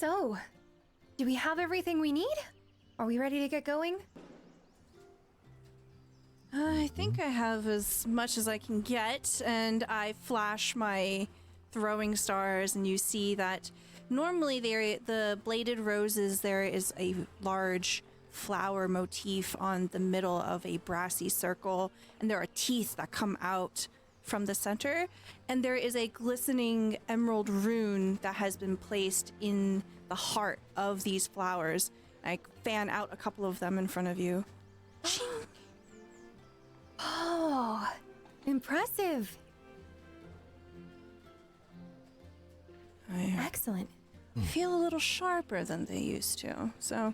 So, do we have everything we need? Are we ready to get going? I think I have as much as I can get, and I flash my throwing stars, and you see that normally the bladed roses, there is a large flower motif on the middle of a brassy circle, and there are teeth that come out from the center, and there is a glistening emerald rune that has been placed in the heart of these flowers. I fan out a couple of them in front of you. Oh, impressive. I Excellent. feel a little sharper than they used to, so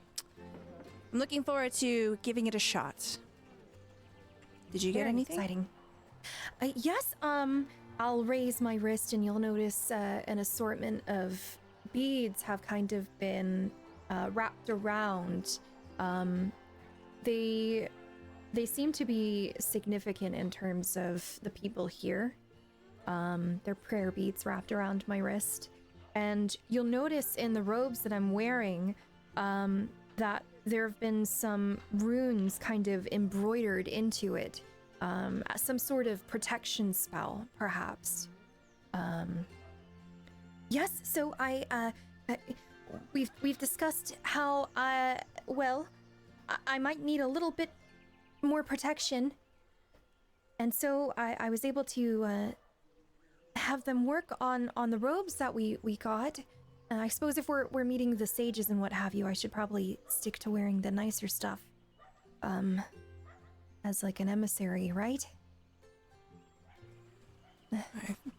I'm looking forward to giving it a shot. Did you get Very anything? exciting. Yes, I'll raise my wrist and you'll notice an assortment of beads have kind of been wrapped around. They seem to be significant in terms of the people here. They're prayer beads wrapped around my wrist. And you'll notice in the robes that I'm wearing that there have been some runes kind of embroidered into it. Some sort of protection spell, perhaps. Yes, so we've discussed how, I might need a little bit more protection. And so I was able to have them work on the robes that we got. I suppose if we're meeting the sages and what have you, I should probably stick to wearing the nicer stuff. As like an emissary, right? I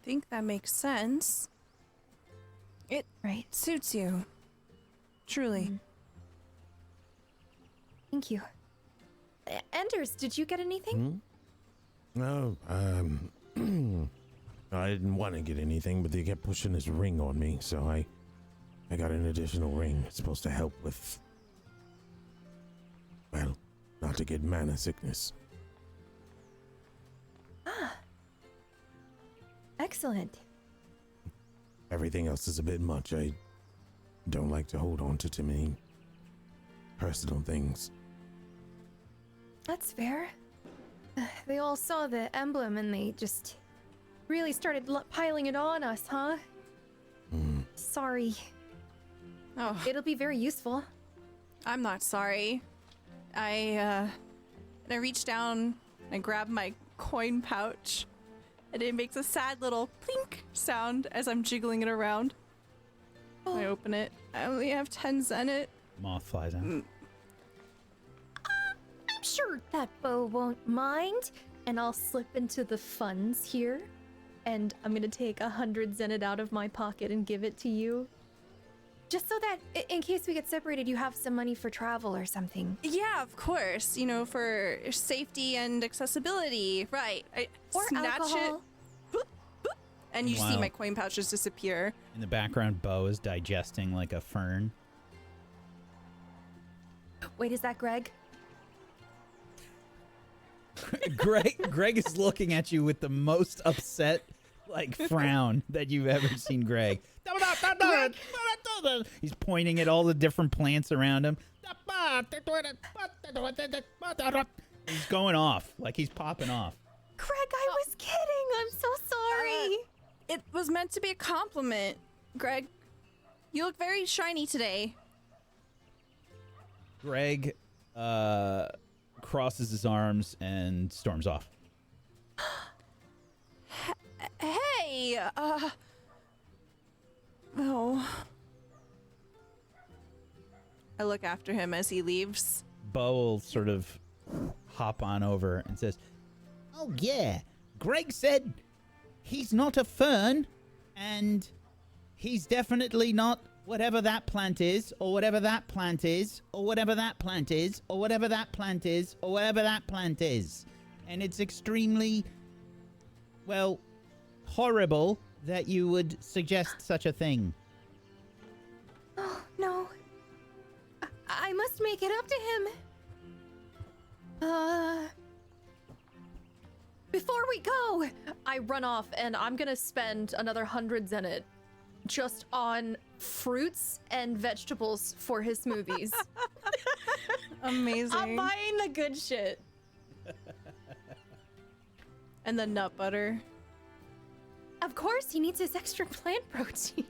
think that makes sense. It Right. suits you. Truly. Thank you. Anders, did you get anything? No, I didn't want to get anything, but they kept pushing this ring on me, so I got an additional ring. It's supposed to help with, well, not to get mana sickness. Excellent. Everything else is a bit much. I don't like to hold on to too many personal things. That's fair. They all saw the emblem and they just really started piling it on us, huh? Sorry. Oh, It'll be very useful. I'm not sorry. I reach down and I grab my coin pouch, and it makes a sad little plink sound as I'm jiggling it around. I open it. I only have 10 zenit. Moth flies out. I'm sure that Bo won't mind. And I'll slip into the funds here. And I'm gonna take 100 zenit out of my pocket and give it to you. Just so that in case we get separated, you have some money for travel or something. Yeah, of course. You know, for safety and accessibility. Right. I Or snatch alcohol. it. Boop, boop, and you see Wow. my coin pouch just disappear. In the background, Bo is digesting like a fern. Wait, is that Greg? Greg is looking at you with the most upset like frown that you've ever seen Greg. He's pointing at all the different plants around him. He's going off, like he's popping off. Greg, I was kidding. I'm so sorry. It was meant to be a compliment, Greg. You look very shiny today. Greg crosses his arms and storms off. Hey, oh. I look after him as he leaves. Bo will sort of hop on over and says, "Oh yeah, Greg said he's not a fern, and he's definitely not whatever that plant is, or whatever that plant is, or whatever that plant is, or whatever that plant is, or whatever that plant is. And it's extremely, well, horrible that you would suggest such a thing." Oh, no. I must make it up to him. Before we go, I run off and I'm gonna spend another 100 zenit just on fruits and vegetables for his smoothies. Amazing. I'm buying the good shit. And the nut butter. Of course, he needs his extra plant protein.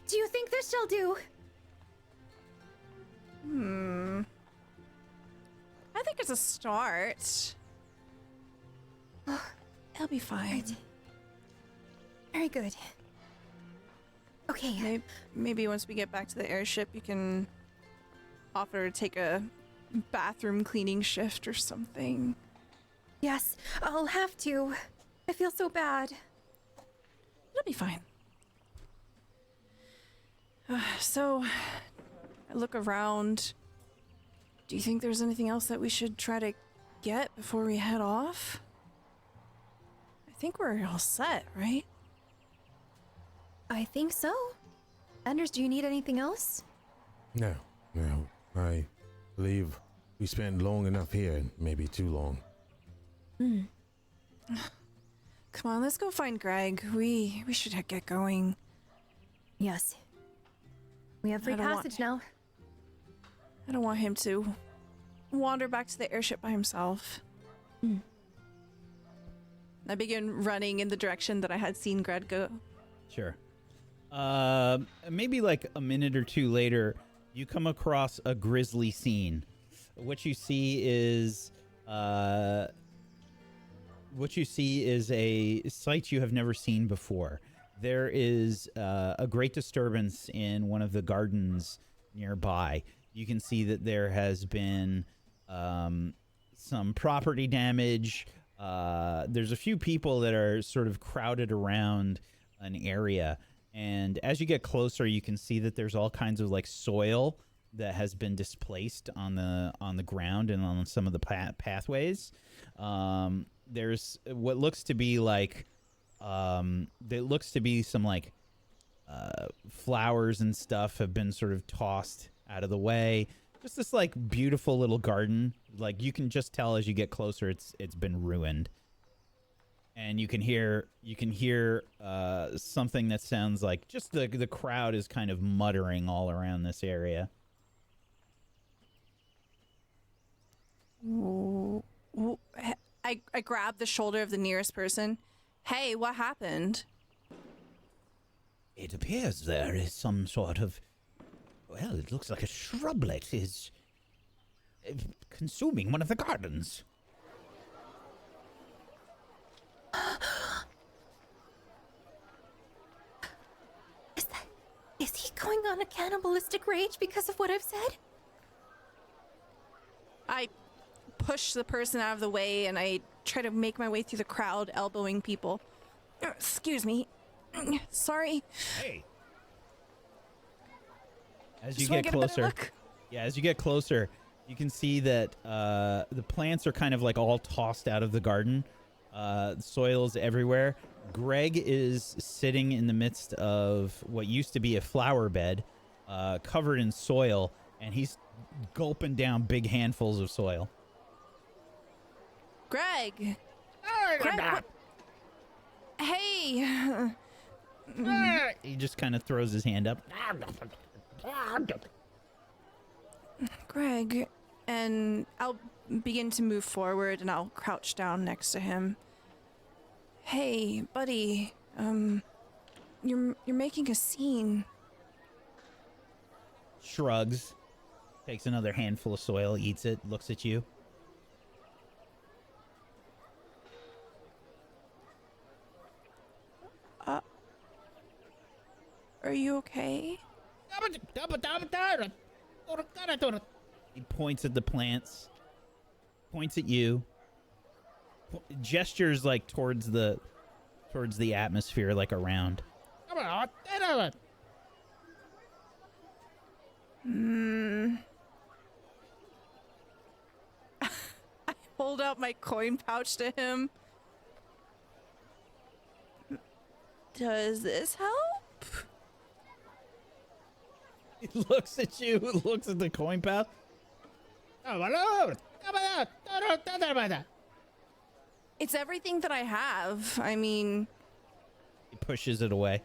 Do you think this shall do? I think it's a start. It'll be fine. Right. Very good. Okay. Maybe once we get back to the airship, you can offer to take a bathroom cleaning shift or something. Yes, I'll have to. I feel so bad. It'll be fine. So, I look around. Do you think there's anything else that we should try to get before we head off? I think we're all set, right? I think so. Anders, do you need anything else? No. I believe we spent long enough here, maybe too long. Come on, let's go find Greg. We should get going. Yes. We have free passage now. I don't want him to wander back to the airship by himself. I begin running in the direction that I had seen Greg go. Sure. Maybe like a minute or two later, you come across a grisly scene. What you see is a sight you have never seen before. There is a great disturbance in one of the gardens nearby. You can see that there has been some property damage. There's a few people that are sort of crowded around an area. And as you get closer, you can see that there's all kinds of like soil that has been displaced on the ground and on some of the pathways. There's what looks to be like some like flowers and stuff have been sort of tossed out of the way. Just this like beautiful little garden. Like you can just tell as you get closer, it's been ruined. And you can hear something that sounds like just the crowd is kind of muttering all around this area. I grab the shoulder of the nearest person. Hey, what happened? It appears there is some sort of, well, it looks like a shrublet is consuming one of the gardens. Is he going on a cannibalistic rage because of what I've said? I push the person out of the way and I try to make my way through the crowd, elbowing people. Excuse me. Sorry. Hey. As you get closer, as you get closer, you can see that the plants are kind of like all tossed out of the garden. Soil's everywhere. Greg is sitting in the midst of what used to be a flower bed, covered in soil, and he's gulping down big handfuls of soil. Greg! Greg, hey! He just kind of throws his hand up. Greg, and I'll begin to move forward and I'll crouch down next to him. Hey, buddy, you're making a scene. Shrugs, takes another handful of soil, eats it, looks at you. Are you okay? He points at the plants, points at you, gestures like towards the atmosphere, like around. I hold out my coin pouch to him. Does this help? He looks at you, looks at the coin pouch. It's everything that I have. I mean, He pushes it away.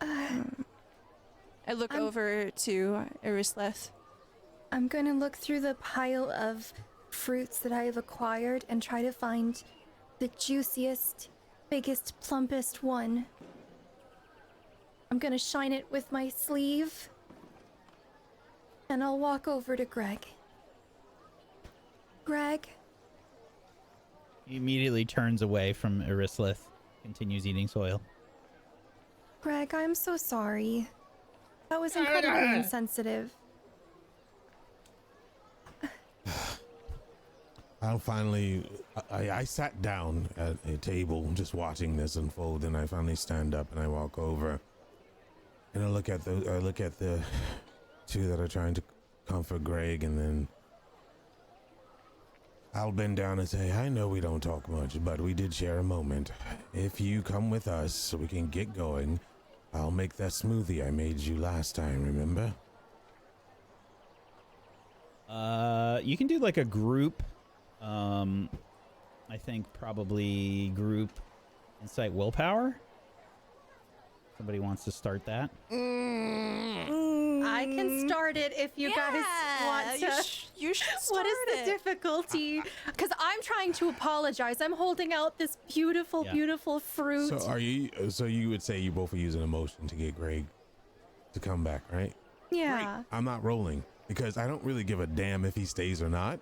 I look over to Irisleth. I'm gonna look through the pile of fruits that I have acquired and try to find the juiciest, biggest, plumpest one. I'm gonna shine it with my sleeve, and I'll walk over to Greg. Greg, He immediately turns away from Irisleth, continues eating soil. Greg, I'm so sorry. That was incredibly insensitive. I sat down at a table just watching this unfold, and I finally stand up and I walk over and I look at the two that are trying to comfort Greg, and then I'll bend down and say, I know we don't talk much, but we did share a moment. If you come with us so we can get going, I'll make that smoothie I made you last time, remember? You can do like a group. I think probably group insight willpower. Somebody wants to start that. I can start it if you guys want to. You should start What is the difficulty? Because I'm trying to apologize. I'm holding out this beautiful, beautiful fruit. So you would say you both are using emotion to get Greg to come back, right? Yeah. Great. I'm not rolling because I don't really give a damn if he stays or not.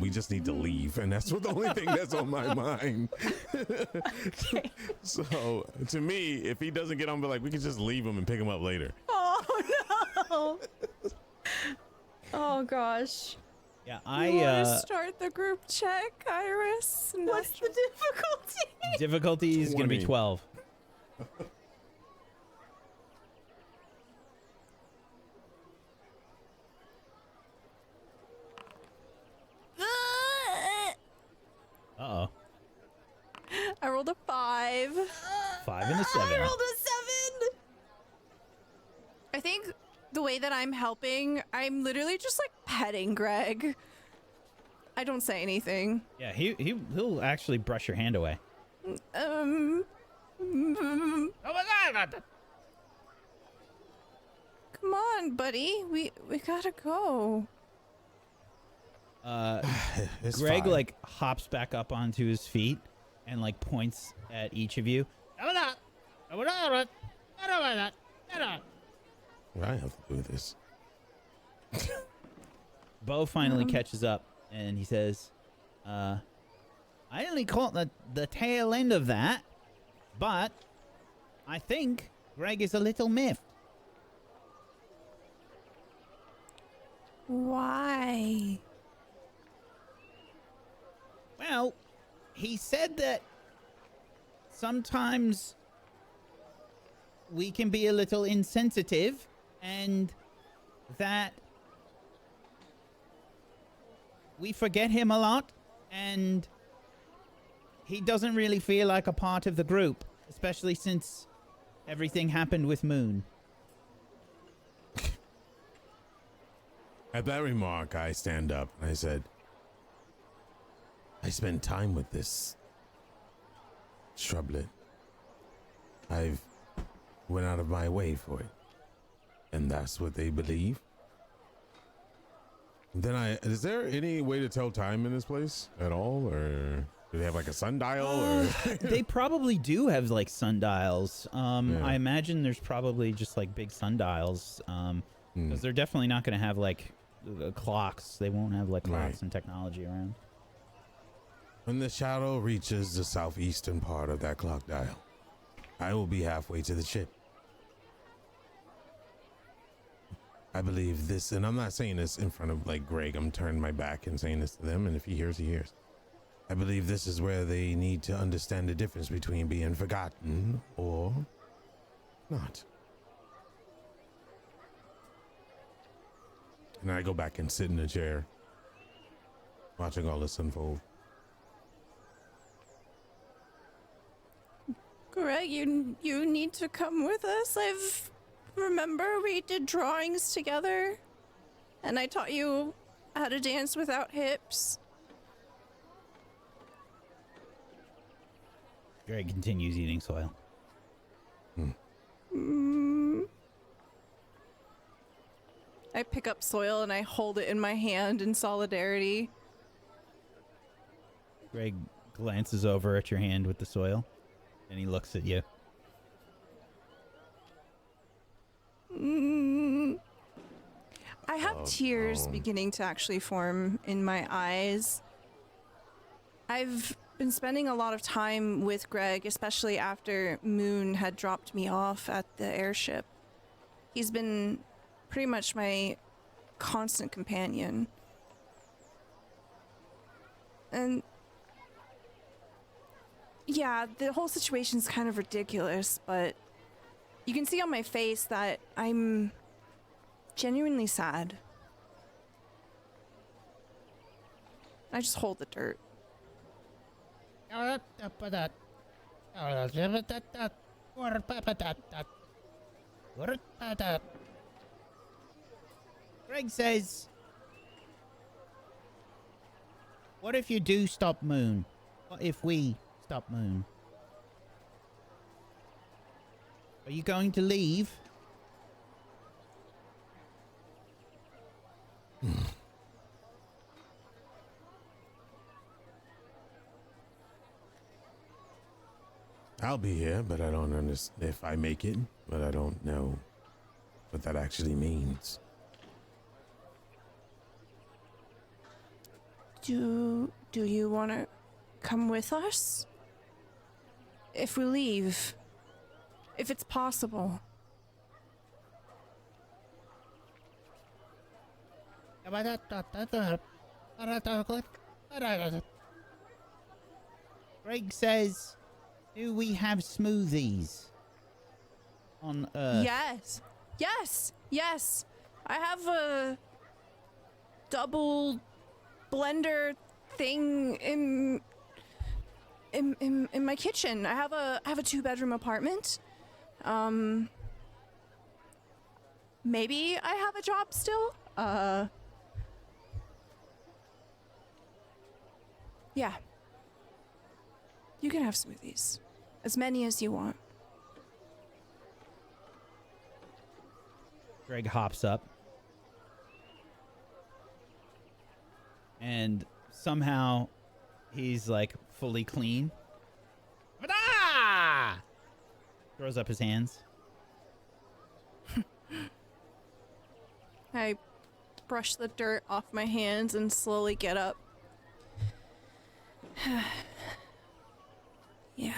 We just need to leave, and that's the only thing that's on my mind. Okay. So to me, if he doesn't get on, but like we can just leave him and pick him up later. Oh no. Oh gosh. Yeah, You want to start the group check, Iris? What's the difficulty? difficulty is going to be 20. 12. Uh-oh. I rolled a 5. 5 and a 7. I rolled a 7. I think the way that I'm helping, I'm literally just like petting Greg. I don't say anything. Yeah, he'll actually brush your hand away. Oh my god! Come on, buddy. We gotta go. It's Greg fine. like hops back up onto his feet and like points at each of you. What do I have to do with this? Bo finally catches up and he says, I only caught the tail end of that, but I think Greg is a little miffed. Why? Well, he said that sometimes we can be a little insensitive and that we forget him a lot and he doesn't really feel like a part of the group, especially since everything happened with Muhn. At that remark, I stand up and I said, I spent time with this shrublet. I've went out of my way for it. And that's what they believe. Then is there any way to tell time in this place at all? Or do they have like a sundial? Or They probably do have like sundials. I imagine there's probably just like big sundials. Because they're definitely not going to have like clocks. They won't have like clocks and technology around. When the shadow reaches the southeastern part of that clock dial, I will be halfway to the ship. I believe this, and I'm not saying this in front of like Greg. I'm turning my back and saying this to them, and if he hears, he hears. I believe this is where they need to understand the difference between being forgotten or not. And I go back and sit in a chair, watching all this unfold. Greg, you need to come with us. Remember we did drawings together? And I taught you how to dance without hips. Greg continues eating soil. I pick up soil and I hold it in my hand in solidarity. Greg glances over at your hand with the soil, and he looks at you. I have tears beginning to actually form in my eyes. I've been spending a lot of time with Greg, especially after Muhn had dropped me off at the airship. He's been pretty much my constant companion. And yeah, the whole situation's kind of ridiculous, but you can see on my face that I'm genuinely sad. I just hold the dirt. Greg says, what if you do stop Muhn? What if we stop Muhn? Are you going to leave? I'll be here, but I don't understand if I make it, but I don't know what that actually means. Do you want to come with us? If we leave, if it's possible. Greg says, do we have smoothies on Earth? Yes. I have a double blender thing in my kitchen. I have a 2-bedroom apartment. Maybe I have a job still. Yeah. You can have smoothies. As many as you want. Greg hops up. And somehow he's like fully clean. Throws up his hands. I brush the dirt off my hands and slowly get up. Yeah.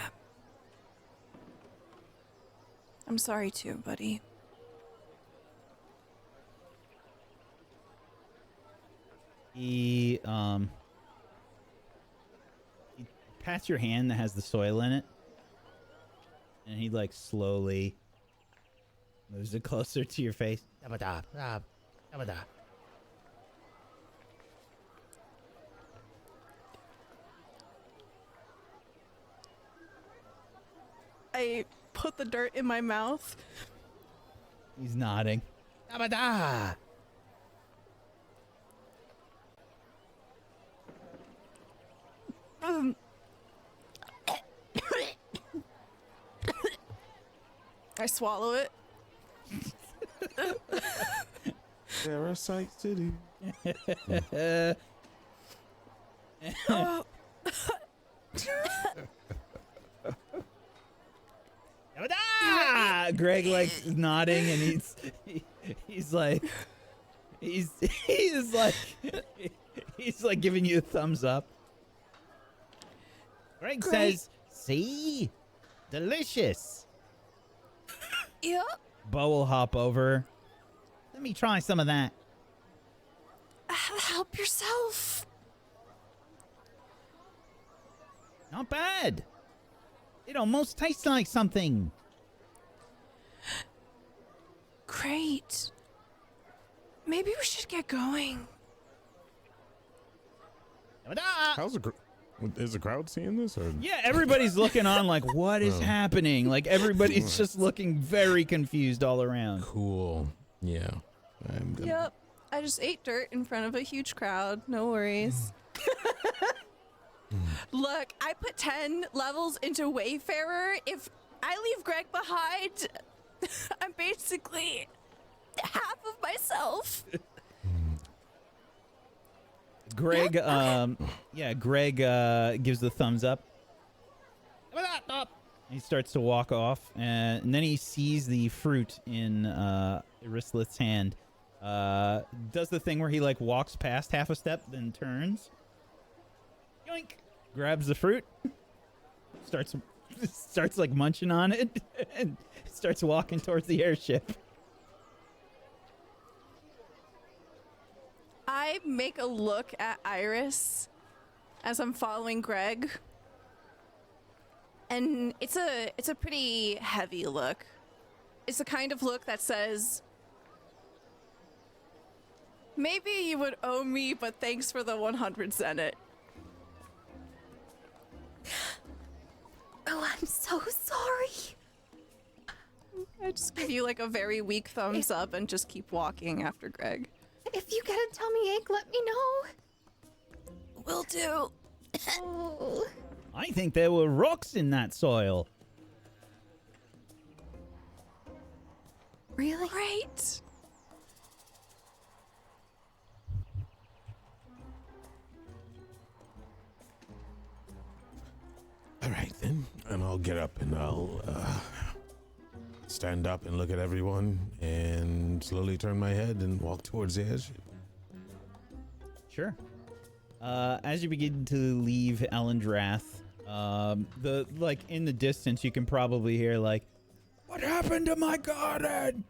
I'm sorry too, buddy. He pats your hand that has the soil in it. And he like slowly moves it closer to your face. I put the dirt in my mouth. He's nodding. I swallow it. There are sights to do. Greg like is nodding and he's like giving you a thumbs up. Greg says, "See, delicious." Yep. Bo will hop over. Let me try some of that. Help yourself. Not bad. It almost tastes like something. Great. Maybe we should get going. Is the crowd seeing this? Or? Yeah, everybody's looking on like, what is happening? Like, everybody's just looking very confused all around. Cool. Yeah. Yep. I just ate dirt in front of a huge crowd. No worries. Look, I put 10 levels into Wayfarer. If I leave Greg behind, I'm basically half of myself. Greg, Greg gives the thumbs up. He starts to walk off, and then he sees the fruit in Irislith's hand. Does the thing where he like walks past half a step, then turns. Yoink! Grabs the fruit. Starts like munching on it, and starts walking towards the airship. I make a look at Iris as I'm following Greg. And it's a pretty heavy look. It's the kind of look that says, maybe you would owe me, but thanks for the 100 Zenit. Oh, I'm so sorry. I just give you like a very weak thumbs up and just keep walking after Greg. If you get a tummy ache, let me know. Will do. Oh. I think there were rocks in that soil. Really? Great. All right, then. And I'll get up and I'll stand up and look at everyone and slowly turn my head and walk towards the airship. Sure. As you begin to leave Ellendrath, the like in the distance, you can probably hear like, "What happened to my garden?"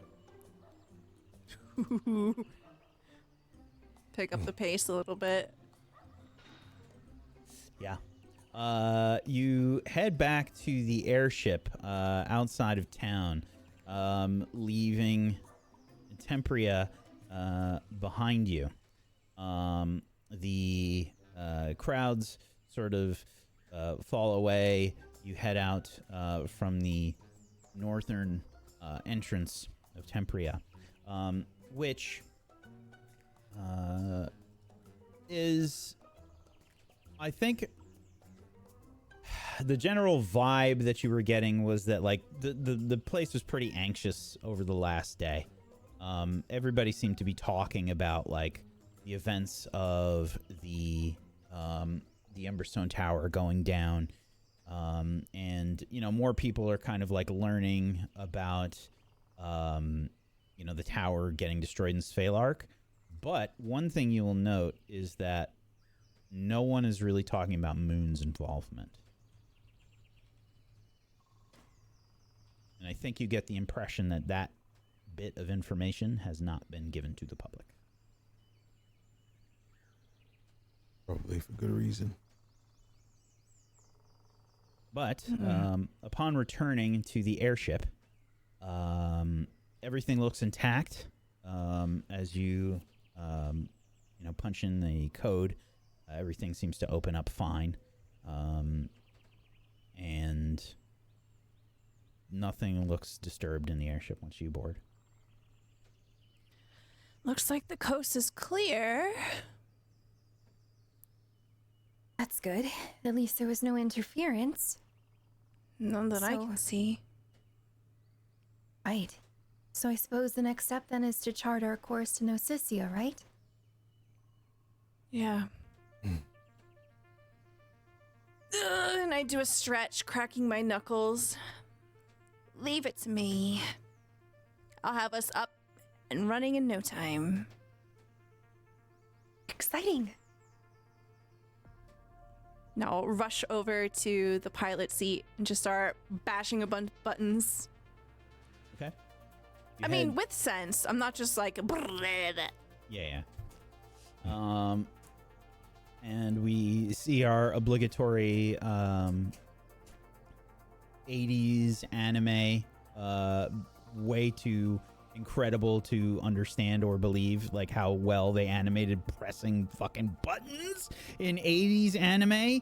Pick up the pace a little bit. Yeah. You head back to the airship outside of town, leaving Tempria behind you. The crowds sort of fall away. You head out from the northern entrance of Tempria, which is, I think, the general vibe that you were getting was that like the place was pretty anxious over the last day. Everybody seemed to be talking about like the events of the Emberstone Tower going down, and you know, more people are kind of like learning about the tower getting destroyed in Sphalark. But one thing you will note is that no one is really talking about Muhn's involvement. And I think you get the impression that that bit of information has not been given to the public. Probably for good reason. But upon returning to the airship, everything looks intact. As you punch in the code, everything seems to open up fine. And nothing looks disturbed in the airship once you board. Looks like the coast is clear. That's good. At least there was no interference. None that I So- can see. Right. So I suppose the next step then is to chart our course to Gnosisia, right? Yeah. And I do a stretch, cracking my knuckles. Leave it to me. I'll have us up and running in no time. Exciting. Now I'll rush over to the pilot seat and just start bashing a bunch of buttons. Okay. I mean, with sense. I'm not just like... Yeah. And we see our obligatory 80s anime, way too incredible to understand or believe, like how well they animated pressing fucking buttons in 80s anime.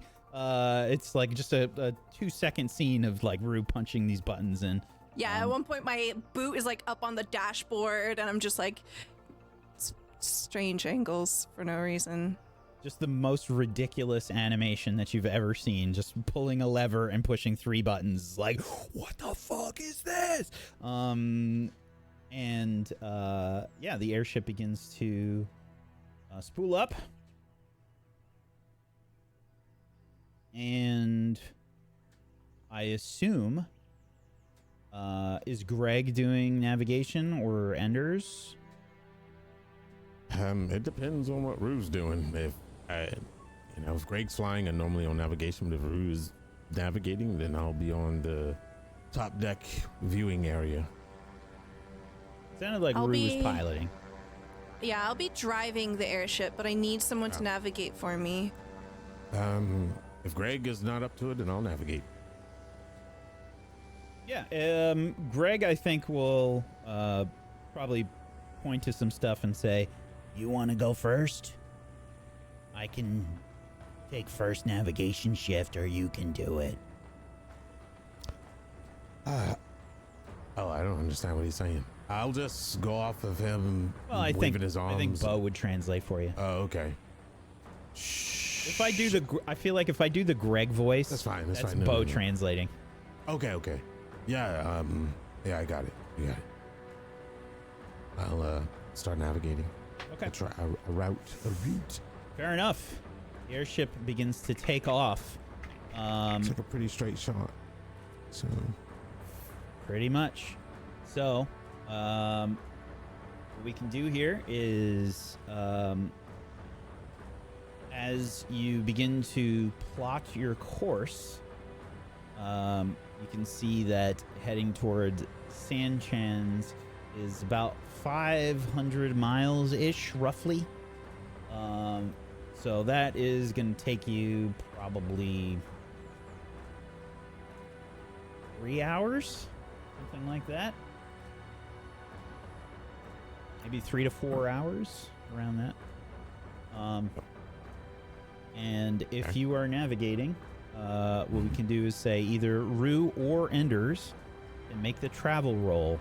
It's like just a 2-second scene of like Rue punching these buttons in. Yeah, at one point my boot is like up on the dashboard and I'm just like strange angles for no reason. just the most ridiculous animation that you've ever seen. Just pulling a lever and pushing 3 buttons. Like, what the fuck is this? Yeah, the airship begins to spool up. And I assume, is Greg doing navigation or Enders? It depends on what Rue's doing. If Greg's flying, I'm normally on navigation. But if Rue's navigating, then I'll be on the top deck viewing area. Sounded like Rue was piloting. Yeah, I'll be driving the airship, but I need someone to navigate for me. If Greg is not up to it, then I'll navigate. Yeah, Greg, I think, will probably point to some stuff and say, "You want to go first? I can take first navigation shift, or you can do it." I don't understand what he's saying. I'll just go off of him waving his arms. I think Bo would translate for you. Oh, okay. If I do I feel like if I do the Greg voice, that's fine. That's that's fine. Bo translating. Okay. Yeah, yeah, I got it. You got it. I'll start navigating. Okay. I'll try a route. Fair enough. The airship begins to take off. Took a pretty straight shot. So. Pretty much. So, what we can do here is, as you begin to plot your course, you can see that heading toward Sanchans is about 500 miles-ish, roughly. So that is going to take you probably 3 hours, something like that. Maybe 3 to 4 hours, around that. And if you are navigating, what we can do is say either Rue or Enders and make the travel roll.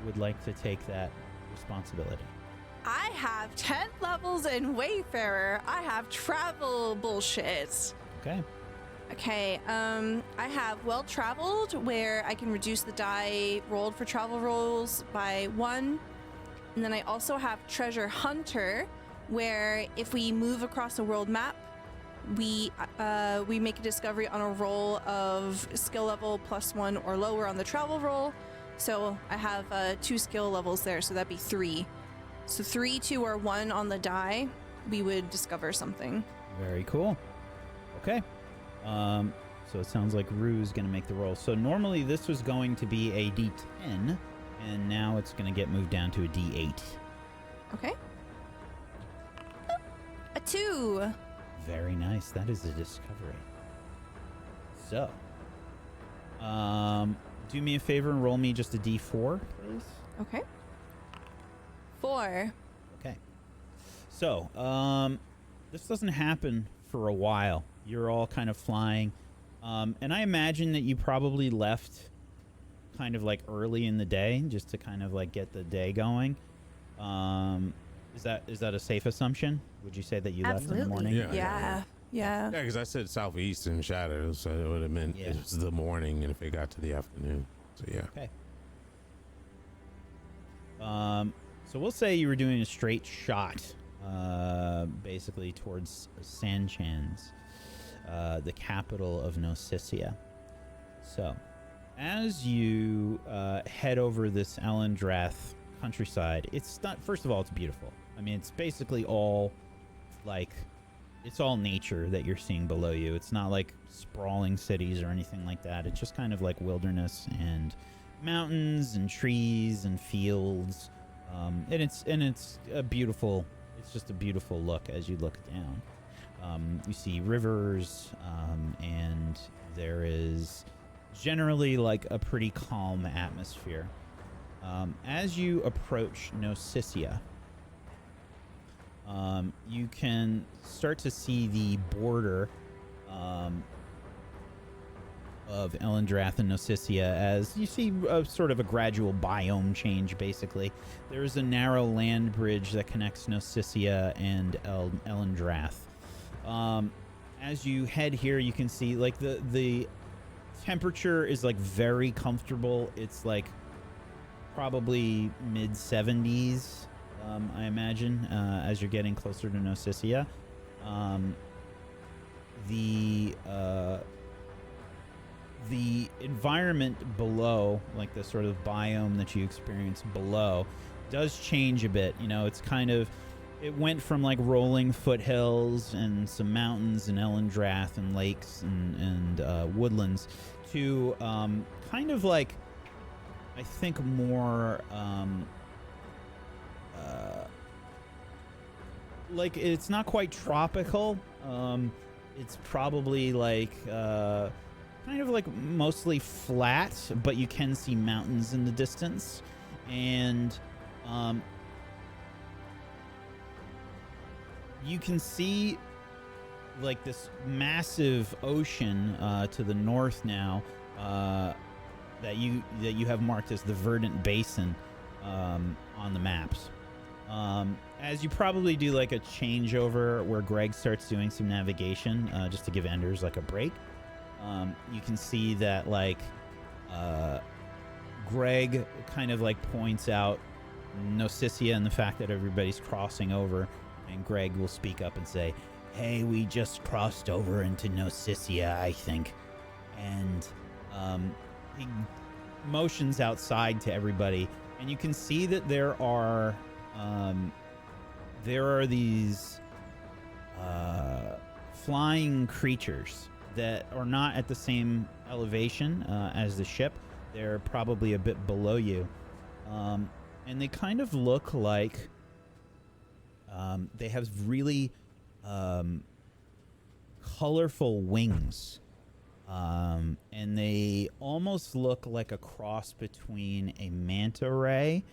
Would like to take that responsibility. I have 10 levels in Wayfarer. I have travel bullshit. Okay, I have well traveled, where I can reduce the die rolled for travel rolls by 1. And then I also have treasure hunter, where if we move across a world map, we make a discovery on a roll of skill level +1 or lower on the travel roll. So I have 2 skill levels there, so that'd be 3. So 3, 2, or 1 on the die, we would discover something. Very cool. Okay. So it sounds like Rue's going to make the roll. So normally this was going to be a D10, and now it's going to get moved down to a D8. Okay. A 2. Very nice. That is a discovery. So, do me a favor and roll me just a D4, please. Okay. 4. Okay. So, this doesn't happen for a while. You're all kind of flying. And I imagine that you probably left kind of like early in the day just to kind of like get the day going. Is that a safe assumption? Would you say that you left in the morning? Yeah. Because I said southeast in shadows, so it would have meant it was the morning, and if it got to the afternoon, so yeah. Okay. So we'll say you were doing a straight shot, basically towards Sanchans, the capital of Gnosisia. So, as you head over this Alendrath countryside, it's not. First of all, it's beautiful. I mean, it's basically all like. It's all nature that you're seeing below you. It's not like sprawling cities or anything like that. It's just kind of like wilderness and mountains and trees and fields. And it's a beautiful. It's just a beautiful look as you look down. You see rivers, and there is generally like a pretty calm atmosphere. As you approach Gnosisia, you can start to see the border of Elendrath and Gnosisia as you see sort of a gradual biome change, basically. There's a narrow land bridge that connects Gnosisia and Elendrath. As you head here, you can see like the temperature is like very comfortable. It's like probably mid 70s, I imagine, as you're getting closer to Gnosisia. The environment below, like the sort of biome that you experience below, does change a bit. You know, it's kind of, it went from like rolling foothills and some mountains and Elendrath and lakes and woodlands to kind of like, I think more like it's not quite tropical. It's probably like kind of like mostly flat, but you can see mountains in the distance, and you can see like this massive ocean to the north now that you have marked as the Verdant Basin on the maps. As you probably do like a changeover where Greg starts doing some navigation just to give Enders like a break. You can see that like Greg kind of like points out Gnosisia and the fact that everybody's crossing over, and Greg will speak up and say, "Hey, we just crossed over into Gnosisia, I think." And he motions outside to everybody, and you can see that there are these flying creatures that are not at the same elevation as the ship. They're probably a bit below you. And they kind of look like they have really colorful wings. And they almost look like a cross between a manta ray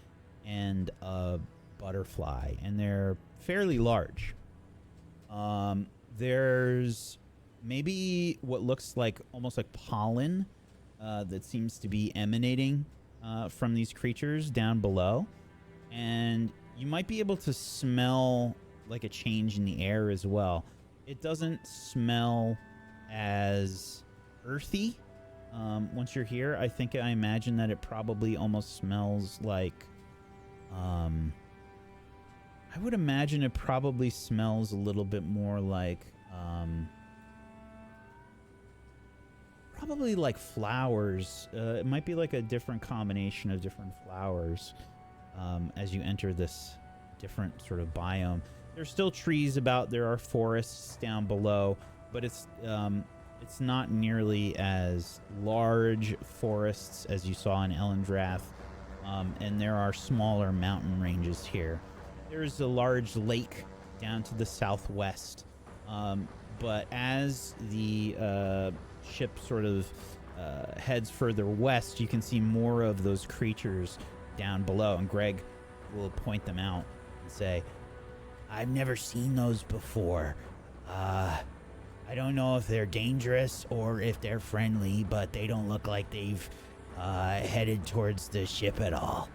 and a butterfly. And they're fairly large. There's maybe what looks like almost like pollen that seems to be emanating from these creatures down below, and you might be able to smell like a change in the air as well. It doesn't smell as earthy once you're here. I imagine that it probably almost smells like I would imagine it probably smells a little bit more like probably like flowers. It might be like a different combination of different flowers as you enter this different sort of biome. There's still trees about. There are forests down below, but it's not nearly as large forests as you saw in Elendrath, and there are smaller mountain ranges here. There's a large lake down to the southwest, but as the ship sort of heads further west, you can see more of those creatures down below, and Greg will point them out and say, "I've never seen those before. I don't know if they're dangerous or if they're friendly, but they don't look like they've headed towards the ship at all."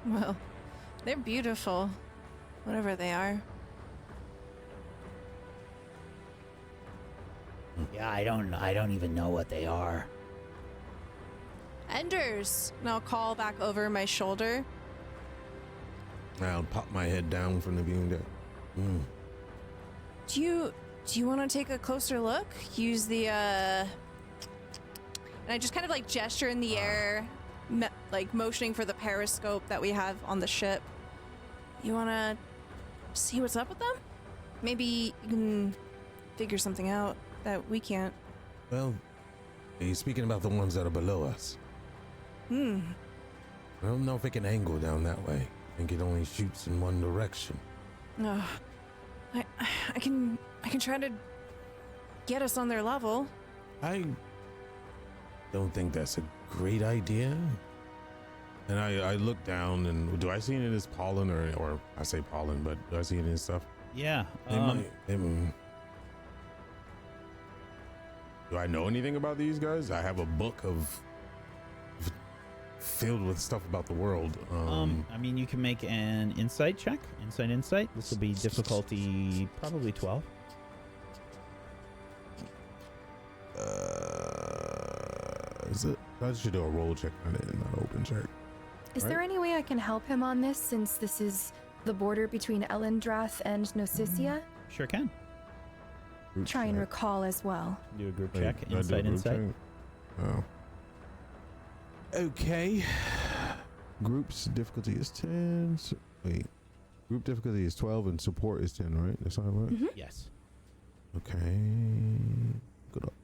Well, they're beautiful, whatever they are. Yeah, I don't even know what they are. Enders! And I'll call back over my shoulder. I'll pop my head down from the viewing deck. Do you want to take a closer look? Use the and I just kind of like gesture in the air, like motioning for the periscope that we have on the ship. You want to see what's up with them? Maybe you can figure something out that we can't. Well, are you speaking about the ones that are below us? I don't know if it can angle down that way. I think it only shoots in one direction. No, I can try to get us on their level. I don't think that's a great idea. And I look down, and do I see any of this pollen, or I say pollen, but do I see any of this stuff? Yeah. Do I know anything about these guys? I have a book filled with stuff about the world. I mean, you can make an insight check. Insight. This will be difficulty probably 12. Is it? I should do a roll check on it, not an open check. Is Right. there any way I can help him on this, since this is the border between Elendrath and Gnosisia? Sure can. Group Try and check. recall as well. Do a group Wait, check. do I do a Insight. group check? Oh. Okay. Group's difficulty is 10. Wait. Group difficulty is 12 and support is 10, right? That's not right? Mhm. Yes. Okay. Good up.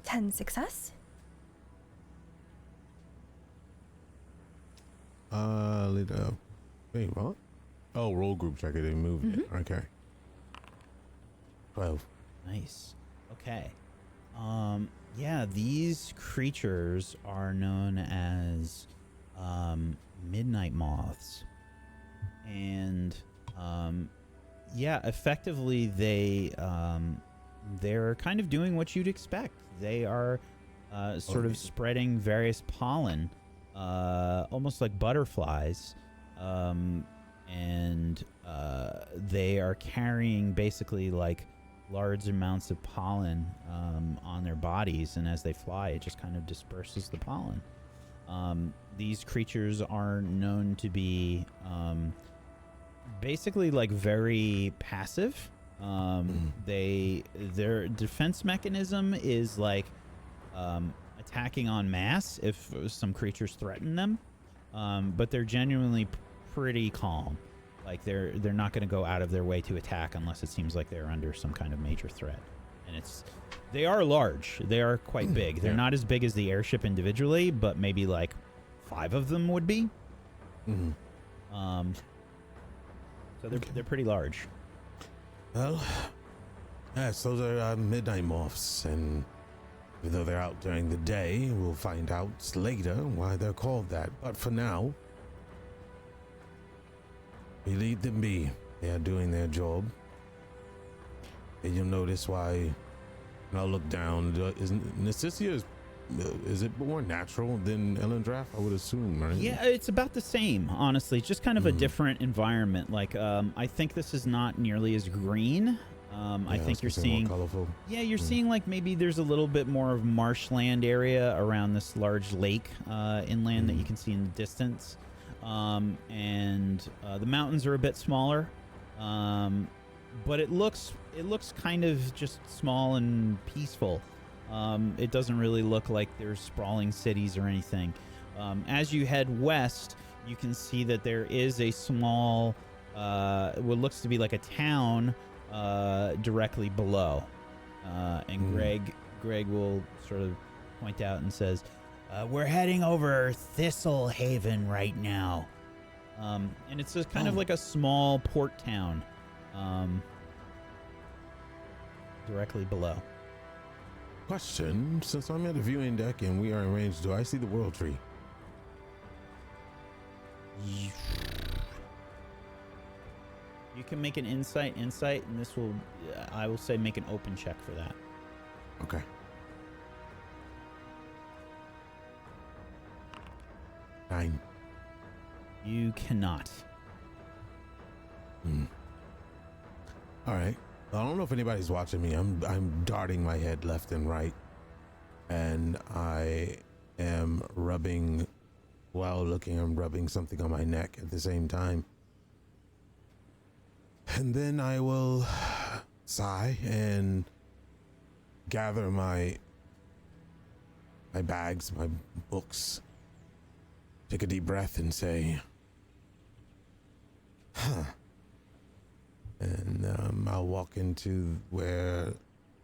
Ten success. Later. Wait, what? Oh, roll group check. They moved it. Okay. 12. Nice. Okay. Yeah, these creatures are known as midnight moths. And yeah, effectively they're kind of doing what you'd expect. They are sort of spreading various pollen, almost like butterflies. And they are carrying basically like large amounts of pollen on their bodies, and as they fly, it just kind of disperses the pollen. These creatures are known to be basically like very passive. Their defense mechanism is like attacking en masse if some creatures threaten them, but they're genuinely pretty calm. Like they're not going to go out of their way to attack unless it seems like they're under some kind of major threat. And they are large. They are quite big. They're not as big as the airship individually, but maybe like 5 of them would be. So they're pretty large. Well, yes, those are midnight moths, and even though they're out during the day, we'll find out later why they're called that. But for now, we lead them be. They are doing their job. And you'll notice why, and I'll look down, Gnosisia, is it more natural than Elendrath? I would assume, right? Yeah, it's about the same, honestly. It's just kind of a different environment. Like, I think this is not nearly as green. I think you're seeing more colorful. Yeah, you're seeing like maybe there's a little bit more of marshland area around this large lake inland that you can see in the distance. And the mountains are a bit smaller. But it looks kind of just small and peaceful. It doesn't really look like there's sprawling cities or anything. As you head west, you can see that there is a small, what looks to be like a town directly below. And Greg will sort of point out and says, we're heading over Thistle Haven right now. And it's just kind of like a small port town directly below. Question, since I'm at the viewing deck and we are in range, do I see the world tree? You can make an insight, and this will, I will say, make an open check for that. Okay. Nine. You cannot. All right. I don't know if anybody's watching me. I'm darting my head left and right, and I am rubbing, I'm rubbing something on my neck at the same time. And then I will sigh and gather my bags, my books, take a deep breath and say, huh. And I'll walk into where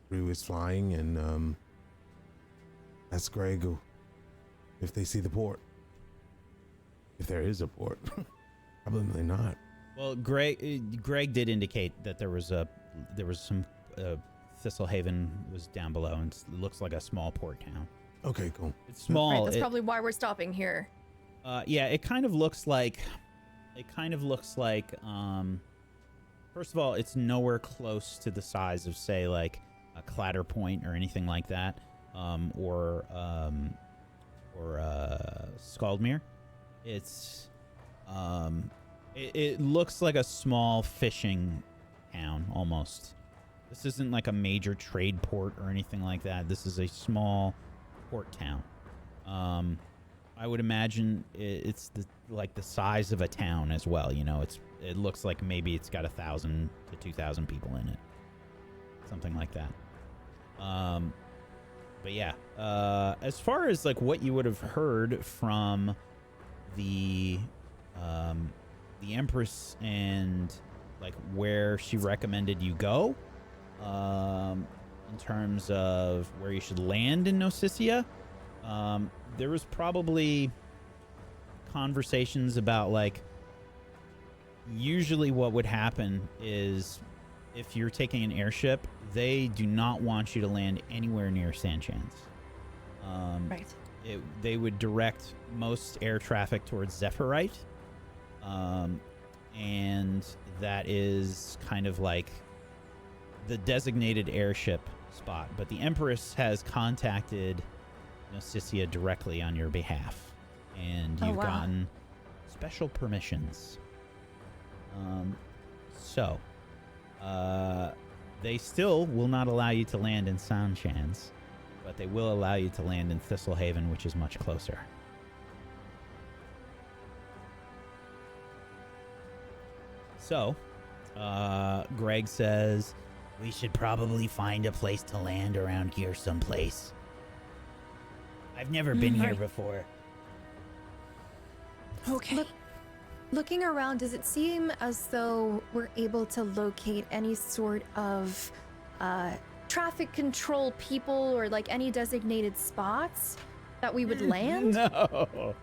Rue is flying and ask Greg if they see the port. If there is a port. Probably not. Well, Greg did indicate that there was some Thistle Haven was down below, and it looks like a small port town. Okay, cool. It's small. Right, that's probably why we're stopping here. Yeah, it kind of looks like First of all, it's nowhere close to the size of, say, like a Clatter Point or anything like that, or Skaldmere. It's it looks like a small fishing town almost. This isn't like a major trade port or anything like that. This is a small port town. I would imagine it's like the size of a town as well. You know, it looks like maybe it's got 1,000 to 2,000 people in it, something like that. But yeah, as far as like what you would have heard from the Empress and like where she recommended you go, in terms of where you should land in Gnosisia, there was probably conversations about like usually what would happen is if you're taking an airship, they do not want you to land anywhere near Sanchans. Right. They would direct most air traffic towards Zephyrite, and that is kind of like the designated airship spot. But the Empress has contacted Gnosisia directly on your behalf, and you've gotten special permissions. So they still will not allow you to land in Sanchans, but they will allow you to land in Thistlehaven, which is much closer. So, Greg says, we should probably find a place to land around here someplace. I've never been here before. Okay. Looking around, does it seem as though we're able to locate any sort of traffic control people or like any designated spots that we would land? No.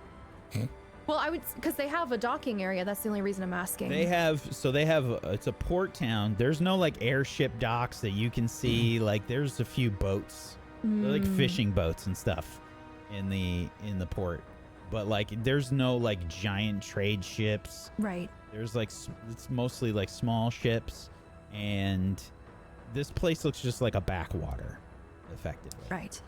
Well, I would, because they have a docking area. That's the only reason I'm asking. They have, it's a port town. There's no like airship docks that you can see. Like there's a few boats, they're like fishing boats and stuff in the port. But like there's no like giant trade ships. Right. There's like, it's mostly like small ships, and this place looks just like a backwater, effectively. Right.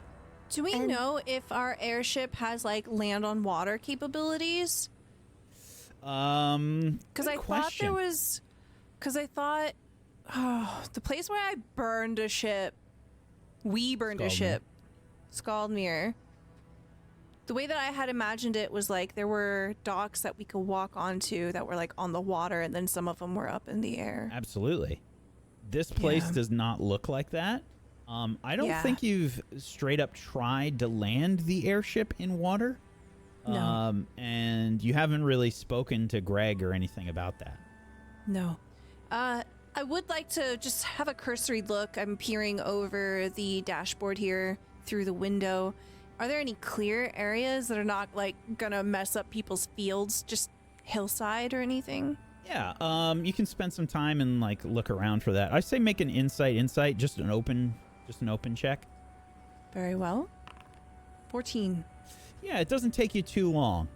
Do we know if our airship has like land on water capabilities? Because I thought there was. Because I thought, the place where I burned a ship, we burned a ship, Skaldmere. The way that I had imagined it was like there were docks that we could walk onto that were like on the water, and then some of them were up in the air. Absolutely. This place does not look like that. I don't think you've straight up tried to land the airship in water. No. And you haven't really spoken to Greg or anything about that. No. I would like to just have a cursory look. I'm peering over the dashboard here through the window. Are there any clear areas that are not like gonna mess up people's fields, just hillside or anything? Yeah, you can spend some time and like look around for that. I say make an insight, just an open check. Very well. 14. Yeah, it doesn't take you too long.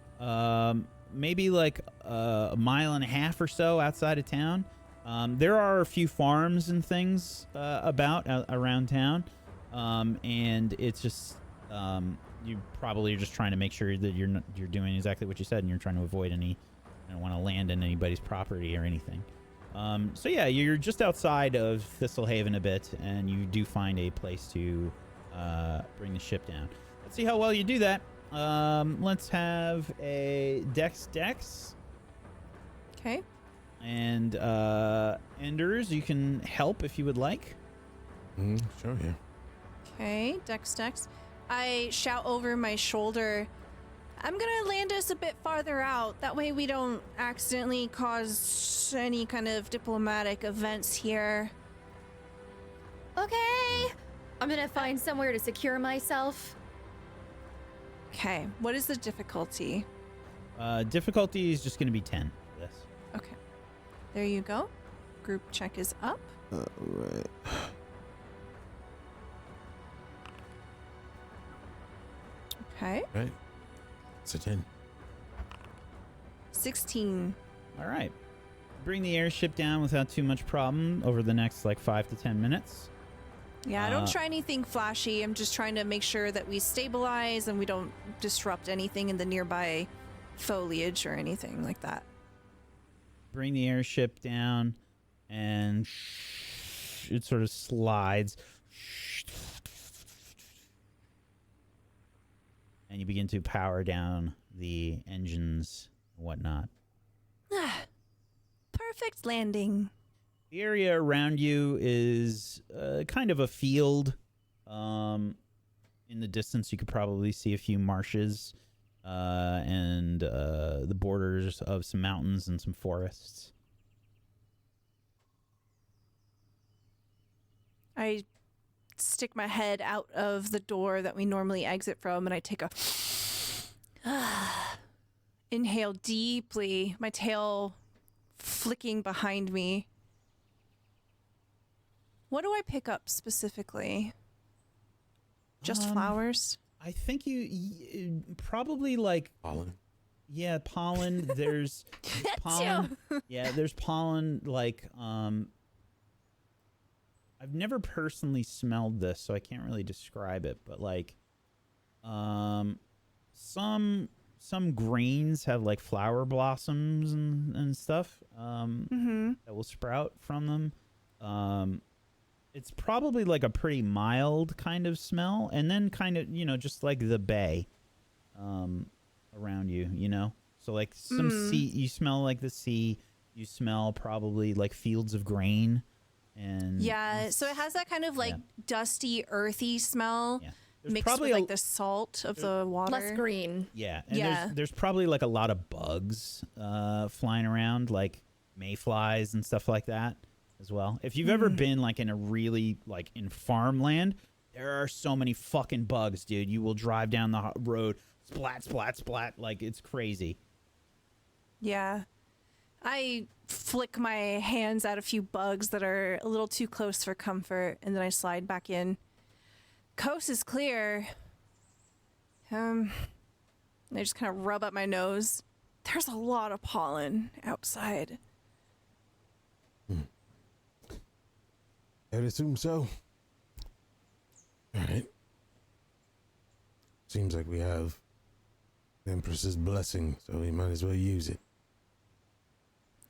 Maybe like a mile and a half or so outside of town. There are a few farms and things around town, and it's just you probably are just trying to make sure that you're doing exactly what you said, and you're trying to avoid any. I don't want to land in anybody's property or anything. So yeah, you're just outside of Thistlehaven a bit, and you do find a place to bring the ship down. Let's see how well you do that. Let's have a Dex. Okay. And Enders, you can help if you would like. Sure, yeah. Okay, Dex. I shout over my shoulder, I'm gonna land us a bit farther out. That way we don't accidentally cause any kind of diplomatic events here. Okay. I'm gonna find somewhere to secure myself. Okay, what is the difficulty? Difficulty is just going to be 10 for this. Okay, there you go. Group check is up. Right. Okay. Right. It's a 10. 16. All right. bring the airship down without too much problem over the next like 5 to 10 minutes. Yeah, I don't try anything flashy. I'm just trying to make sure that we stabilize and we don't disrupt anything in the nearby foliage or anything like that. Bring the airship down, and it sort of slides. And you begin to power down the engines and whatnot. Perfect landing. The area around you is kind of a field. In the distance, you could probably see a few marshes and the borders of some mountains and some forests. I stick my head out of the door that we normally exit from, and I take a inhale deeply, my tail flicking behind me. What do I pick up specifically? Just flowers? I think you probably like Pollen. Yeah, pollen. There's pollen. Yeah, there's pollen. Like, I've never personally smelled this, so I can't really describe it. But like, some grains have like flower blossoms and stuff. That will sprout from them. It's probably like a pretty mild kind of smell, and then kind of just like the bay, around you. So like some sea, you smell like the sea. You smell probably like fields of grain, and Yeah, so it has that kind of like dusty, earthy smell there's mixed probably with like the salt of the water. Less green. Yeah, and Yeah. there's probably like a lot of bugs flying around, like mayflies and stuff like that as well. If you've ever been like in a really like in farmland, there are so many fucking bugs, dude. You will drive down the road, splat, splat, splat, like it's crazy. Yeah. I flick my hands at a few bugs that are a little too close for comfort, and then I slide back in. Coast is clear. I just kind of rub up my nose. There's a lot of pollen outside. I'd assume so. All right. Seems like we have the Empress's blessing, so we might as well use it.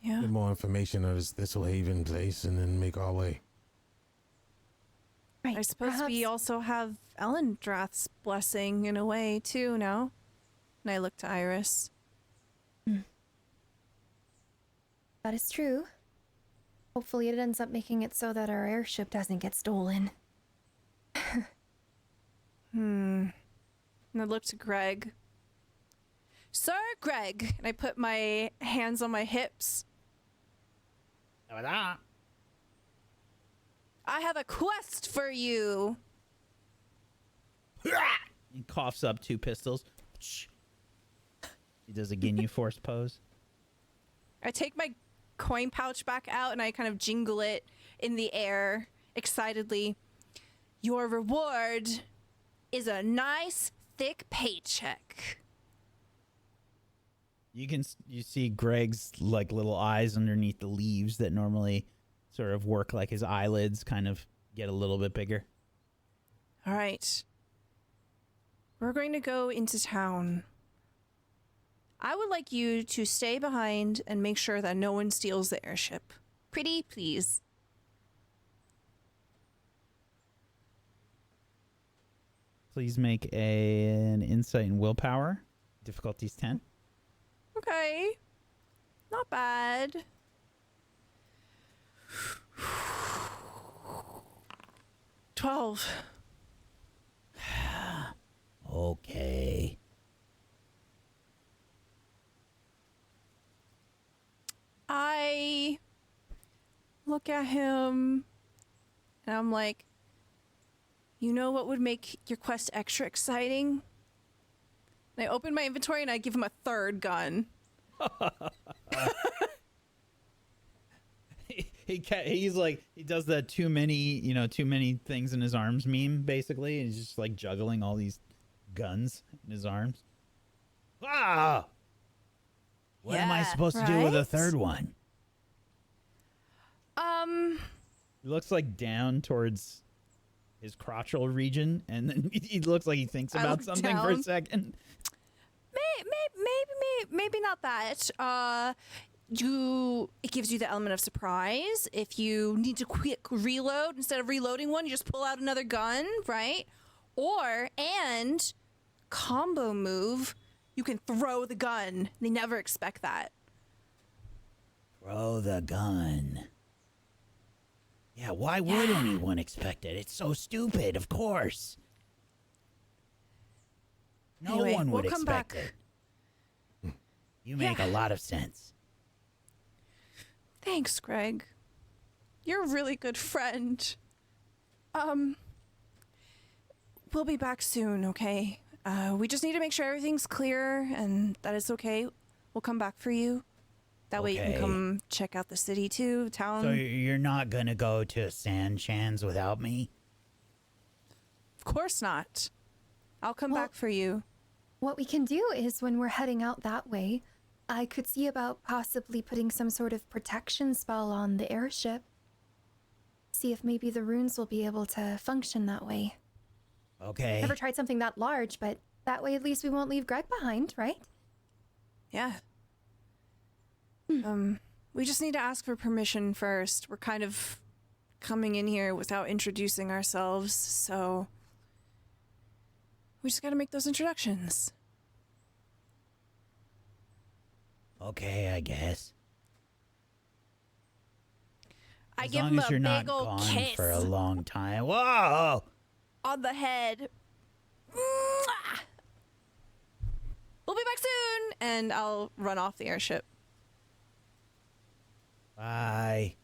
Yeah. Get more information on this Thistlehaven place and then make our way. Right. I suppose we perhaps- also have Ellendrath's blessing in a way, too, no? And I look to Iris. That is true. Hopefully it ends up making it so that our airship doesn't get stolen. And I look to Greg. Sir Greg! And I put my hands on my hips. I have a quest for you. He coughs up 2 pistols. He does a Ginyu Force pose. I take my coin pouch back out and I kind of jingle it in the air excitedly. Your reward is a nice thick paycheck. You see Greg's like little eyes underneath the leaves that normally sort of work like his eyelids kind of get a little bit bigger. All right. We're going to go into town. I would like you to stay behind and make sure that no one steals the airship. Pretty please. Please make an insight and willpower. Difficulty's 10. Okay. Not bad. $12. Okay. I look at him and I'm like, you know what would make your quest extra exciting? And I open my inventory and I give him a third gun. He's like, he does that too many things in his arms meme, basically. He's just like juggling all these guns in his arms. Ah! What am I Yeah, supposed to do with a right? third one? He looks like down towards his crotchal region, and then he looks like he thinks I about look something for a down. second. Maybe not that. It gives you the element of surprise. If you need to quick reload, instead of reloading one, you just pull out another gun, right? And combo move, you can throw the gun. They never expect that. Throw the gun. Yeah, why would anyone expect it? It's so stupid, of course. No Anyway, one would we'll come expect back. it. You make a lot of sense. Thanks, Greg. You're a really good friend. We'll be back soon, okay? We just need to make sure everything's clear and that it's okay. We'll come back for you. That way you Okay. can come check out the city too, town. So you're not gonna go to Sand Shans without me? Of course not. I'll come Well- back for you. What we can do is when we're heading out that way, I could see about possibly putting some sort of protection spell on the airship. See if maybe the runes will be able to function that way. Okay. Never tried something that large, but that way at least we won't leave Greg behind, right? Yeah. We just need to ask for permission first. We're kind of coming in here without introducing ourselves, so we just gotta make those introductions. Okay, I guess. I As give long him as a you're not big old gone kiss for a long time. Whoa! on the head. Mwah! We'll be back soon, and I'll run off the airship. Bye.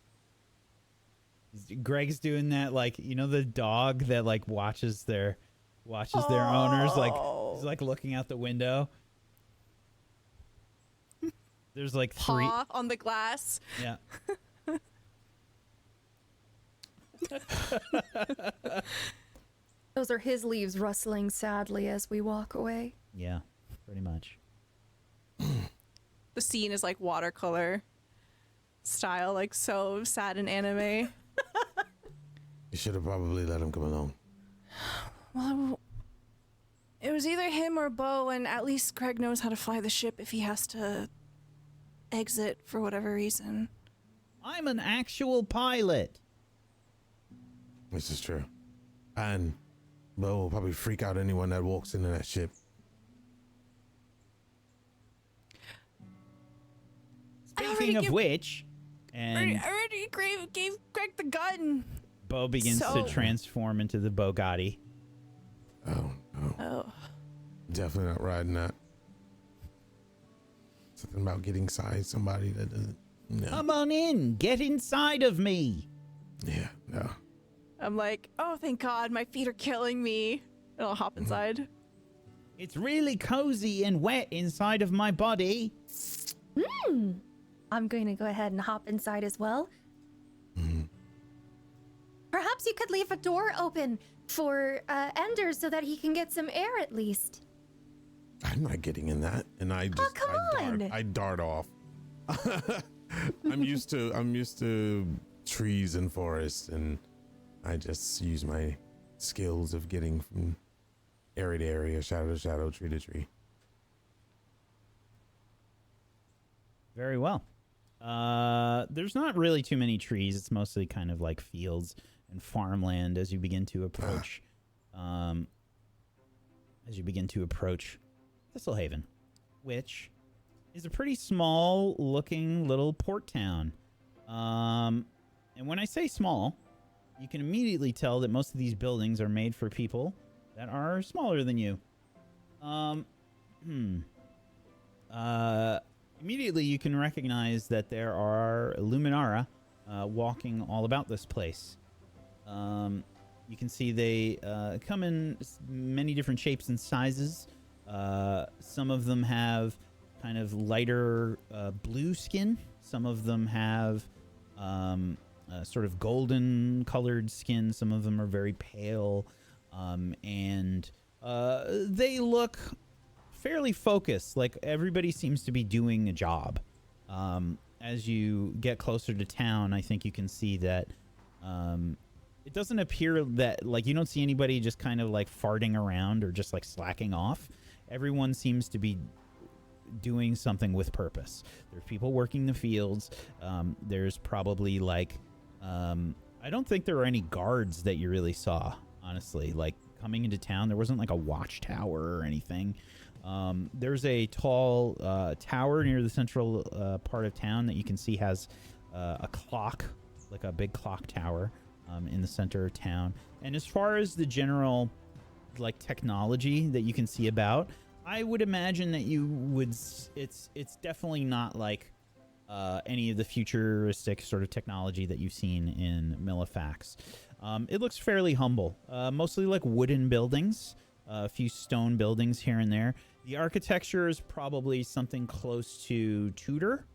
Greg's doing that, like, you know, the dog that like watches their owners, like he's like looking out the window. There's like three. Paw on the glass. Yeah. Those are his leaves rustling sadly as we walk away. Yeah, pretty much. The scene is like watercolor style, like so sad in anime. You should have probably let him come along. Well, it was either him or Bo, and at least Greg knows how to fly the ship if he has to exit for whatever reason. I'm an actual pilot. This is true. And Bo will probably freak out anyone that walks into that ship. Speaking of which, and I already gave Greg the gun. Bo begins to So- transform into the Bogatti. Oh, no. Oh. Definitely not riding that. Something about getting inside somebody that doesn't. No. Come on in, get inside of me. Yeah, no. I'm like, oh, thank God, my feet are killing me. And I'll hop inside. It's really cozy and wet inside of my body. I'm going to go ahead and hop inside as well. Mm-hmm. Perhaps you could leave a door open for Ender so that he can get some air at least. I'm not getting in that. And I just come on. I dart off. I'm used to trees and forests, and I just use my skills of getting from area to area, shadow to shadow, tree to tree. Very well. There's not really too many trees. It's mostly kind of like fields and farmland as you begin to approach. Thistlehaven, which is a pretty small looking little port town. And when I say small, you can immediately tell that most of these buildings are made for people that are smaller than you. Immediately you can recognize that there are Luminara walking all about this place. You can see they come in many different shapes and sizes. Some of them have kind of lighter blue skin. Some of them have sort of golden colored skin. Some of them are very pale. And they look fairly focused. Like everybody seems to be doing a job. As you get closer to town, I think you can see that It doesn't appear that, like, you don't see anybody just kind of like farting around or just like slacking off. Everyone seems to be doing something with purpose. There's people working the fields. There's probably like, I don't think there were any guards that you really saw, honestly. Like, coming into town, there wasn't like a watchtower or anything. There's a tall tower near the central part of town that you can see has a clock, like a big clock tower in the center of town. And as far as the general like technology that you can see about, I would imagine that you would, it's definitely not like any of the futuristic sort of technology that you've seen in Millifax. It looks fairly humble, mostly like wooden buildings, a few stone buildings here and there. The architecture is probably something close to Tudor,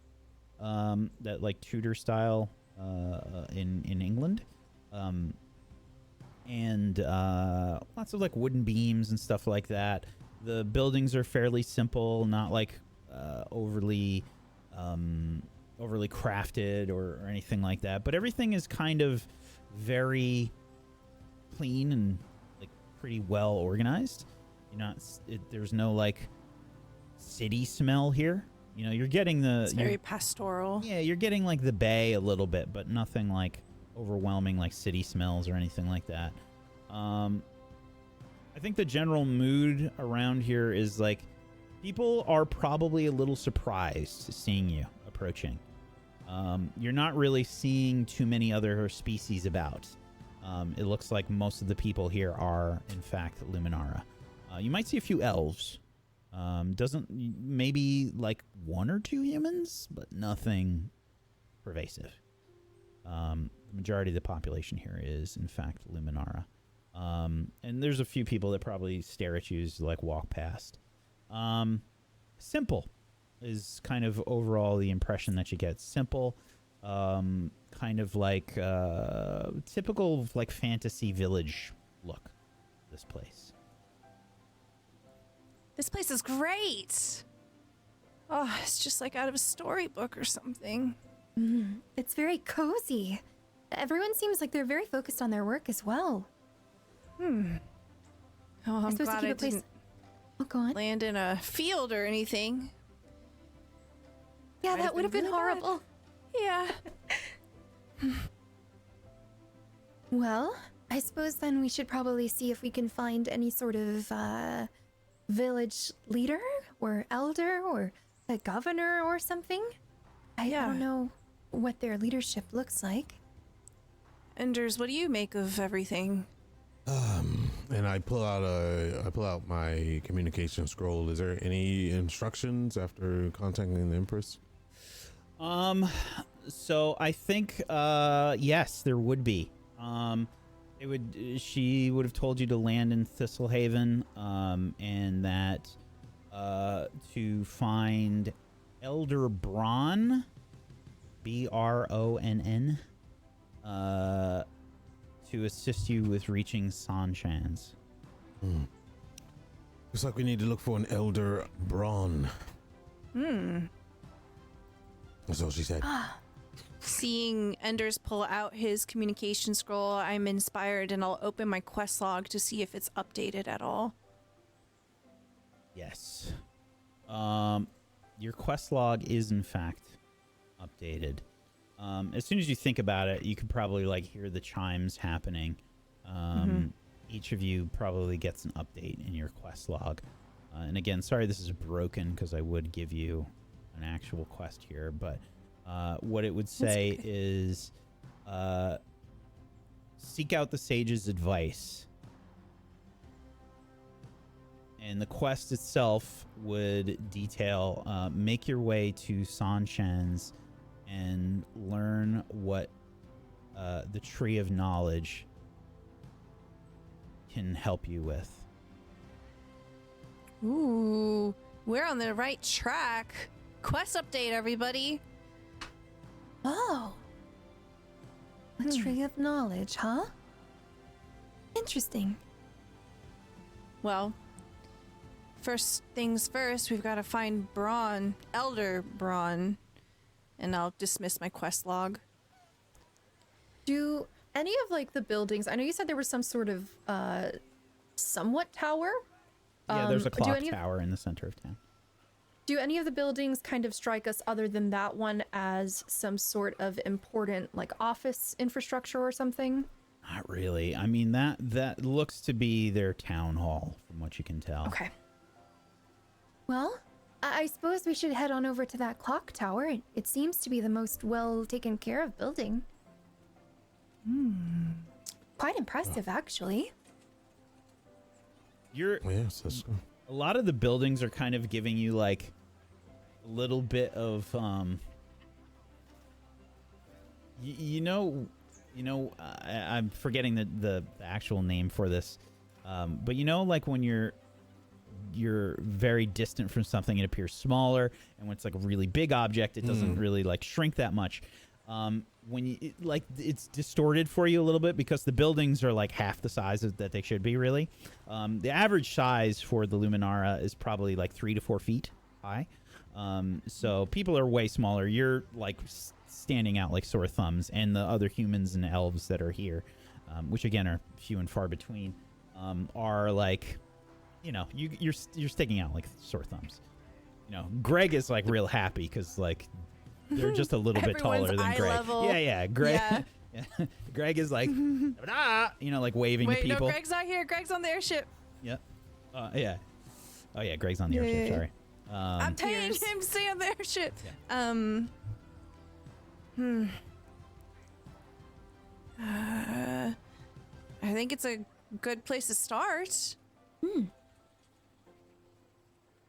that like Tudor style in England. And lots of like wooden beams and stuff like that. The buildings are fairly simple, not like overly crafted or anything like that. But everything is kind of very clean and like pretty well organized. There's no like city smell here. You know, you're getting It's very pastoral. Yeah, you're getting like the bay a little bit, but nothing like overwhelming like city smells or anything like that. I think the general mood around here is like people are probably a little surprised seeing you approaching. You're not really seeing too many other species about. It looks like most of the people here are, in fact, Luminara. You might see a few elves. Maybe like one or two humans, but nothing pervasive. The majority of the population here is, in fact, Luminara. And there's a few people that probably stare at you as you like walk past. Simple is kind of overall the impression that you get. Simple, kind of like typical like fantasy village look. This place. This place is great. Oh, it's just like out of a storybook or something. It's very cozy. Everyone seems like they're very focused on their work as well. Oh, I'm supposed to glad keep I a place- didn't Oh, go on. land in a field or anything. Yeah, Might that would have been really bad. horrible. Yeah. Well, I suppose then we should probably see if we can find any sort of village leader or elder or a governor or something. I Yeah. don't know what their leadership looks like. Enders, what do you make of everything? And I pull out my communication scroll. Is there any instructions after contacting the Empress? So I think yes, there would be. She would have told you to land in Thistlehaven, and that to find Elder Bronn, Bronn, to assist you with reaching Sanchans. Looks like we need to look for an Elder Bronn. That's all she said. Seeing Enders pull out his communication scroll, I'm inspired and I'll open my quest log to see if it's updated at all. Yes. Your quest log is in fact updated. As soon as you think about it, you could probably like hear the chimes happening. Each of you probably gets an update in your quest log. And again, sorry this is broken because I would give you an actual quest here, but what it would say is seek out the sage's advice. And the quest itself would detail make your way to Sanchans and learn what the Tree of Knowledge can help you with. Ooh, we're on the right track. Quest update, everybody. Oh. A tree of knowledge, huh? Interesting. Well, first things first, we've got to find Bronn, Elder Bronn, and I'll dismiss my quest log. Do any of like the buildings, I know you said there was some sort of somewhat tower. Yeah, there's a do clock any of- tower in the center of town. Do any of the buildings kind of strike us other than that one as some sort of important like office infrastructure or something? Not really. I mean, that looks to be their town hall, from what you can tell. Okay. Well, I suppose we should head on over to that clock tower. It seems to be the most well taken care of building. Quite impressive, actually. Yes, that's A lot of the buildings are kind of giving you like a little bit of I'm forgetting the actual name for this, but like when you're very distant from something, it appears smaller, and when it's like a really big object, it doesn't really like shrink that much. When it's distorted for you a little bit because the buildings are like half the size that they should be, really. The average size for the Luminara is probably like 3 to 4 feet high. So people are way smaller. You're like standing out like sore thumbs, and the other humans and elves that are here, which again are few and far between, are like, you're sticking out like sore thumbs. Greg is like real happy because like they're just a little bit taller than eye Greg. level. Yeah, Greg. Yeah. Yeah. Greg is like, like waving to Wait, people. no, Greg's not here. Greg's on the airship. Yeah. Yeah. Oh yeah, Greg's on the airship. Yeah. Sorry. I'm paying him to stay on the airship. Yeah. I think it's a good place to start.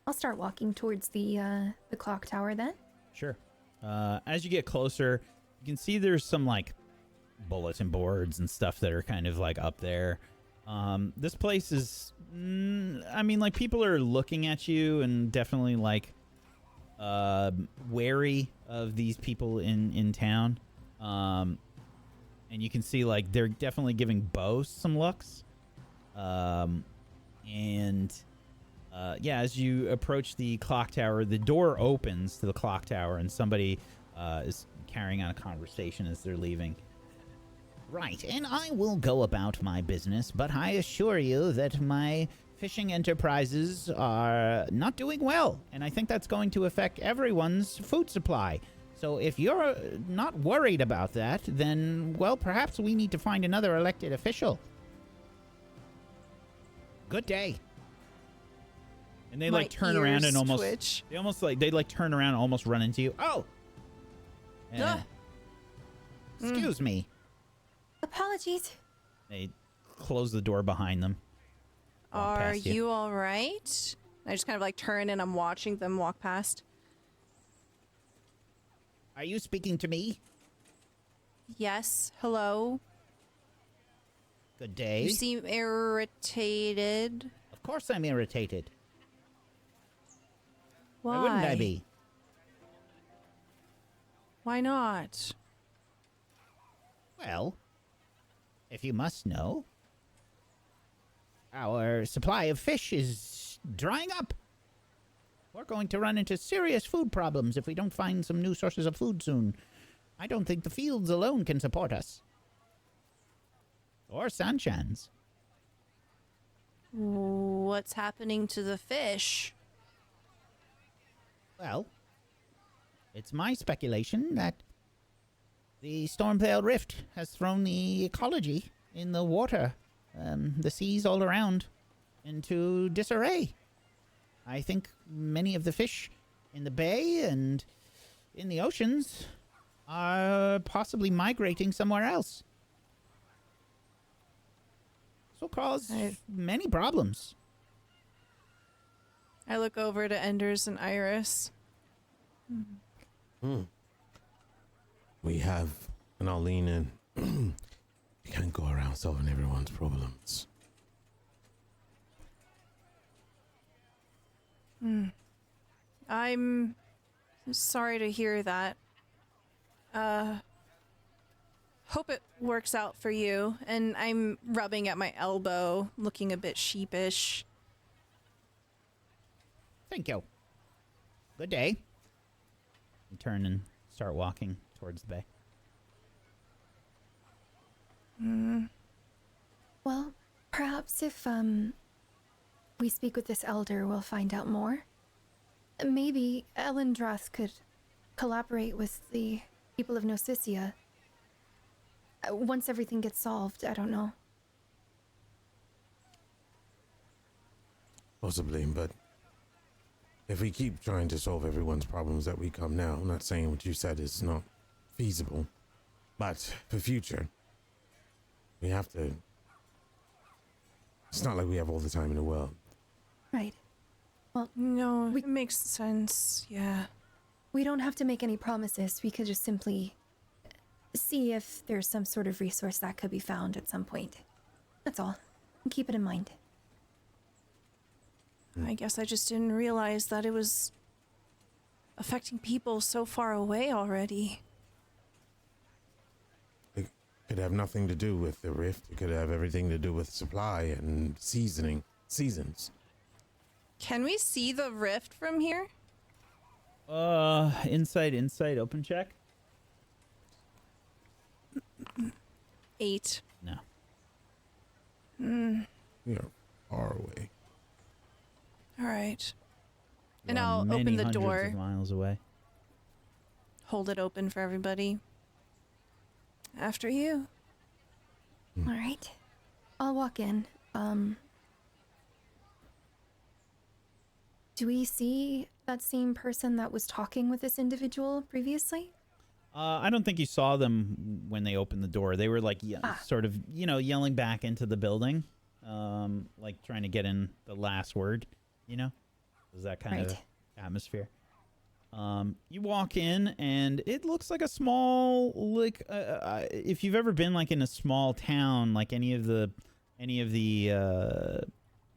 I'll start walking towards the clock tower then. Sure. As you get closer, you can see there's some like bulletin boards and stuff that are kind of like up there. This place is, like people are looking at you and definitely like wary of these people in town. And you can see like they're definitely giving Bo some looks. As you approach the clock tower, the door opens to the clock tower, and somebody is carrying on a conversation as they're leaving. Right, and I will go about my business, but I assure you that my fishing enterprises are not doing well, and I think that's going to affect everyone's food supply. So if you're not worried about that, then, well, perhaps we need to find another elected official. Good day. And they My like turn around and ears almost twitch. they turn around and almost run into you. Oh. Excuse me. Apologies. They close the door behind them. Walk Are past you all right? I just kind of like turn and I'm watching them walk past. Are you speaking to me? Yes. Hello. Good day. You seem irritated. Of course I'm irritated. Why? Why wouldn't I be? Why not? Well, if you must know, our supply of fish is drying up. We're going to run into serious food problems if we don't find some new sources of food soon. I don't think the fields alone can support us. Or Sanchans. What's happening to the fish? Well, it's my speculation that the Stormveil Rift has thrown the ecology in the water, the seas all around, into disarray. I think many of the fish in the bay and in the oceans are possibly migrating somewhere else. This will cause many problems. I look over to Enders and Iris. We have, and I'll lean in. You can't go around solving everyone's problems. I'm sorry to hear that. Hope it works out for you. And I'm rubbing at my elbow, looking a bit sheepish. Thank you. Good day. You turn and start walking towards the bay. Well, perhaps if we speak with this elder, we'll find out more. Maybe Elendroth could collaborate with the people of Gnosisia. Once everything gets solved, I don't know. Possibly, but if we keep trying to solve everyone's problems that we come now, I'm not saying what you said is not feasible, but for future, we have to. It's not like we have all the time in the world. Right. Well, No, it makes sense. Yeah. we don't have to make any promises. We could just simply see if there's some sort of resource that could be found at some point. That's all. And keep it in mind. I guess I just didn't realize that it was affecting people so far away already. It could have nothing to do with the rift. It could have everything to do with supply and seasons. Can we see the rift from here? Insight, open check? 8. No. We are far away. All right. You And are I'll many open the hundreds door. of miles away. Hold it open for everybody. After you. All right. I'll walk in. Do we see that same person that was talking with this individual previously? I don't think you saw them when they opened the door. They were like sort of, yelling back into the building, like trying to get in the last word, It was that kind of atmosphere. You walk in and it looks like a small, if you've ever been like in a small town, like any of the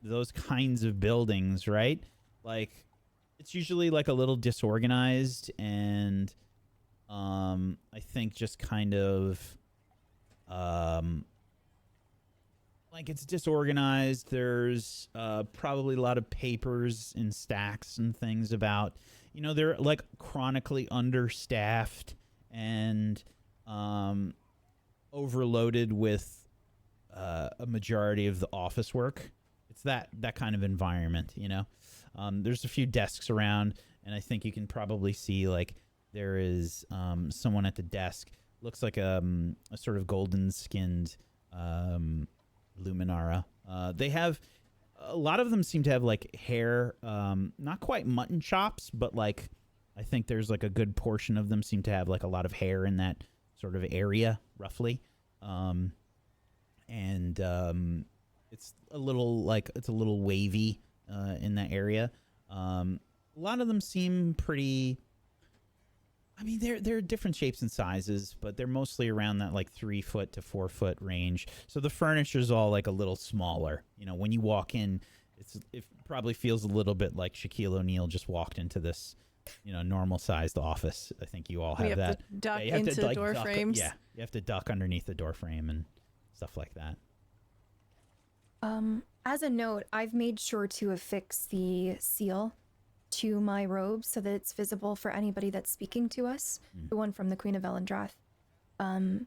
those kinds of buildings, right? Like it's usually like a little disorganized and I think just kind of like it's disorganized. There's probably a lot of papers in stacks and things about, they're like chronically understaffed and overloaded with a majority of the office work. It's that kind of environment, There's a few desks around, and I think you can probably see like there is someone at the desk. Looks like a sort of golden-skinned Luminara. They have a lot of them seem to have like hair, not quite mutton chops, but like I think there's like a good portion of them seem to have like a lot of hair in that sort of area, roughly. It's a little wavy in that area. A lot of them seem pretty. I mean, they're different shapes and sizes, but they're mostly around that like 3 foot to 4 foot range. So the furniture's all like a little smaller. When you walk in, it probably feels a little bit like Shaquille O'Neal just walked into this, normal sized office. I think you all have that. To duck you have into to, like, door frames. Yeah, you have to duck underneath the door frame and stuff like that. As a note, I've made sure to affix the seal to my robe so that it's visible for anybody that's speaking to us, the one from the Queen of Elendroth. And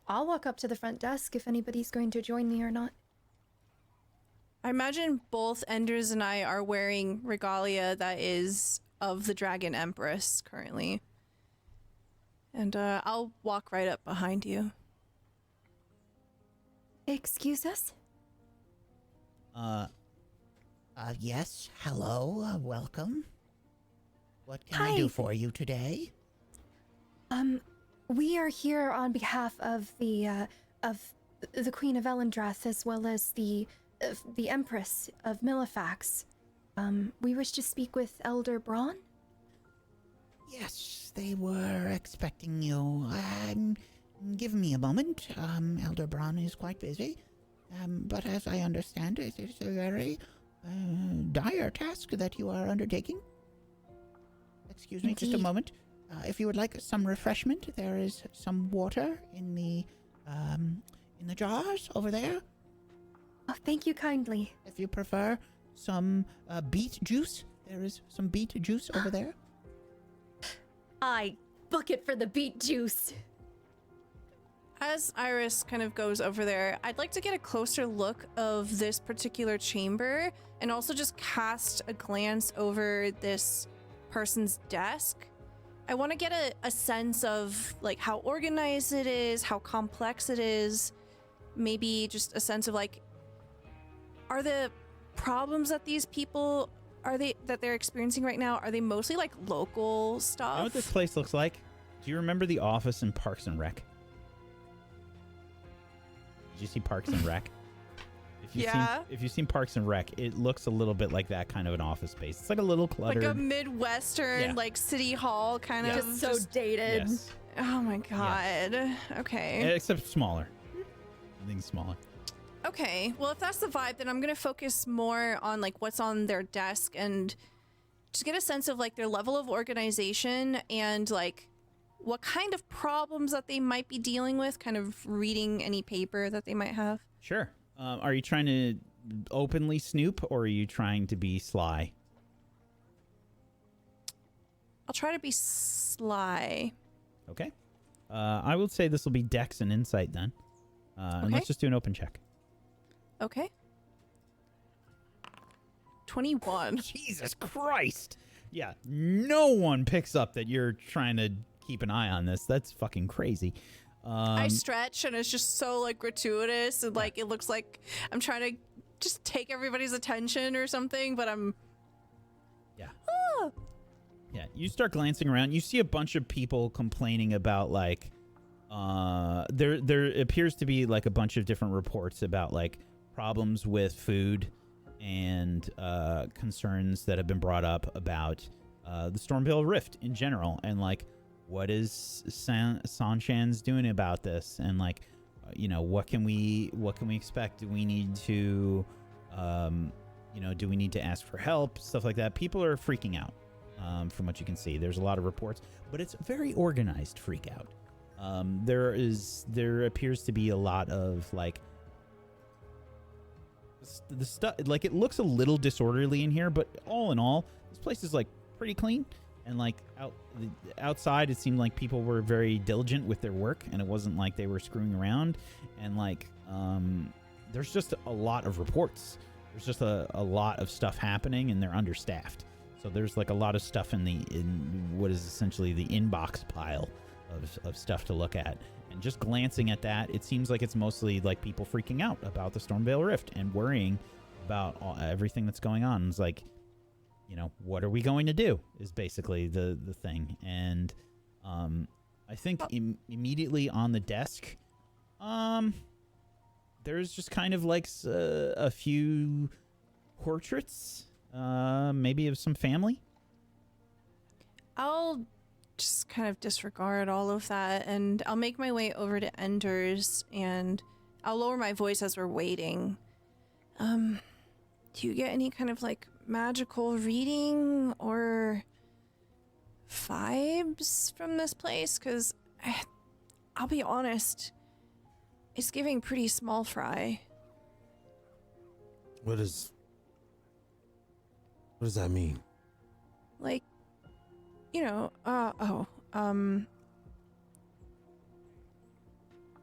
I'll walk up to the front desk if anybody's going to join me or not. I imagine both Enders and I are wearing regalia that is of the Dragon Empress currently. And I'll walk right up behind you. Excuse us? Yes. Hello. Welcome. What can I Hi. do for you today? We are here on behalf of the Queen of Elendroth as well as the Empress of Millifax. We wish to speak with Elder Braun. Yes, they were expecting you. Give me a moment. Elder Braun is quite busy. But as I understand it, it's a very dire task that you are undertaking. Excuse me, just a Indeed. moment. If you would like some refreshment, there is some water in the jars over there. Oh, thank you kindly. If you prefer some beet juice, there is some beet juice over there. I book it for the beet juice. As Iris kind of goes over there, I'd like to get a closer look of this particular chamber and also just cast a glance over this person's desk. I want to get a sense of like how organized it is, how complex it is, maybe just a sense of like, are the problems that these people that they're experiencing right now, are they mostly like local stuff? You know what this place looks like? Do you remember the office in Parks and Rec? Did you see Parks and Rec? If you've seen Parks and Rec, it looks a little bit like that kind of an office space. It's like a little cluttered. Like a Midwestern, like city hall kind of. Just so dated. Yes. Oh my god. Okay. Except smaller. Everything's smaller. Okay. Well, if that's the vibe, then I'm going to focus more on like what's on their desk and just get a sense of like their level of organization and like what kind of problems that they might be dealing with, kind of reading any paper that they might have. Sure. Are you trying to openly snoop or are you trying to be sly? I'll try to be sly. Okay. I would say this will be Dex and Insight then. And let's just do an open check. Okay. 21. Jesus Christ. Yeah, no one picks up that you're trying to keep an eye on this. That's fucking crazy. I stretch and it's just so like gratuitous and like it looks like I'm trying to just take everybody's attention or something, but I'm Yeah, you start glancing around. You see a bunch of people complaining about like there appears to be like a bunch of different reports about like problems with food and concerns that have been brought up about the Stormveil Rift in general, and like what is Sanshan's doing about this, and like what can we expect? Do we need to do we need to ask for help, stuff like that? People are freaking out. From what you can see, there's a lot of reports, but it's very organized freak out. There appears to be a lot of like the stuff, like it looks a little disorderly in here, but all in all, this place is like pretty clean. And like outside, it seemed like people were very diligent with their work, and it wasn't like they were screwing around. And like, there's just a lot of reports. There's just a lot of stuff happening, and they're understaffed. So there's like a lot of stuff in what is essentially the inbox pile of stuff to look at. And just glancing at that, it seems like it's mostly like people freaking out about the Stormveil Rift and worrying about everything that's going on. It's like, what are we going to do is basically the thing. And I think immediately on the desk, there's just kind of like a few portraits, maybe of some family. I'll just kind of disregard all of that, and I'll make my way over to Ender's, and I'll lower my voice as we're waiting. Do you get any kind of like magical reading or vibes from this place? Because I'll be honest, it's giving pretty small fry. What does that mean? Like,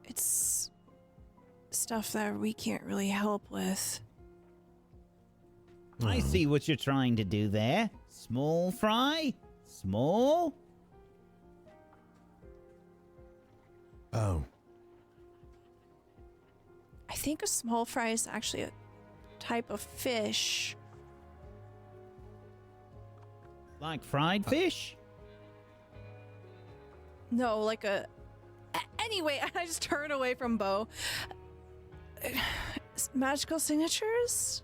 it's stuff that we can't really help with. I see what you're trying to do there. Small fry? Small? Oh. I think a small fry is actually a type of fish. Like fried fish? No, like anyway, I just turn away from Bo. Magical signatures?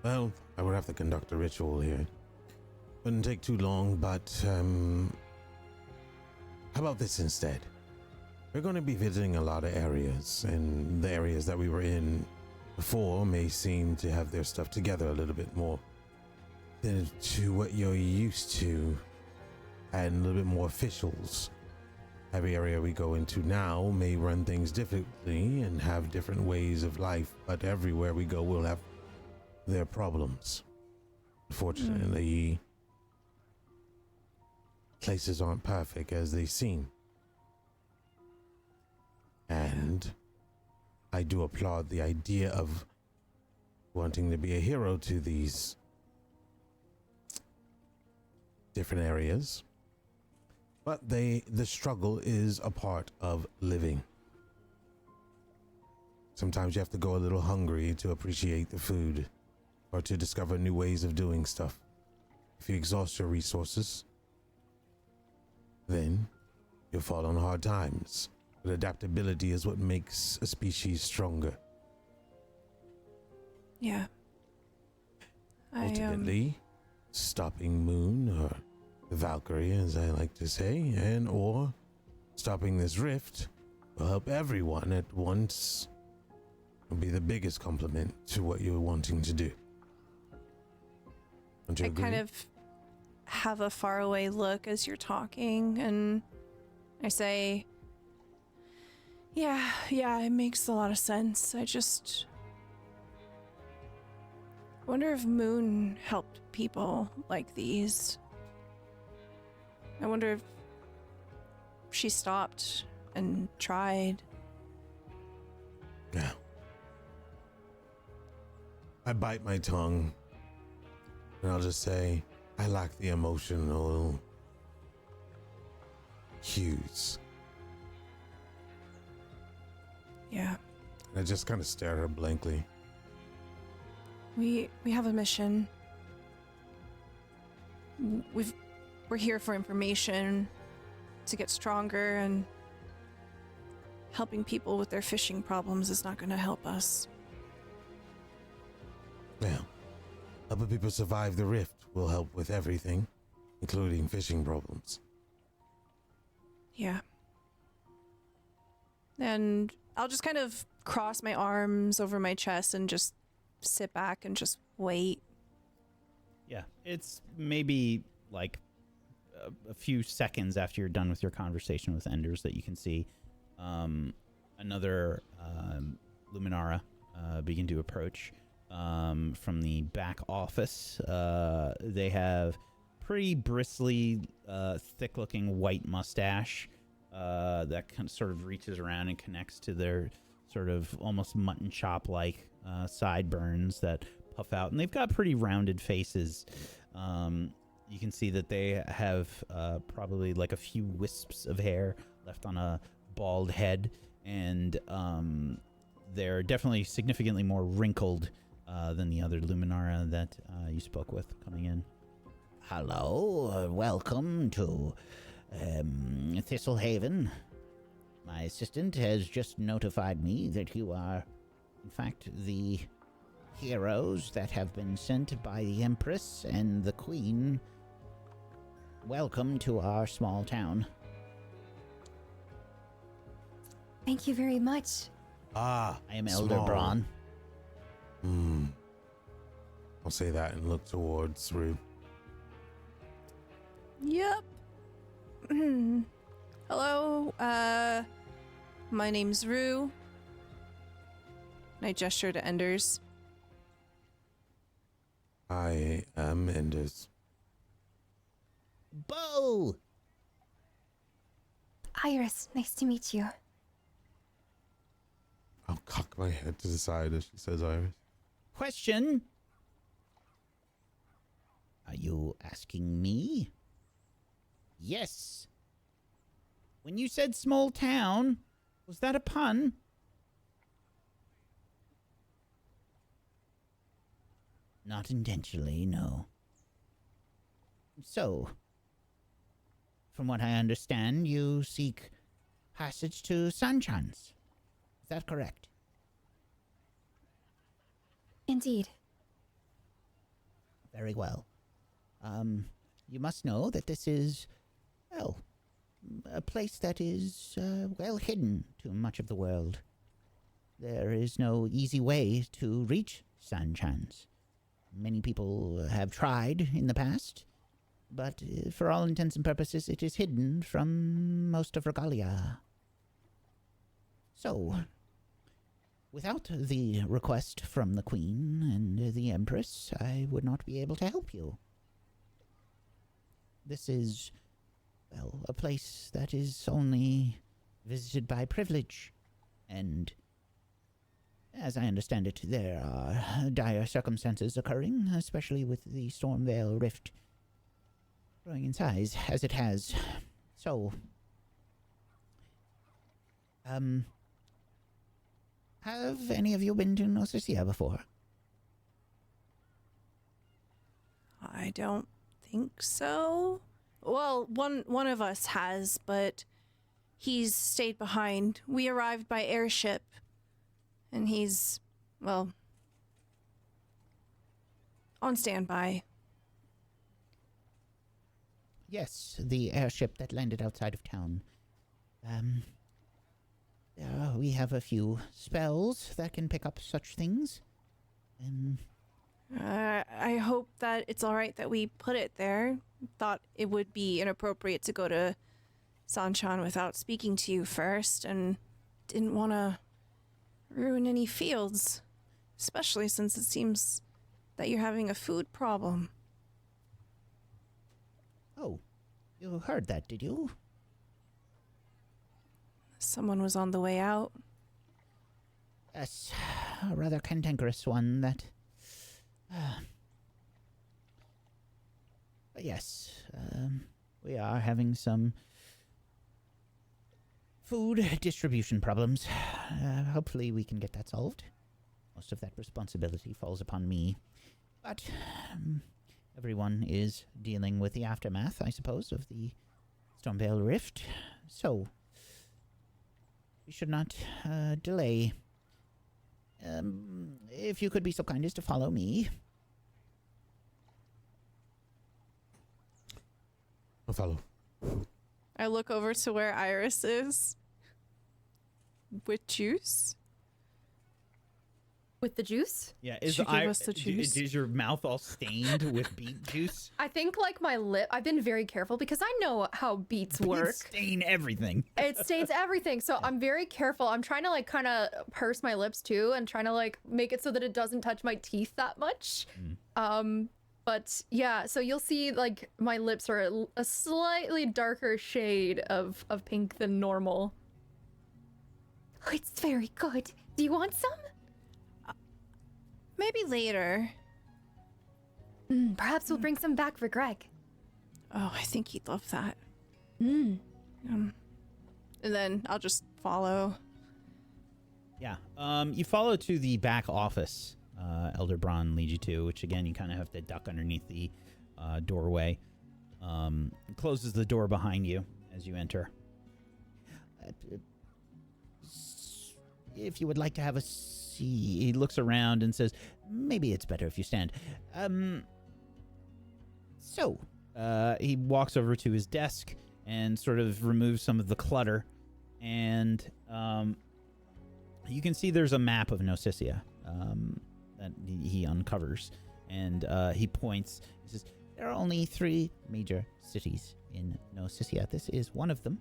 Well, I would have to conduct a ritual here. Wouldn't take too long, but how about this instead? We're going to be visiting a lot of areas, and the areas that we were in before may seem to have their stuff together a little bit more than to what you're used to, and a little bit more officials. Every area we go into now may run things differently and have different ways of life, but everywhere we go we'll have their problems. Unfortunately, places aren't perfect as they seem. I do applaud the idea of wanting to be a hero to these different areas. But the struggle is a part of living. Sometimes you have to go a little hungry to appreciate the food or to discover new ways of doing stuff. If you exhaust your resources, then you'll fall on hard times. But adaptability is what makes a species stronger. Yeah. Ultimately, stopping Muhn, or the Valkyrie as I like to say, and or stopping this rift will help everyone at once. Will be the biggest compliment to what you're wanting to do. Don't you I agree? kind of have a faraway look as you're talking, and I say, yeah, it makes a lot of sense. I just wonder if Muhn helped people like these. I wonder if she stopped and tried. Yeah. I bite my tongue, and I'll just say, I lack the emotional cues. Yeah. And I just kind of stare at her blankly. We have a mission. We're here for information, to get stronger, and helping people with their fishing problems is not going to help us. Yeah. Helping people survive the rift will help with everything, including fishing problems. Yeah. And I'll just kind of cross my arms over my chest and just sit back and just wait. Yeah, it's maybe like a few seconds after you're done with your conversation with Enders that you can see another Luminara begin to approach from the back office. They have pretty bristly, thick-looking white mustache that kind of sort of reaches around and connects to their sort of almost mutton chop-like sideburns that puff out, and they've got pretty rounded faces. You can see that they have probably like a few wisps of hair left on a bald head, and they're definitely significantly more wrinkled than the other Luminara that you spoke with coming in. Hello, welcome to Thistlehaven. My assistant has just notified me that you are, in fact, the heroes that have been sent by the Empress and the Queen. Welcome to our small town. Thank you very much. Ah, I am small. Elder Braun. I'll say that and look towards Rue. Yep. Hello, my name's Rue. And I gesture to Enders. I am Enders. Bo! Iris, nice to meet you. I'll cock my head to the side as she says Iris. Question? Are you asking me? Yes. When you said small town, was that a pun? Not intentionally, no. So, from what I understand, you seek passage to Sanchans. Is that correct? Indeed. Very well. You must know that this is, well, a place that is, well hidden to much of the world. There is no easy way to reach Sanchans. Many people have tried in the past, but for all intents and purposes, it is hidden from most of Regalia. So, without the request from the Queen and the Empress, I would not be able to help you. This is, well, a place that is only visited by privilege, and As I understand it, there are dire circumstances occurring, especially with the Stormvale Rift growing in size, as it has. So, have any of you been to Gnosisia before? I don't think so. Well, one of us has, but he's stayed behind. We arrived by airship, and he's, well, on standby. Yes, the airship that landed outside of town. We have a few spells that can pick up such things. I hope that it's all right that we put it there. Thought it would be inappropriate to go to Sanchan without speaking to you first, and didn't want to ruin any fields, especially since it seems that you're having a food problem. Oh, you heard that, did you? Someone was on the way out. Yes, a rather cantankerous one that... But yes, we are having some food distribution problems. Hopefully we can get that solved. Most of that responsibility falls upon me. But everyone is dealing with the aftermath, I suppose, of the Stormvale Rift. So, we should not delay. If you could be so kind as to follow me. I'll follow. I look over to where Iris is. With juice? With the juice? Yeah, She gave us the juice. Is your mouth all stained with beet juice? I think like my lip, I've been very careful because I know how beets work. Beets stain everything. It stains everything. So I'm very careful. I'm trying to like kind of purse my lips too and trying to like make it so that it doesn't touch my teeth that much. But yeah, so you'll see like my lips are a slightly darker shade of pink than normal. Oh, it's very good. Do you want some? Maybe later. Perhaps we'll bring some back for Greg. Oh, I think he'd love that. Mm. And then I'll just follow. Yeah. You follow to the back office. Elder Braun leads you to, which again you kind of have to duck underneath the doorway. Closes the door behind you as you enter. If you would like to have a seat, he looks around and says, maybe it's better if you stand. He walks over to his desk and sort of removes some of the clutter, and you can see there's a map of Gnosisia that he uncovers, and he points. He says, there are only 3 major cities in Gnosisia. This is one of them,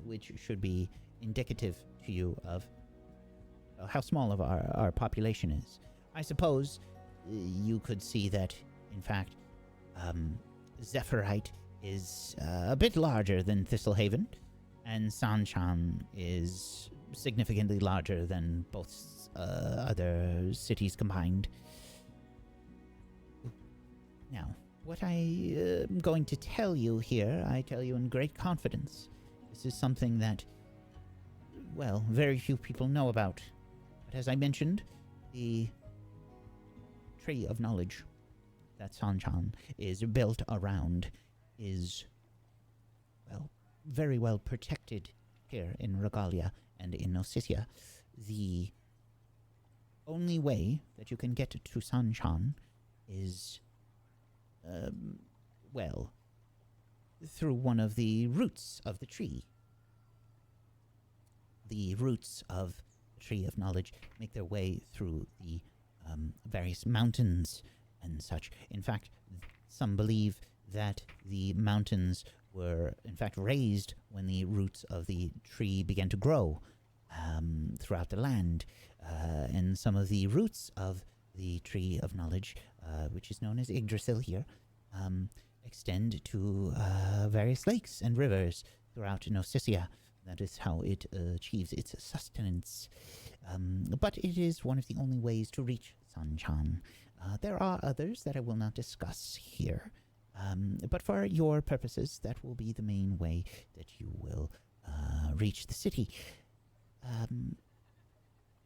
which should be indicative to you of how small of our population is. I suppose you could see that, in fact, Zephyrite is a bit larger than Thistlehaven, and Sanchan is significantly larger than both other cities combined. Now, what I am going to tell you here, I tell you in great confidence. This is something that, well, very few people know about. But as I mentioned, the Tree of Knowledge that Sanchan is built around is, well, very well protected here in Regalia and in Gnosisia. The only way that you can get to Sanchan is, well, through one of the roots of the tree. The roots of the Tree of Knowledge make their way through the various mountains and such. In fact, some believe that the mountains were, in fact, raised when the roots of the tree began to grow throughout the land. And some of the roots of the Tree of Knowledge, which is known as Yggdrasil here, extend to various lakes and rivers throughout Gnosisia. That is how it achieves its sustenance. But it is one of the only ways to reach Sanchan. There are others that I will not discuss here. But for your purposes, that will be the main way that you will reach the city.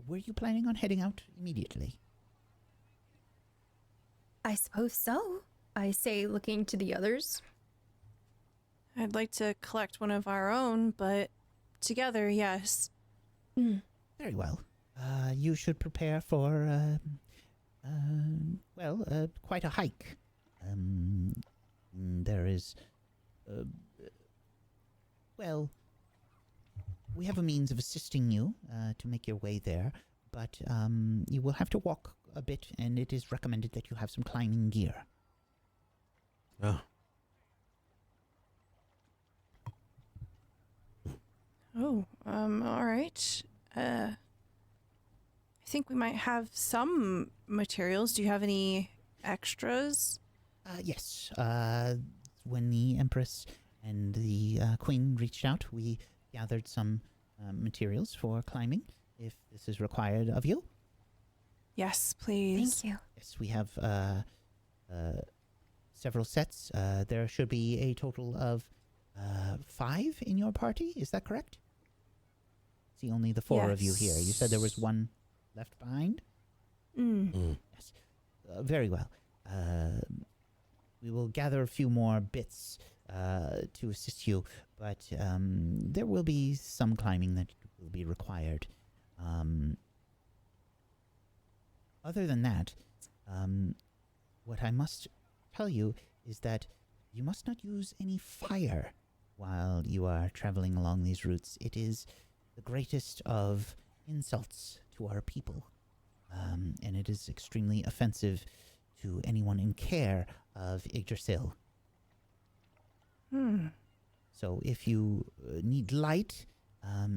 Were you planning on heading out immediately? I suppose so, I say, looking to the others. I'd like to collect one of our own, but together, yes. Very well. You should prepare for, quite a hike. There is, we have a means of assisting you to make your way there, but you will have to walk a bit, and it is recommended that you have some climbing gear. Oh, Oh, all right. I think we might have some materials. Do you have any extras? Yes. When the Empress and the Queen reached out, we gathered some materials for climbing, if this is required of you. Yes, please. Thank you. Yes, we have several sets. There should be a total of 5 in your party. Is that correct? See, only the 4 of you here. You said there was one left behind? Yes. Very well. We will gather a few more bits to assist you, but there will be some climbing that will be required. Other than that, what I must tell you is that you must not use any fire while you are traveling along these routes. It is the greatest of insults to our people, and it is extremely offensive to anyone in care of Yggdrasil. So if you need light,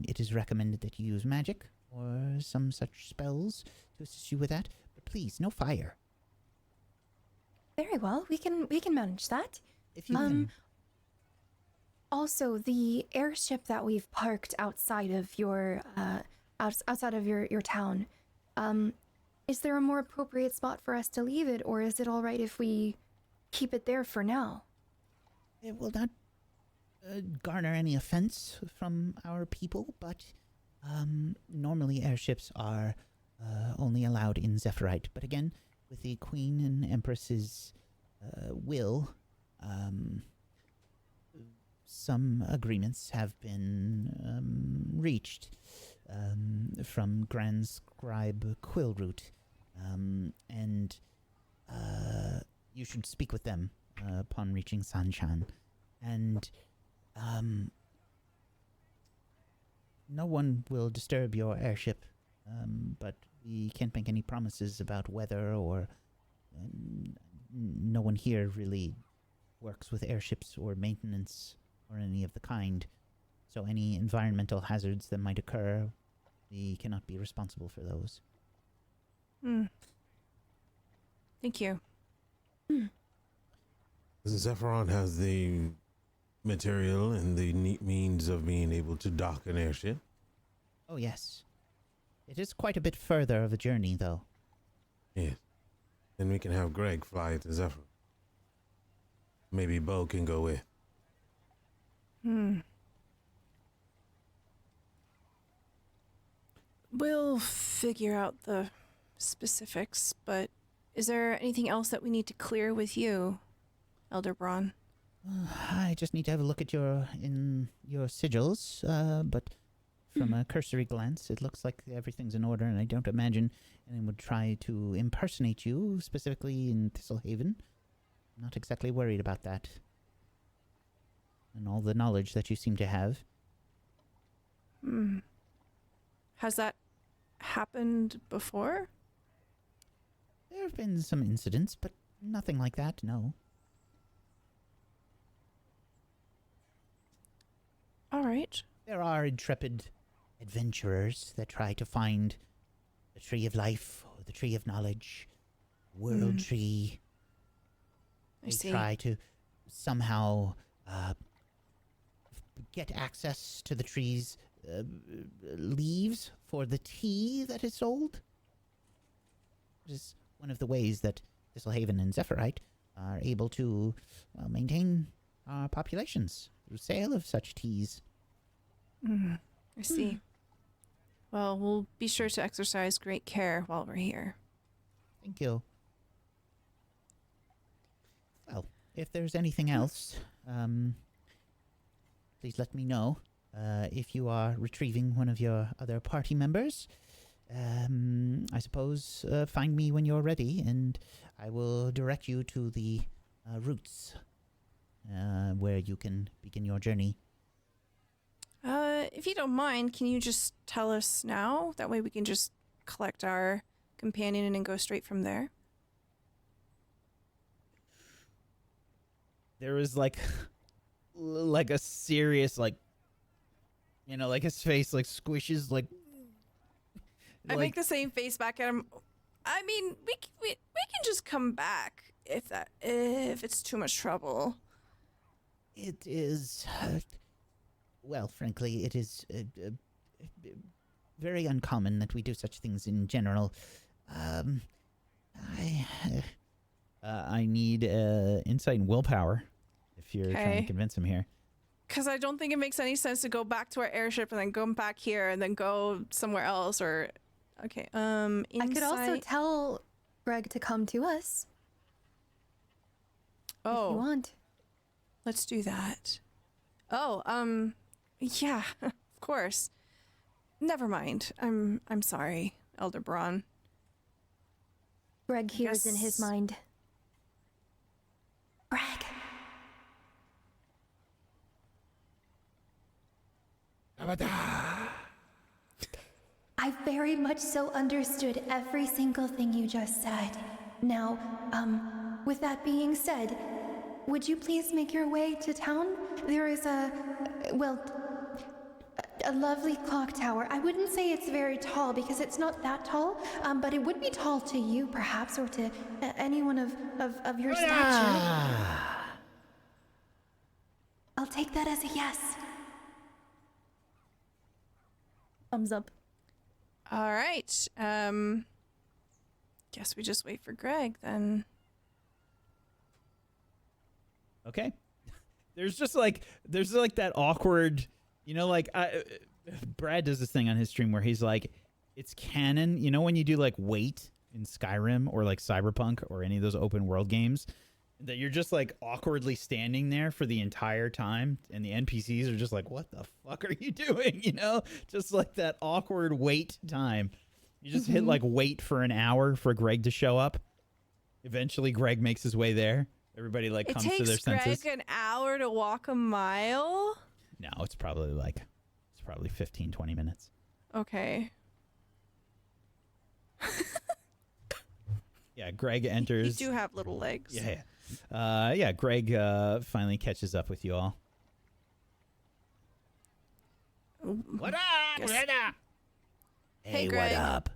it is recommended that you use magic or some such spells to assist you with that. But please, no fire. Very well. We can manage that. If you can. Also, the airship that we've parked outside of your town, is there a more appropriate spot for us to leave it, or is it all right if we keep it there for now? It will not garner any offense from our people, but normally airships are only allowed in Zephyrite. But again, with the Queen and Empress's will, some agreements have been reached from Grand Scribe Quillroot, and you should speak with them upon reaching Sanchan. And no one will disturb your airship, but we can't make any promises about weather, or no one here really works with airships or maintenance or any of the kind. So any environmental hazards that might occur, we cannot be responsible for those. Thank you. Zephyron has the material and the neat means of being able to dock an airship. Oh, yes. It is quite a bit further of a journey, though. Yes. Then we can have Greg fly to Zephyr. Maybe Bo can go with. We'll figure out the specifics, but is there anything else that we need to clear with you, Elder Braun? I just need to have a look at your sigils, but from a cursory glance, it looks like everything's in order, and I don't imagine anyone would try to impersonate you, specifically in Thistlehaven. I'm not exactly worried about that. And all the knowledge that you seem to have. Has that happened before? There have been some incidents, but nothing like that, no. All right. There are intrepid adventurers that try to find the Tree of Life or the Tree of Knowledge, World Tree. I They see. try to somehow get access to the tree's leaves for the tea that is sold. It is one of the ways that Thistlehaven and Zephyrite are able to maintain our populations through sale of such teas. I see. Well, we'll be sure to exercise great care while we're here. Thank you. Well, if there's anything else, please let me know. If you are retrieving one of your other party members, I suppose find me when you're ready, and I will direct you to the routes where you can begin your journey. If you don't mind, can you just tell us now? That way we can just collect our companion and go straight from there. There was like a serious like his face like squishes like. I make the same face back at him. I mean, we can just come back if it's too much trouble. It is, well, frankly, it is very uncommon that we do such things in general. I need insight and willpower if you're trying to Okay. convince him here. Because I don't think it makes any sense to go back to our airship and then go back here and then go somewhere else or... Okay, I could also insight- tell Greg to come to us if you Oh, want. let's do that. Oh, yeah, of course. Never mind. I'm sorry, Elder Braun. Greg hears in his guess- mind. Greg. I very much so understood every single thing you just said. Now, with that being said, would you please make your way to town? There is a lovely clock tower. I wouldn't say it's very tall because it's not that tall, but it would be tall to you perhaps, or to anyone of your stature. I'll take that as a yes. Thumbs up. All right. Guess we just wait for Greg then. Okay. There's that awkward, Brad does this thing on his stream where he's like, it's canon. You know when you do like wait in Skyrim or like Cyberpunk or any of those open world games, that you're just like awkwardly standing there for the entire time and the NPCs are just like, what the fuck are you doing? Just like that awkward wait time. You just hit like wait for an hour for Greg to show up. Eventually Greg makes his way there. Everybody like It comes to their takes Greg senses. an hour to walk a mile? No, it's probably 15, 20 minutes. Okay. Yeah, Greg You enters. do have little legs. Yeah. Greg finally catches up with you all. What up? Guess- Hey, Greg. what up?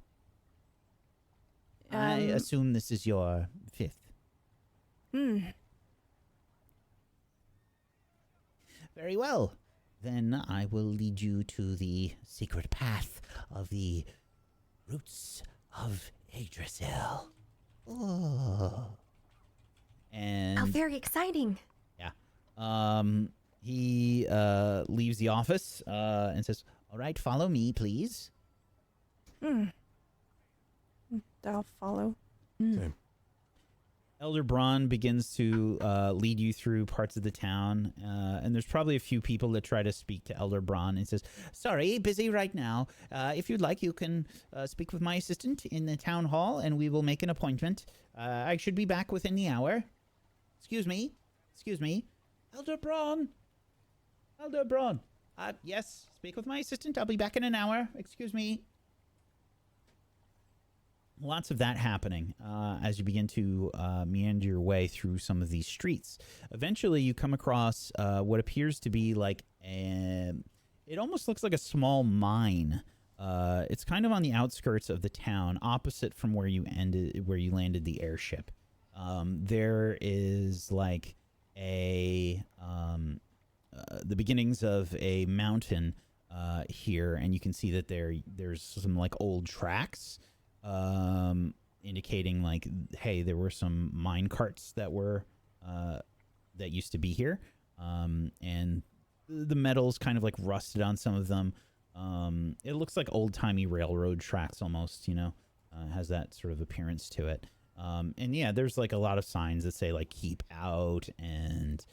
I Um, assume this is your fifth. Very well. Then I will lead you to the secret path of the roots of Yggdrasil. Oh. And How very exciting. he leaves the office and says, All right, follow me, please. I'll follow. Same. Elder Braun begins to lead you through parts of the town, and there's probably a few people that try to speak to Elder Braun and says, Sorry, busy right now. If you'd like, you can speak with my assistant in the town hall, and we will make an appointment. I should be back within the hour. Excuse me. Elder Braun. Yes, speak with my assistant. I'll be back in an hour. Excuse me. lots of that happening as you begin to meander your way through some of these streets. Eventually, you come across what appears to be like it almost looks like a small mine. It's kind of on the outskirts of the town, opposite from where you landed the airship. There is like a the beginnings of a mountain here, and you can see that there's some like old tracks indicating like, hey, there were some mine carts that were that used to be here, and the metal's kind of like rusted on some of them. It looks like old-timey railroad tracks almost, you know, has that sort of appearance to it. And yeah, there's like a lot of signs that say like keep out and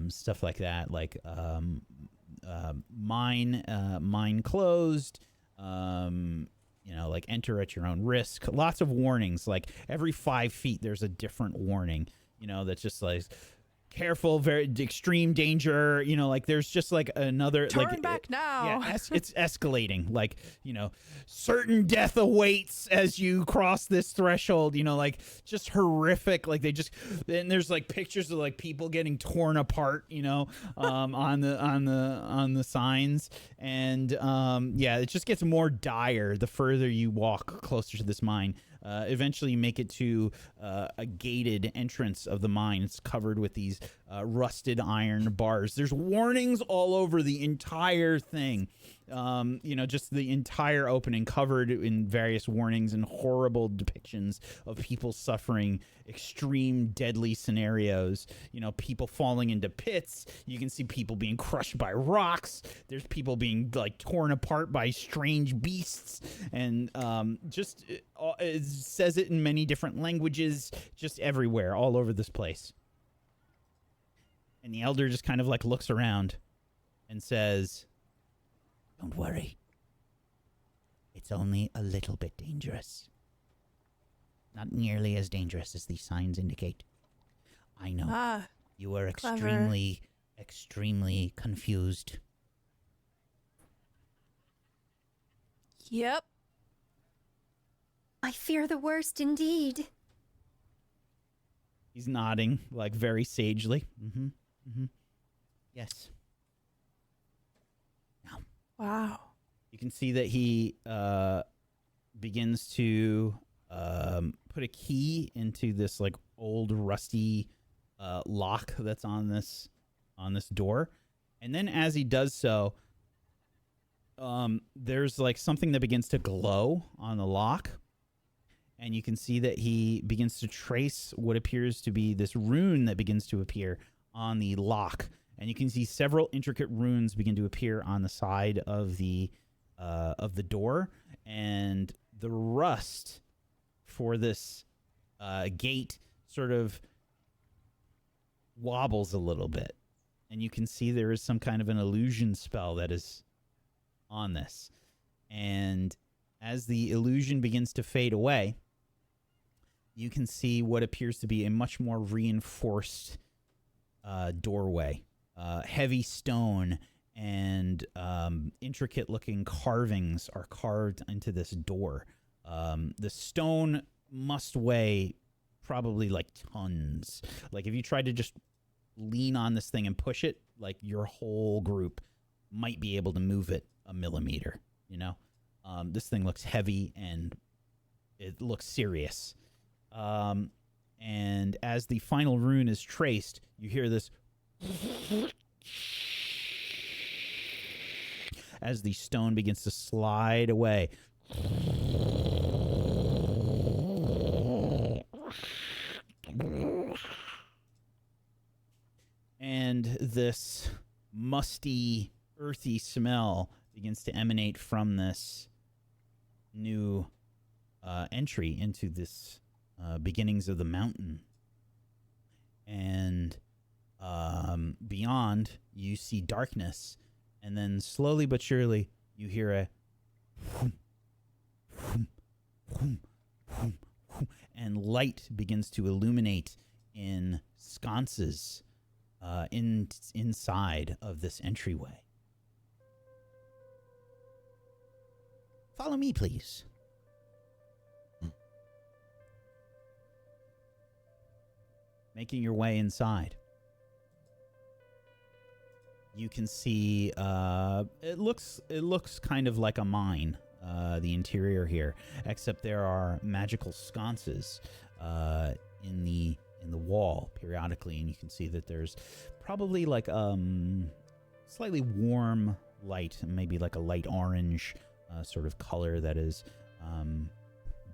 stuff like that, like mine closed, you know, like enter at your own risk. Lots of warnings, like every 5 feet there's a different warning, you know, that's just like careful, very extreme danger, you know, like there's just like another Turn back now. Yeah, it's escalating, like, you know, certain death awaits as you cross this threshold, you know, like just horrific, like they just, and there's like pictures of like people getting torn apart, you know, on the signs, and yeah, it just gets more dire the further you walk closer to this mine. Eventually you make it to a gated entrance of the mine. It's covered with these rusted iron bars. There's warnings all over the entire thing. You know, just the entire opening covered in various warnings and horrible depictions of people suffering extreme deadly scenarios. You know, people falling into pits. You can see people being crushed by rocks. There's people being like torn apart by strange beasts, and just it says it in many different languages, just everywhere, all over this place. And the elder just kind of like looks around and says, "Don't worry. It's only a little bit dangerous. Not nearly as dangerous as these signs indicate. I know. You are extremely, extremely confused." Yep. I fear the worst indeed. He's nodding, like very sagely. Yes. Now, Wow. you can see that he begins to put a key into this like old rusty lock that's on this door, and then as he does so, there's like something that begins to glow on the lock, and you can see that he begins to trace what appears to be this rune that begins to appear on the lock, and you can see several intricate runes begin to appear on the side of the door, and the rust for this gate sort of wobbles a little bit, and you can see there is some kind of an illusion spell that is on this, and as the illusion begins to fade away, you can see what appears to be a much more reinforced doorway. Heavy stone and intricate looking carvings are carved into this door. The stone must weigh probably like tons. Like if you tried to just lean on this thing and push it, like your whole group might be able to move it a millimeter, you know? This thing looks heavy and it looks serious. And as the final rune is traced, you hear this as the stone begins to slide away. And this musty, earthy smell begins to emanate from this new entry into this beginnings of the mountain. And beyond, you see darkness, and then slowly but surely, you hear a whoom, whoom, whoom, whoom, whoom, and light begins to illuminate in sconces inside of this entryway. Follow me, please. Making your way inside, you can see it looks kind of like a mine, the interior here, except there are magical sconces in the wall periodically, and you can see that there's probably like slightly warm light, maybe like a light orange sort of color that is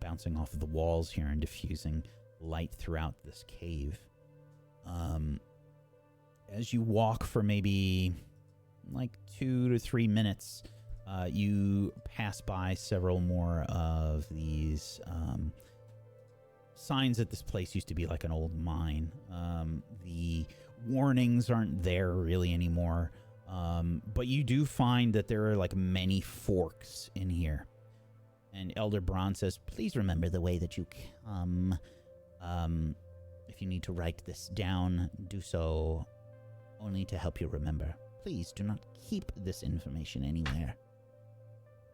bouncing off of the walls here and diffusing light throughout this cave. As you walk for maybe like 2 to 3 minutes, you pass by several more of these signs that this place used to be like an old mine. The warnings aren't there really anymore, but you do find that there are like many forks in here. And Elder Braun says, please remember the way that you come. If you need to write this down, do so only to help you remember. Please do not keep this information anywhere,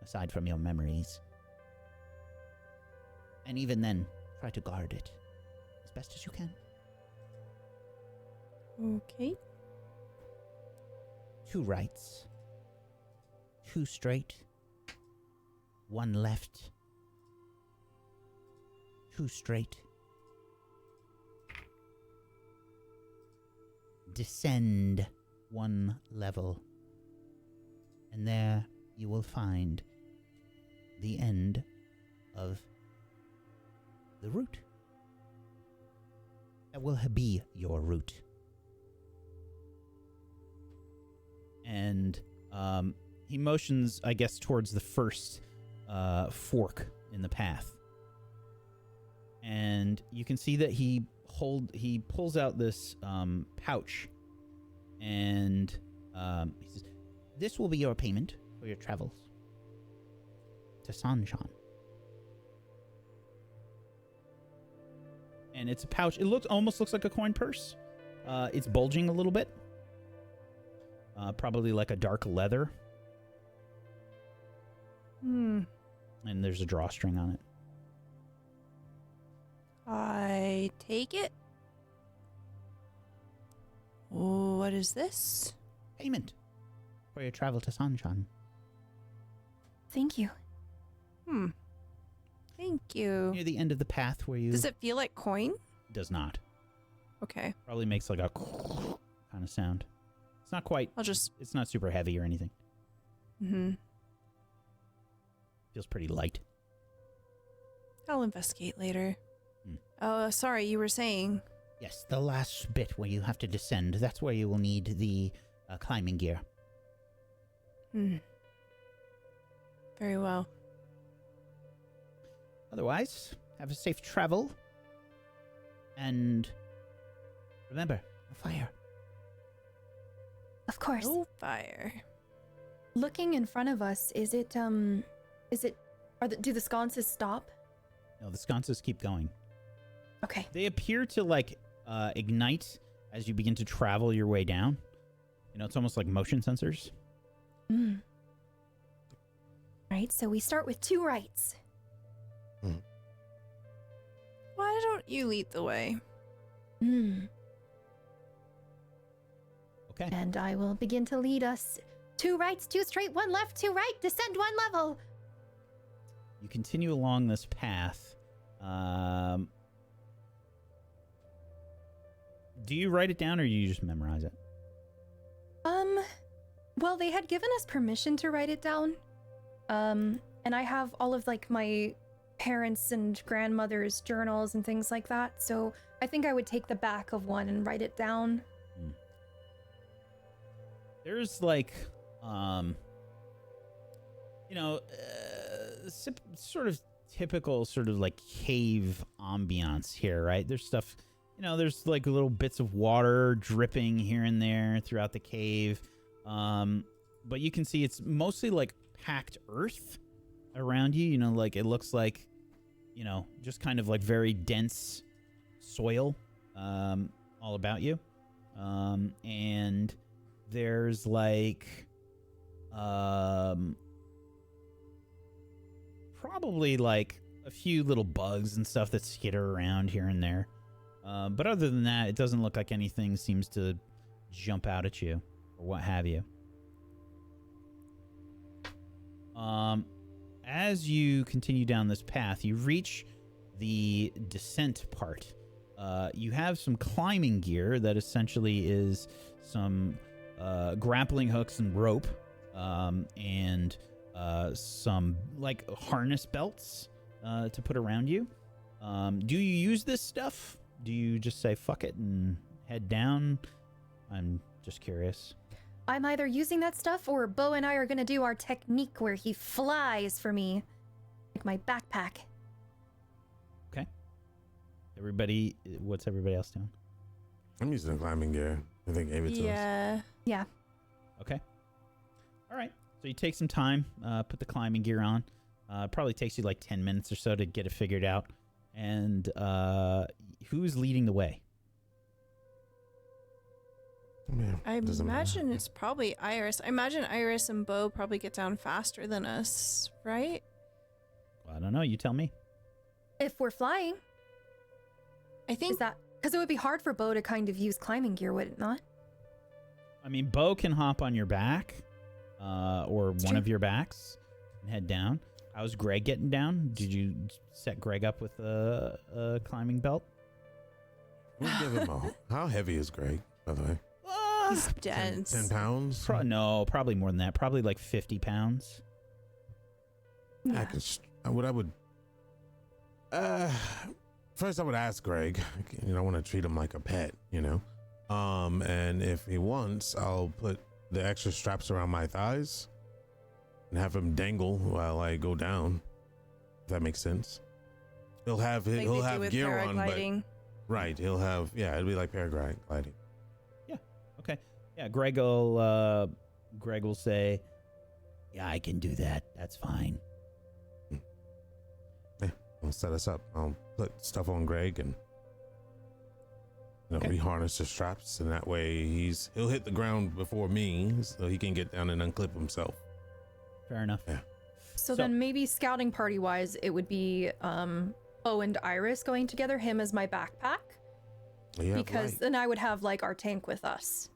aside from your memories. And even then, try to guard it as best as you can. Okay. 2 rights, 2 straight, 1 left, 2 straight. Descend 1 level, and there you will find the end of the route. That will be your route. And he motions, I guess, towards the first fork in the path. And you can see that he pulls out this pouch, and he says, This will be your payment for your travels to Sanshan. and it's a pouch. It almost looks like a coin purse. It's bulging a little bit. Probably like a dark leather. Hmm. And there's a drawstring on it. I take it. Oh, what is this? Payment for your travel to Sanshan. Thank you. Thank you. Near the end of the path where you... Does it feel like coin? Does not. Okay. Probably makes like a kind of sound. It's not quite... I'll just... It's not super heavy or anything. Mm-hmm. Feels pretty light. I'll investigate later. Hmm. Oh, sorry, you were saying... Yes, the last bit where you have to descend. That's where you will need the climbing gear. Very well. Otherwise, have a safe travel. And remember, no fire. Of course. No fire. Looking in front of us, do the sconces stop? No, the sconces keep going. Okay. They appear to like ignite as you begin to travel your way down. You know, it's almost like motion sensors. Right, so we start with 2 rights. Why don't you lead the way? Okay. And I will begin to lead us. 2 rights, 2 straight, 1 left, 2 right, descend 1 level. You continue along this path. Do you write it down or you just memorize it? Well, they had given us permission to write it down. And I have all of like my parents' and grandmother's journals and things like that. So I think I would take the back of one and write it down. There's like, sort of typical sort of like cave ambiance here, right? There's stuff, there's like little bits of water dripping here and there throughout the cave. But you can see it's mostly like packed earth around you, like it looks like, just kind of like very dense soil, all about you. And there's like, probably like a few little bugs and stuff that skitter around here and there. But other than that, it doesn't look like anything seems to jump out at you or what have you. As you continue down this path, you reach the descent part. You have some climbing gear that essentially is some grappling hooks and rope, and some like harness belts to put around you. Do you use this stuff? Do you just say fuck it and head down? I'm just curious. I'm either using that stuff or Bo and I are gonna do our technique where he flies for me. Like my backpack. Okay. What's everybody else doing? I'm using the climbing gear. I think gave it to us. Yeah. Okay. All right. So you take some time, put the climbing gear on. Probably takes you like 10 minutes or so to get it figured out. And who's leading the way? Yeah, I doesn't imagine matter. it's probably Iris. I imagine Iris and Bo probably get down faster than us, right? Well, I don't know. You tell me. If we're flying, I think is that because it would be hard for Bo to kind of use climbing gear, would it not? I mean, Bo can hop on your back, or one true. of your backs, and head down. How's Greg getting down? Did you set Greg up with a climbing belt? We'll give him how heavy is Greg, by the way? he's 10 dense. pounds? No, probably more than that. Probably like 50 pounds. Yeah. I could, what I would, first I would ask Greg, I want to treat him like a pet, and if he wants, I'll put the extra straps around my thighs and have him dangle while I go down, if that makes sense. He'll have Like he'll they do have with gear on, but paragliding. right, he'll have, it'd be like paragliding. Okay. Yeah, Greg will say, yeah, I can do that. That's fine. I'll set us up. I'll put stuff on Greg and Okay. reharness the straps, and that way he'll hit the ground before me, so he can get down and unclip himself. Fair enough. Yeah. So then maybe scouting party wise, it would be Bo and Iris going together, him as my backpack. Yeah, Because right. then I would have like our tank with us.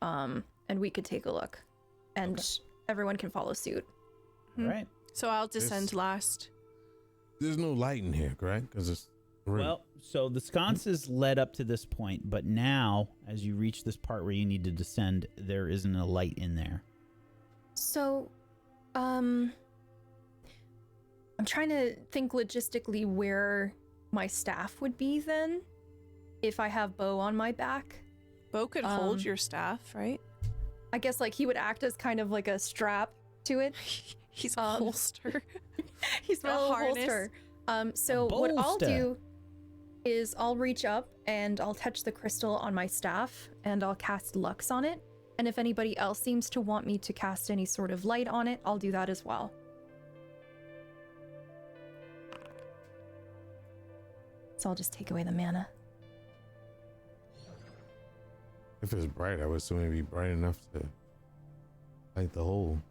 And we could take a look. And everyone can follow suit. All right. So I'll descend last. There's no light in here, correct? Because it's room. Well, so the sconces led up to this point, but now, as you reach this part where you need to descend, there isn't a light in there. So, I'm trying to think logistically where my staff would be then, if I have Bo on my back. Bo could hold your staff, right? I guess like he would act as kind of like a strap to it. He's a holster. He's my A little harness. holster. So what I'll bolster. do is I'll reach up and I'll touch the crystal on my staff and I'll cast Lux on it. And if anybody else seems to want me to cast any sort of light on it, I'll do that as well. So I'll just take away the mana. If it's bright, I would assume it'd be bright enough to light the hole.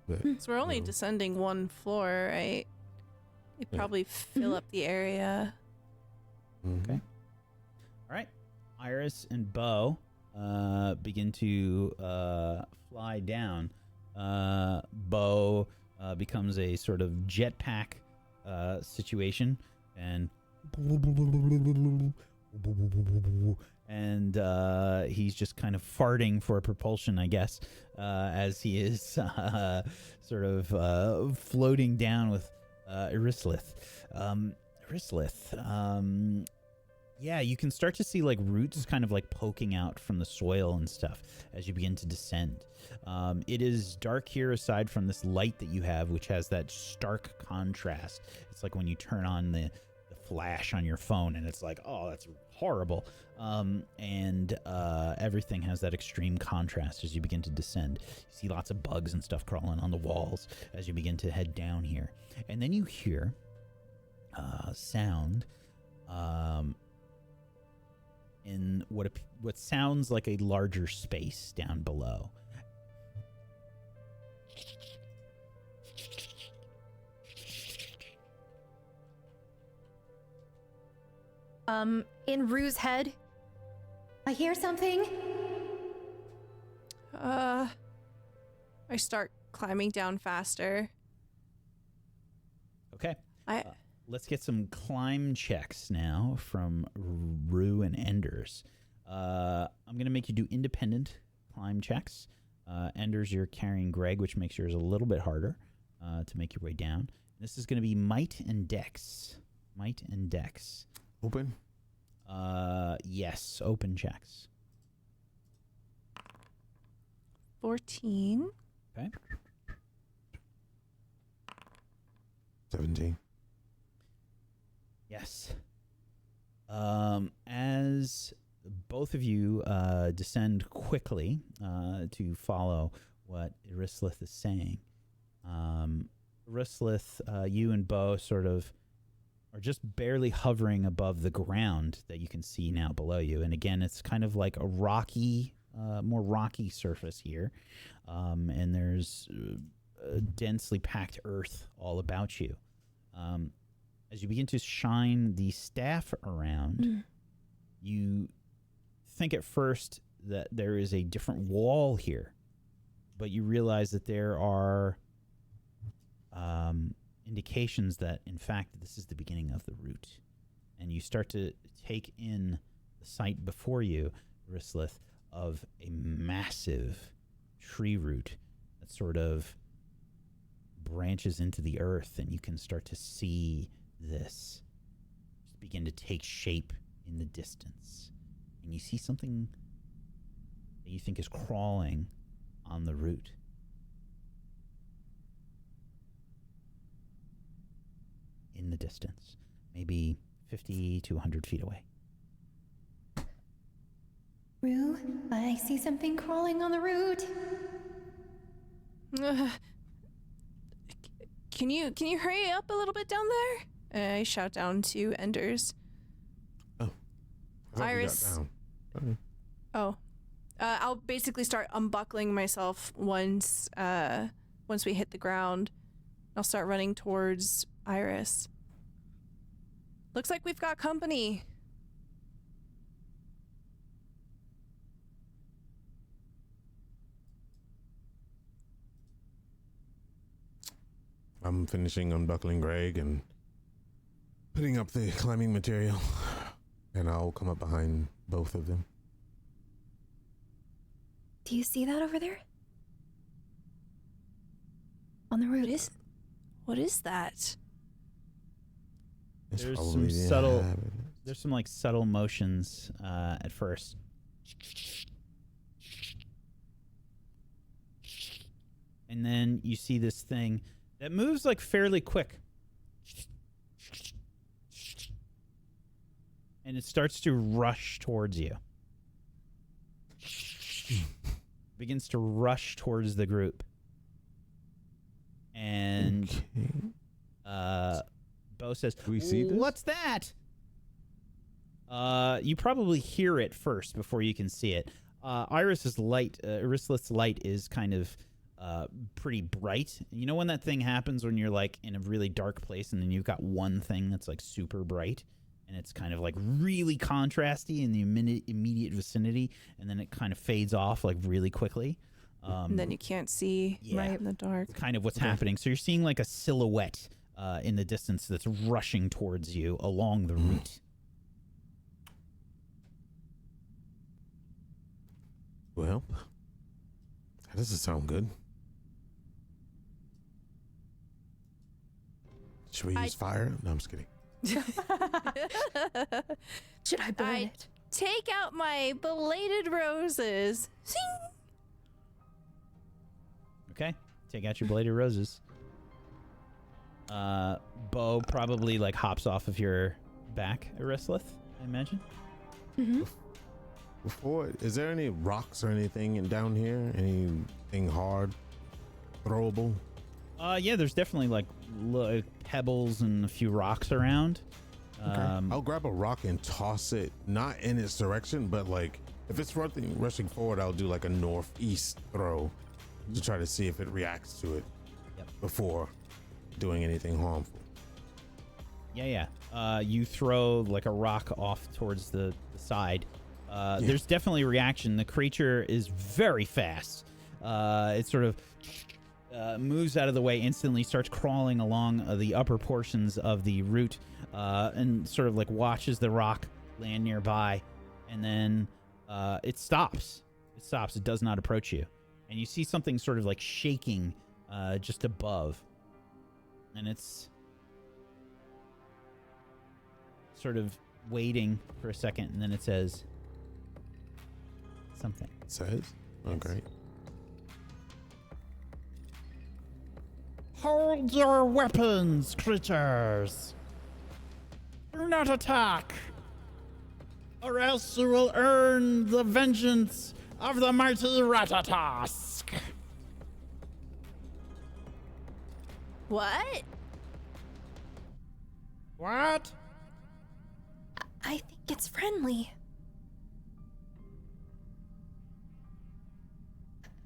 But So we're only descending one floor, right? You'd probably fill up the area. Okay. All right. Iris and Bo begin to fly down. Bo becomes a sort of jetpack situation, and he's just kind of farting for propulsion, I guess, as he is sort of floating down with Irislyth. Yeah, you can start to see like roots kind of like poking out from the soil and stuff as you begin to descend. It is dark here aside from this light that you have, which has that stark contrast. It's like when you turn on the flash on your phone and it's like, oh, that's horrible. Everything has that extreme contrast as you begin to descend. You see lots of bugs and stuff crawling on the walls as you begin to head down here. And then you hear sound in what sounds like a larger space down below. In Rue's head, I hear something. I start climbing down faster. Okay. I Let's get some climb checks now from Rue and Enders. I'm going to make you do independent climb checks. Enders, you're carrying Greg, which makes yours a little bit harder to make your way down. This is going to be might and dex. Might and dex. Open? Yes, open checks. 14. Okay. 17. Yes. As both of you descend quickly to follow what Irislyth is saying, Irislyth, you and Bo sort of are just barely hovering above the ground that you can see now below you. And again, it's kind of like a rocky, more rocky surface here. And there's densely packed earth all about you. As you begin to shine the staff around, you think at first that there is a different wall here, but you realize that there are indications that, in fact, this is the beginning of the route. And you start to take in the sight before you, Irislyth, of a massive tree root that sort of branches into the earth, and you can start to see this just begin to take shape in the distance. And you see something that you think is crawling on the root. In the distance, maybe 50 to 100 feet away. Rue, I see something crawling on the root. Can you hurry up a little bit down there? And I shout down to Enders. Oh. I thought we got Iris. down. Okay. Oh. I'll basically start unbuckling myself once we hit the ground. I'll start running towards Iris. Looks like we've got company. I'm finishing unbuckling Greg and putting up the climbing material, and I'll come up behind both of them. Do you see that over there? On the root. What is that? It's There's probably some the subtle- inhabitants. There's some like subtle motions at first. And then you see this thing that moves like fairly quick. And it starts to rush towards you. Begins to rush towards the group. And Okay. Bo says, Do we see this? "What's that?" You probably hear it first before you can see it. Irislyth's light is kind of pretty bright. You know when that thing happens when you're like in a really dark place and then you've got one thing that's like super bright and it's kind of like really contrasty in the immediate vicinity, and then it kind of fades off like really quickly. And then you can't see right in the dark. Kind of what's happening. So you're seeing like a silhouette in the distance that's rushing towards you along the route. Well, that doesn't sound good. Should we use fire? No, I'm just kidding. Should I burn it? Take out my belated roses. Sing! Okay, take out your bladed roses. Bo probably like hops off of your back, Irislyth, I imagine. Mm-hmm. Before, is there any rocks or anything down here? Anything hard, throwable? Yeah, there's definitely like pebbles and a few rocks around. Okay. I'll grab a rock and toss it, not in its direction, but like if it's rushing forward, I'll do like a northeast throw to try to see if it reacts to it before doing anything harmful. Yeah. You throw like a rock off towards the side. There's definitely a reaction. The creature is very fast. It sort of moves out of the way instantly, starts crawling along the upper portions of the root, and sort of like watches the rock land nearby, and then it stops. It stops. It does not approach you. And you see something sort of like shaking just above. And it's sort of waiting for a second, and then it says something. It says? Oh, Yes. great. Hold your weapons, creatures. Do not attack, or else you will earn the vengeance of the mighty Ratatosk. What? What? I think it's friendly.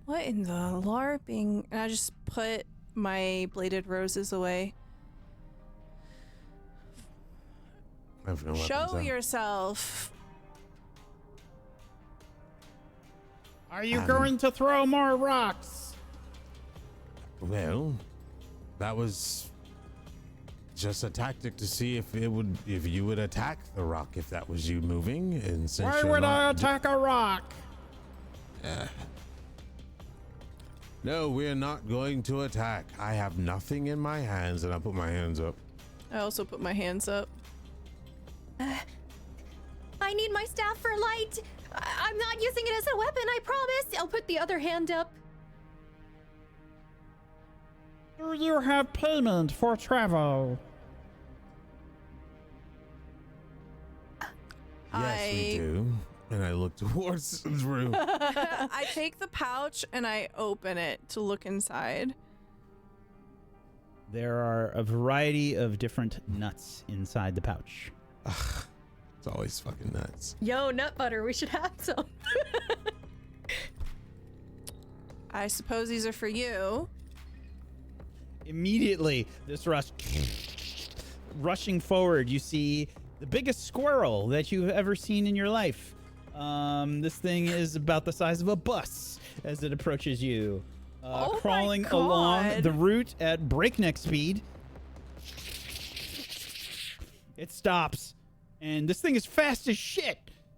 What in the LARPing? And I just put my bladed roses away. I have no weapons Show out. yourself. Are you going to throw more rocks? Well, that was just a tactic to see if you would attack the rock if that was you moving. And since Why you're would I not attack a rock? No, we're not going to attack. I have nothing in my hands, and I put my hands up. I also put my hands up. I need my staff for light. I'm not using it as a weapon, I promise. I'll put the other hand up. Do you have payment for travel? Yes, we do. And I look towards the room. I take the pouch and I open it to look inside. There are a variety of different nuts inside the pouch. It's always fucking nuts. Yo, nut butter, we should have some. I suppose these are for you. Immediately, this rushing forward, you see the biggest squirrel that you've ever seen in your life. This thing is about the size of a bus as it approaches you, Oh my crawling along God. the route at breakneck speed. It stops, and this thing is fast as shit.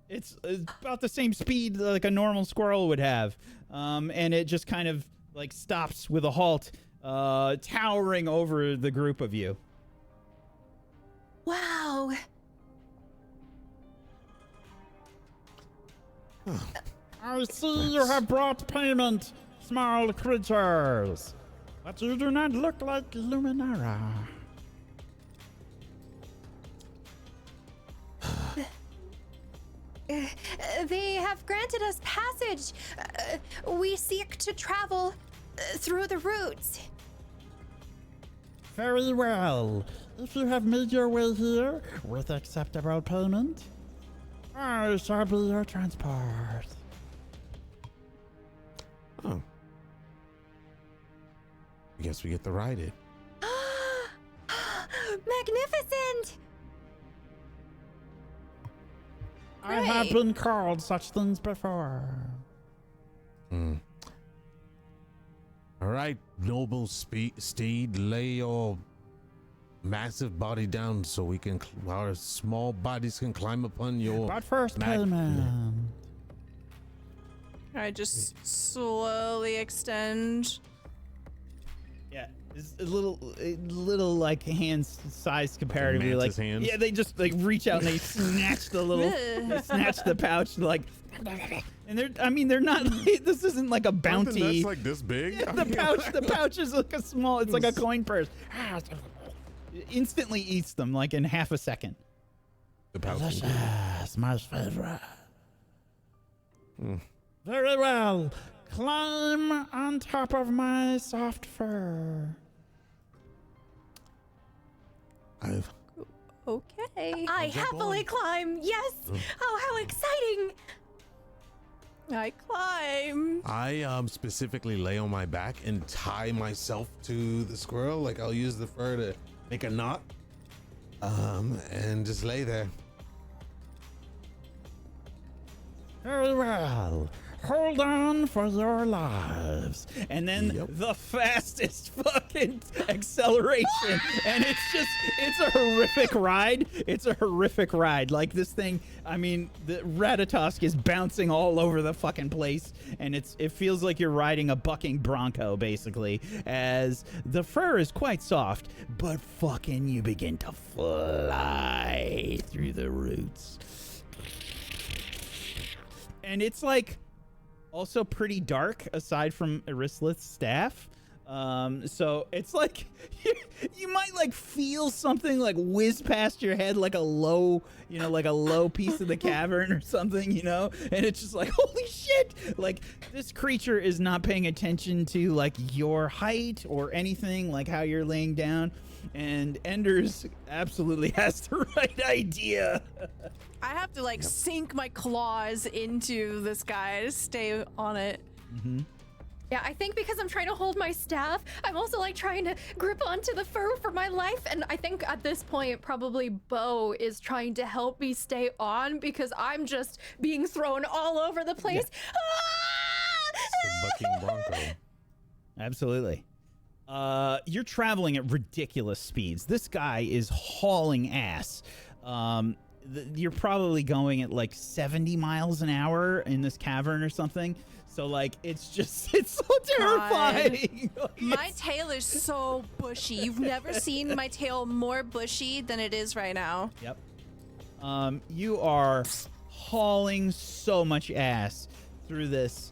It's about the same speed like a normal squirrel would have, and it just kind of like stops with a halt, towering over the group of you. Wow. I see you have brought payment, small creatures. But you do not look like Luminara. They have granted us passage. We seek to travel through the routes. Very well. If you have made your way here with acceptable payment, I shall be your transport. Oh. I guess we get to ride it. Magnificent! I have been called such things before. All right, noble steed, lay your massive body down so we can, our small bodies can climb upon your. But first, Mag- payment. I just slowly extend. Yeah, it's a little like hands size comparatively. Like, mantis hands? yeah, they just like reach out and they snatch the little, they snatch the pouch, like, and they're not. Like, this isn't like a bounty. That's like this big. Yeah, the pouch is like a small. It's like a coin purse. It instantly eats them like in half a second. The pouch. Delicious, my favorite. Very well. Climb on top of my soft fur. Okay. I jump happily on. climb. Yes. Oh, how exciting! I climb. I specifically lay on my back and tie myself to the squirrel. Like I'll use the fur to make a knot. And just lay there. Very well. hold on for your lives. And then Yep. the fastest fucking acceleration. And it's a horrific ride. It's a horrific ride. Like this thing, I mean, the Ratatosk is bouncing all over the fucking place. And it feels like you're riding a bucking bronco, basically, as the fur is quite soft, but fucking you begin to fly through the roots. And it's like also pretty dark aside from Erislith's staff. So it's like you might like feel something like whiz past your head, like a low piece of the cavern or something, and it's just like, holy shit. Like this creature is not paying attention to like your height or anything, like how you're laying down. And Enders absolutely has the right idea. I have to like sink my claws into this guy to stay on it. Mm-hmm. Yeah, I think because I'm trying to hold my staff, I'm also like trying to grip onto the fur for my life. And I think at this point, probably Bo is trying to help me stay on because I'm just being thrown all over the place. It's the bucking bronco. Absolutely. You're traveling at ridiculous speeds. This guy is hauling ass. You're probably going at like 70 miles an hour in this cavern or something. So like, it's so terrifying. My tail is so bushy. You've never seen my tail more bushy than it is right now. Yep. You are hauling so much ass through this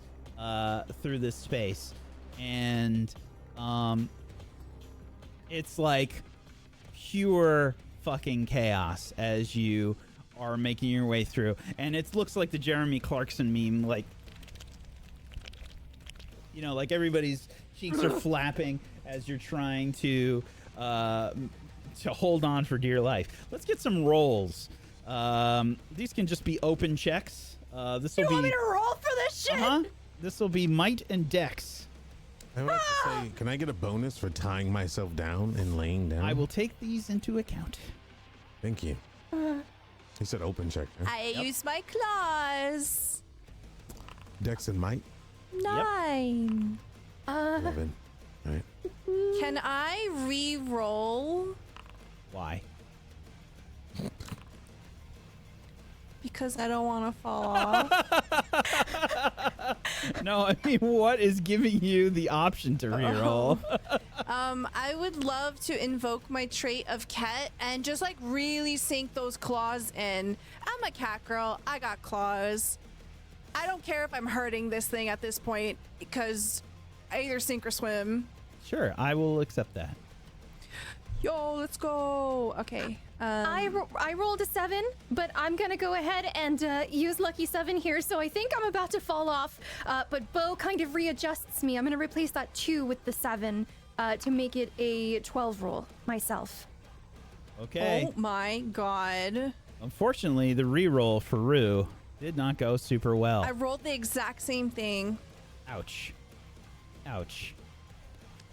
space, and it's like pure fucking chaos as you are making your way through. And it looks like the Jeremy Clarkson meme, like, like everybody's cheeks are flapping as you're trying to hold on for dear life. Let's get some rolls. These can just be open checks. This will You be. want me to roll for this shit? This will be might and dex. I would like to say, can I get a bonus for tying myself down and laying down? I will take these into account. Thank you. He said open check. Huh? I use my claws. Dex and might. 9. 11. All right. Can I re-roll? Why? Because I don't want to fall off. No, I mean, what is giving you the option to reroll? I would love to invoke my trait of cat and just like really sink those claws in. I'm a cat girl. I got claws. I don't care if I'm hurting this thing at this point because I either sink or swim. Sure, I will accept that. Yo, let's go. Okay. I rolled a 7, but I'm gonna go ahead and use lucky 7 here. So I think I'm about to fall off, but Bo kind of readjusts me. I'm gonna replace that 2 with the 7 to make it a 12 roll myself. Okay. Oh my god. Unfortunately, the reroll for Rue did not go super well. I rolled the exact same thing. Ouch. Ouch.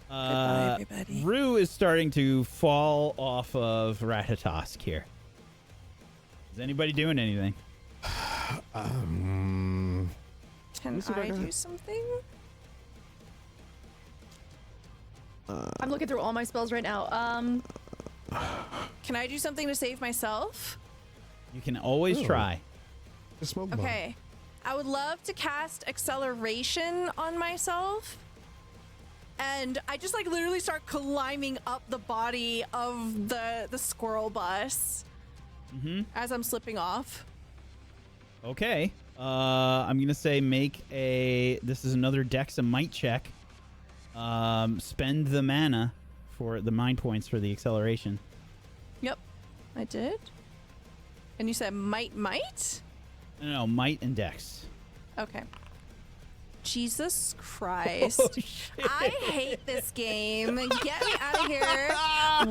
Goodbye, everybody. Rue is starting to fall off of Ratatosk here. Is anybody doing anything? Can see if I I can- do something? I'm looking through all my spells right now. Can I do something to save myself? You can always Oh. try. The smoke bomb. Okay. I would love to cast acceleration on myself. And I just like literally start climbing up the body of the squirrel bus as I'm slipping off. Okay. I'm going to say this is another Dex and Might check. Spend the mana for the mind points for the acceleration. Yep, I did. And you said might? No, Might and Dex. Okay. Jesus Christ. Oh, shit. I hate this game. Get me out of here.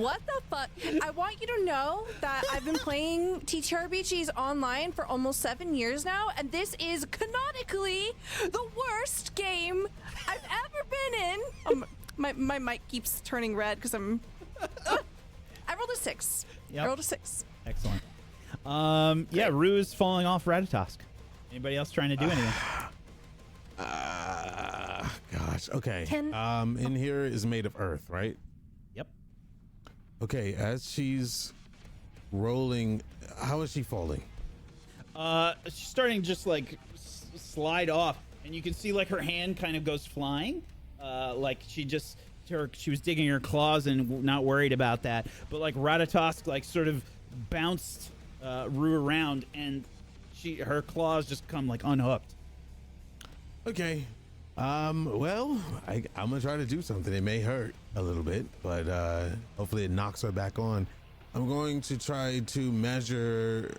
What the fuck? I want you to know that I've been playing TTRPGs online for almost 7 years now, and this is canonically the worst game I've ever been in. My mic keeps turning red because I'm... I rolled a 6. Yep. I rolled a 6. Excellent. Yeah, Rue is falling off Ratatosk. Anybody else trying to do anything? gosh. Okay. Can- In here is made of earth, right? Yep. Okay. As she's rolling, how is she falling? She's starting to just like slide off, and you can see like her hand kind of goes flying, like she was digging her claws and not worried about that. But like Ratatosk like sort of bounced Rue around, and her claws just come like unhooked. Okay. Well, I'm gonna try to do something. It may hurt a little bit, but hopefully it knocks her back on. I'm going to try to measure.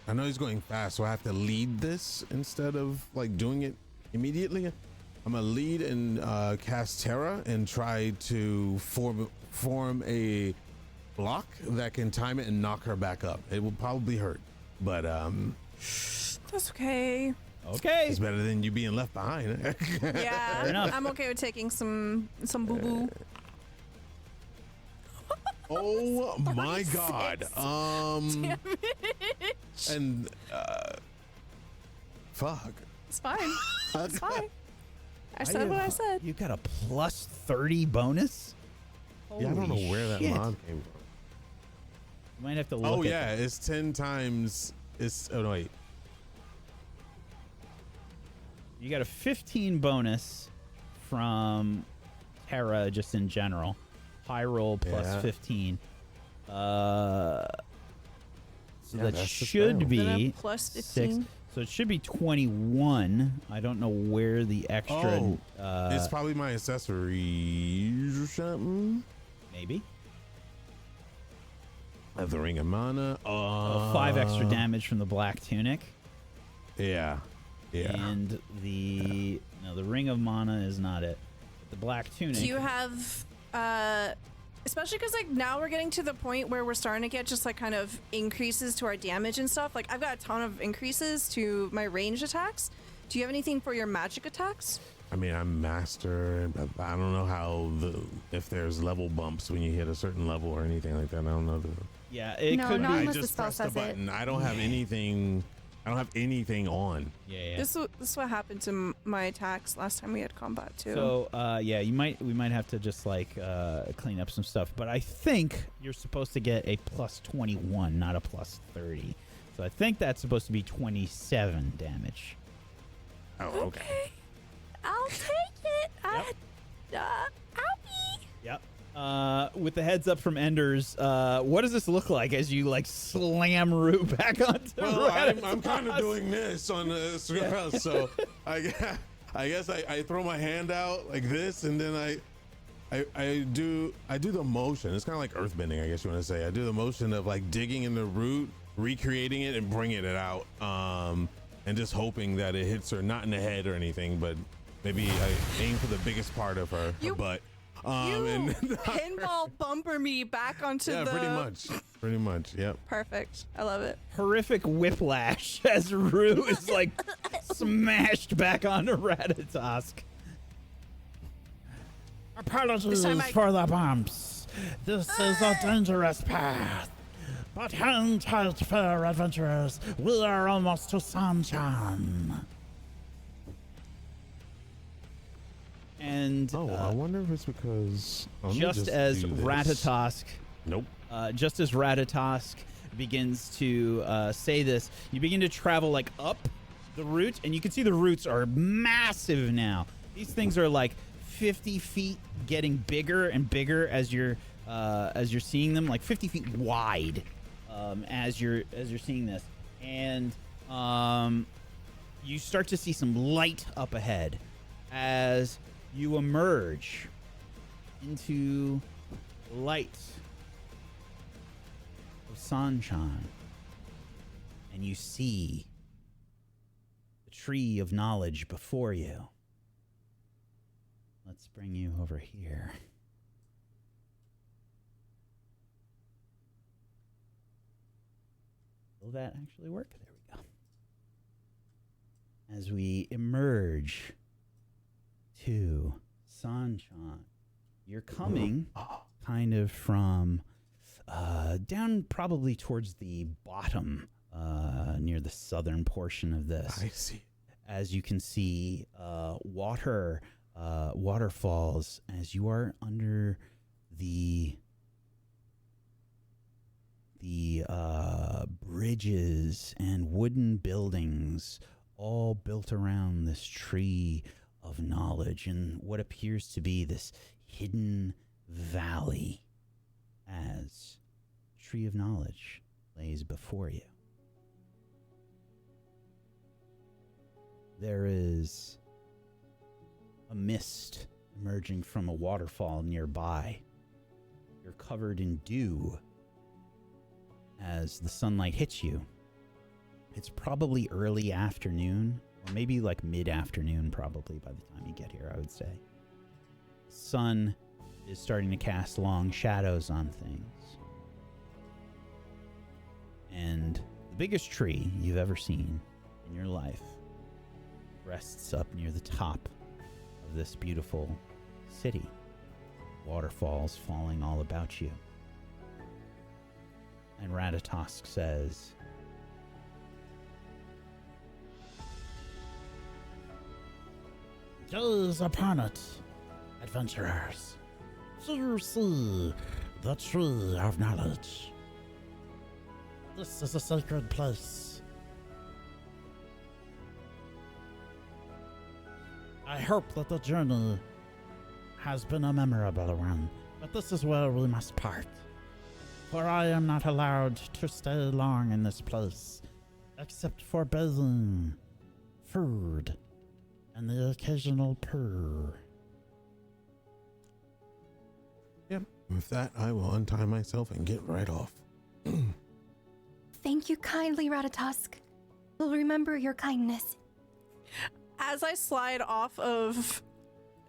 I know he's going fast, so I have to lead this instead of like doing it immediately. I'm gonna lead and cast Terra and try to form a block that can time it and knock her back up. It will probably hurt, but That's okay. Okay. it's better than you being left behind. Yeah, enough. I'm okay with taking some boo boo. Oh my God. Damn it. And fuck. It's fine. It's fine. I said what I said. You got a plus 30 bonus? Yeah, I don't know Holy where that shit. mod came from. You might have to look Oh at yeah, it's 10 times. Oh no, wait. You got a 15 bonus from Terra just in general. High roll plus Yeah. 15. So Yeah, that that's the should fail. be Then a plus 15. 6. So it should be 21. I don't know where the extra It's probably my accessories or something. maybe. I have the ring of mana. 5 extra damage from the black tunic. Yeah. Yeah. And the ring of mana is not it. But the black tunic. Do you have, especially because like now we're getting to the point where we're starting to get just like kind of increases to our damage and stuff. Like I've got a ton of increases to my ranged attacks. Do you have anything for your magic attacks? I mean, I'm master. But I don't know how if there's level bumps when you hit a certain level or anything like that. I don't know. Yeah, it No, could not be. I unless the just spell pressed the says it. button. I don't have anything. I don't have anything on. Yeah. This is what happened to my attacks last time we had combat too. So yeah, we might have to just like clean up some stuff. But I think you're supposed to get a plus 21, not a plus 30. So I think that's supposed to be 27 damage. Oh, okay. I'll take it. Owie. Yep. With the heads up from Enders, what does this look like as you like slam Rue back onto Well, I'm Ratatosk? kind of doing this on the screen, so I guess I throw my hand out like this, and then I do the motion. It's kind of like earthbending, I guess you want to say. I do the motion of like digging in the root, recreating it, and bringing it out, and just hoping that it hits her not in the head or anything, but maybe I aim for the biggest part of her butt. You And pinball bumper me back onto yeah, the. pretty much. Yep. Perfect. I love it. Horrific whiplash as Rue is like smashed back onto Ratatosk. Apologies time I- for the bumps. This is a dangerous path. But hang tight, fair adventurers. We are almost to Sanchan. And I wonder if it's because just as Ratatosk, Nope. just as Ratatosk begins to say this, you begin to travel like up the route, and you can see the roots are massive now. These things are like 50 feet, getting bigger and bigger as you're seeing them, like 50 feet wide, as you're seeing this, and you start to see some light up ahead as you emerge into light of sunshine, and you see the tree of knowledge before you. Let's bring you over here. Will that actually work? There we go. As we emerge to Sanchan, you're coming kind of from down probably towards the bottom near the southern portion of this. I see. As you can see, water waterfalls as you are under the bridges and wooden buildings all built around this tree of knowledge and what appears to be this hidden valley as tree of knowledge lays before you. There is a mist emerging from a waterfall nearby. You're covered in dew as the sunlight hits you. It's probably early afternoon, or maybe like mid-afternoon probably by the time you get here, I would say. The sun is starting to cast long shadows on things. And the biggest tree you've ever seen in your life rests up near the top of this beautiful city. Waterfalls falling all about you. And Ratatosk says, Gaze upon it, adventurers. You see the tree of knowledge. This is a sacred place. I hope that the journey has been a memorable one, but this is where we must part. For I am not allowed to stay long in this place, except for bathing, food, and the occasional purr. Yep. With that, I will untie myself and get right off. Thank you kindly, Ratatosk. We'll remember your kindness. As I slide off of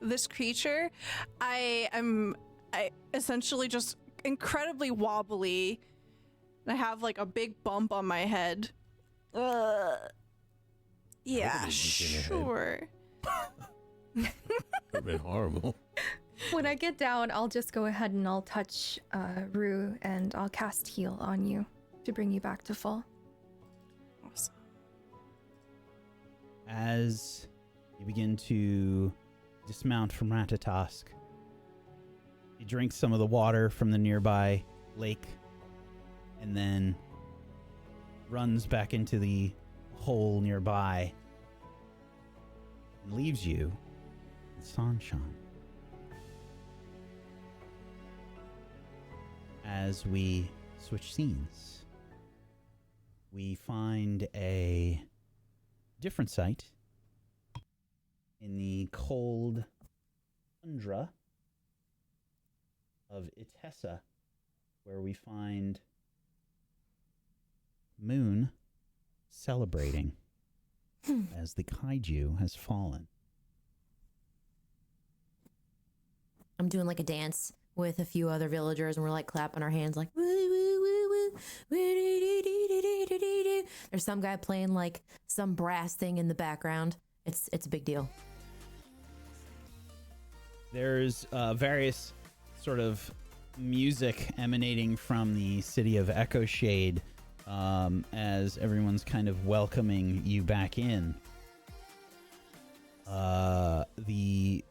this creature, I essentially just incredibly wobbly. I have like a big bump on my head. Yeah, sure. That'd been horrible. When I get down, I'll just go ahead and I'll touch Rue and I'll cast heal on you to bring you back to full. Awesome. as you begin to dismount from Ratatosk, he drinks some of the water from the nearby lake and then runs back into the hole nearby and leaves you in sunshine. As we switch scenes, we find a different site in the cold tundra of Itessa, where we find Muhn celebrating as the kaiju has fallen. I'm doing like a dance with a few other villagers, and we're like clapping our hands like woo woo woo woo woo dee, dee, dee, dee, dee, dee, dee. There's some guy playing like some brass thing in the background. It's a big deal. There's various sort of music emanating from the city of Echo Shade as everyone's kind of welcoming you back in. The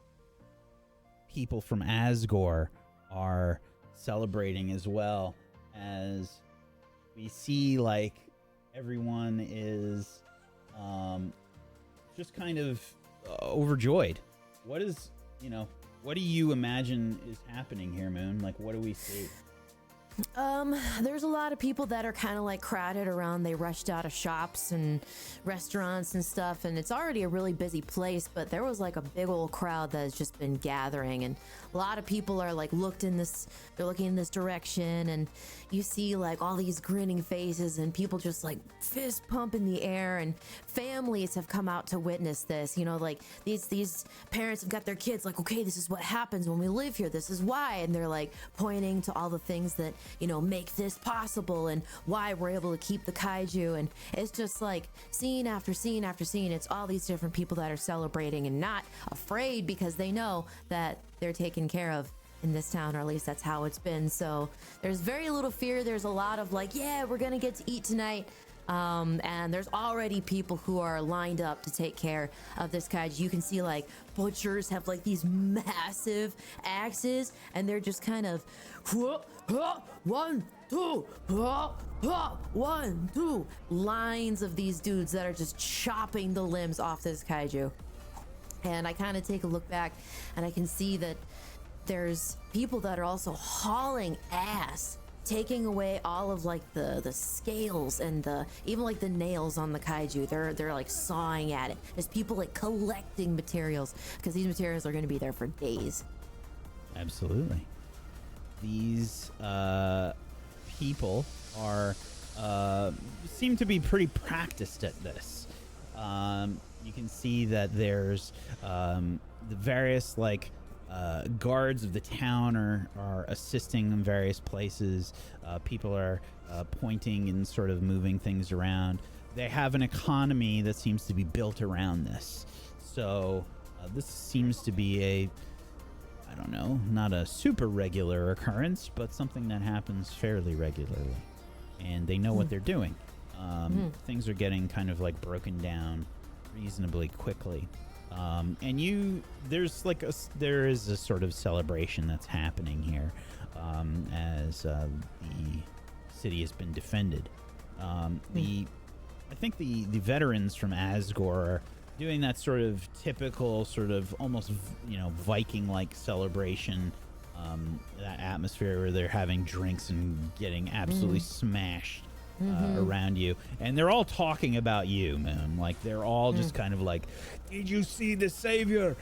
people from Asgore are celebrating as well, as we see like everyone is just kind of overjoyed. What do you imagine is happening here, Muhn? Like, what do we see? There's a lot of people that are kind of like crowded around. They rushed out of shops and restaurants and stuff, and it's already a really busy place, but there was like a big old crowd that has just been gathering, and a lot of people are like looking in this direction, and you see like all these grinning faces and people just like fist pump in the air, and families have come out to witness this. You know, like these parents have got their kids like, okay, this is what happens when we live here, this is why, and they're like pointing to all the things that, you know, make this possible and why we're able to keep the kaiju. And it's just like scene after scene after scene. It's all these different people that are celebrating and not afraid, because they know that they're taken care of in this town, or at least that's how it's been. So there's very little fear. There's a lot of like, yeah, we're gonna get to eat tonight. And there's already people who are lined up to take care of this kaiju. You can see like butchers have like these massive axes, and they're just kind of 1, 2, 1, 2 lines of these dudes that are just chopping the limbs off this kaiju. And I kind of take a look back, and I can see that there's people that are also hauling ass, taking away all of like the scales and even like the nails on the kaiju. They're like sawing at it. There's people like collecting materials, because these materials are going to be there for days. Absolutely. These people are seem to be pretty practiced at this. You can see that there's the various like guards of the town are assisting in various places. People are pointing and sort of moving things around. They have an economy that seems to be built around this. So this seems to be I don't know, not a super regular occurrence, but something that happens fairly regularly. And they know what they're doing. Things are getting kind of like broken down reasonably quickly. And there is a sort of celebration that's happening here as the city has been defended. I think the veterans from Asgore are doing that sort of typical sort of almost Viking-like celebration, that atmosphere where they're having drinks and getting absolutely smashed around you, and they're all talking about you, man. Like they're all just kind of like, did you see the savior?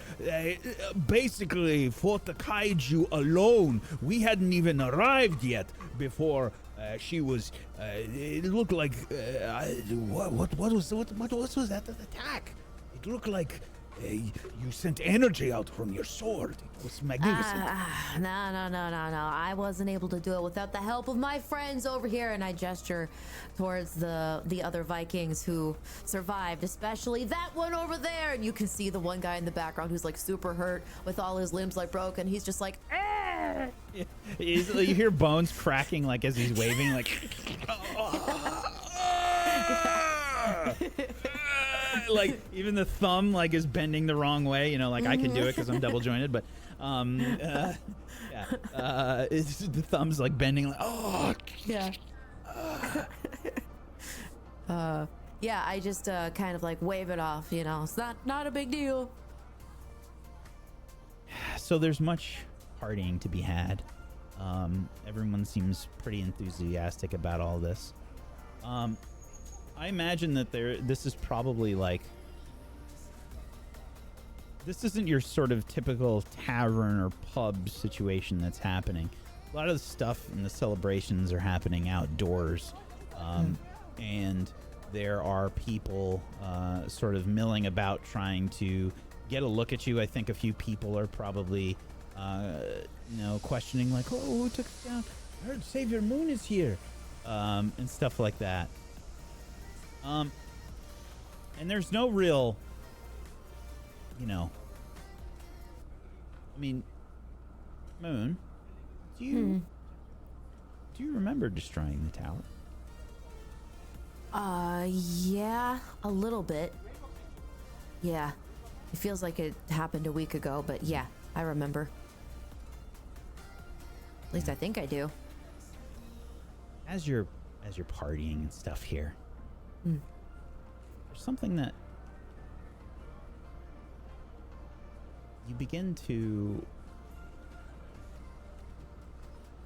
Basically fought the kaiju alone. We hadn't even arrived yet before she was. It looked like what was that attack? It looked like you sent energy out from your sword. It was magnificent. No. I wasn't able to do it without the help of my friends over here. And I gesture towards the other Vikings who survived, especially that one over there. And you can see the one guy in the background who's like super hurt with all his limbs like broken. He's just like, eh. You hear bones cracking like as he's waving, like. Like even the thumb like is bending the wrong way, like I can do it because I'm double jointed, but the thumb's like bending like yeah, I just kind of like wave it off, it's not a big deal. So there's much partying to be had. Everyone seems pretty enthusiastic about all this. I imagine that this is probably like, this isn't your sort of typical tavern or pub situation that's happening. A lot of the stuff in the celebrations are happening outdoors. And there are people sort of milling about trying to get a look at you. I think a few people are probably, questioning like, oh, who took it down? I heard Savior Muhn is here. And stuff like that. And there's no real, Muhn, do you remember destroying the tower? Yeah, a little bit. Yeah, it feels like it happened a week ago, but yeah, I remember. At least I think I do. As you're partying and stuff here, there's something that you begin to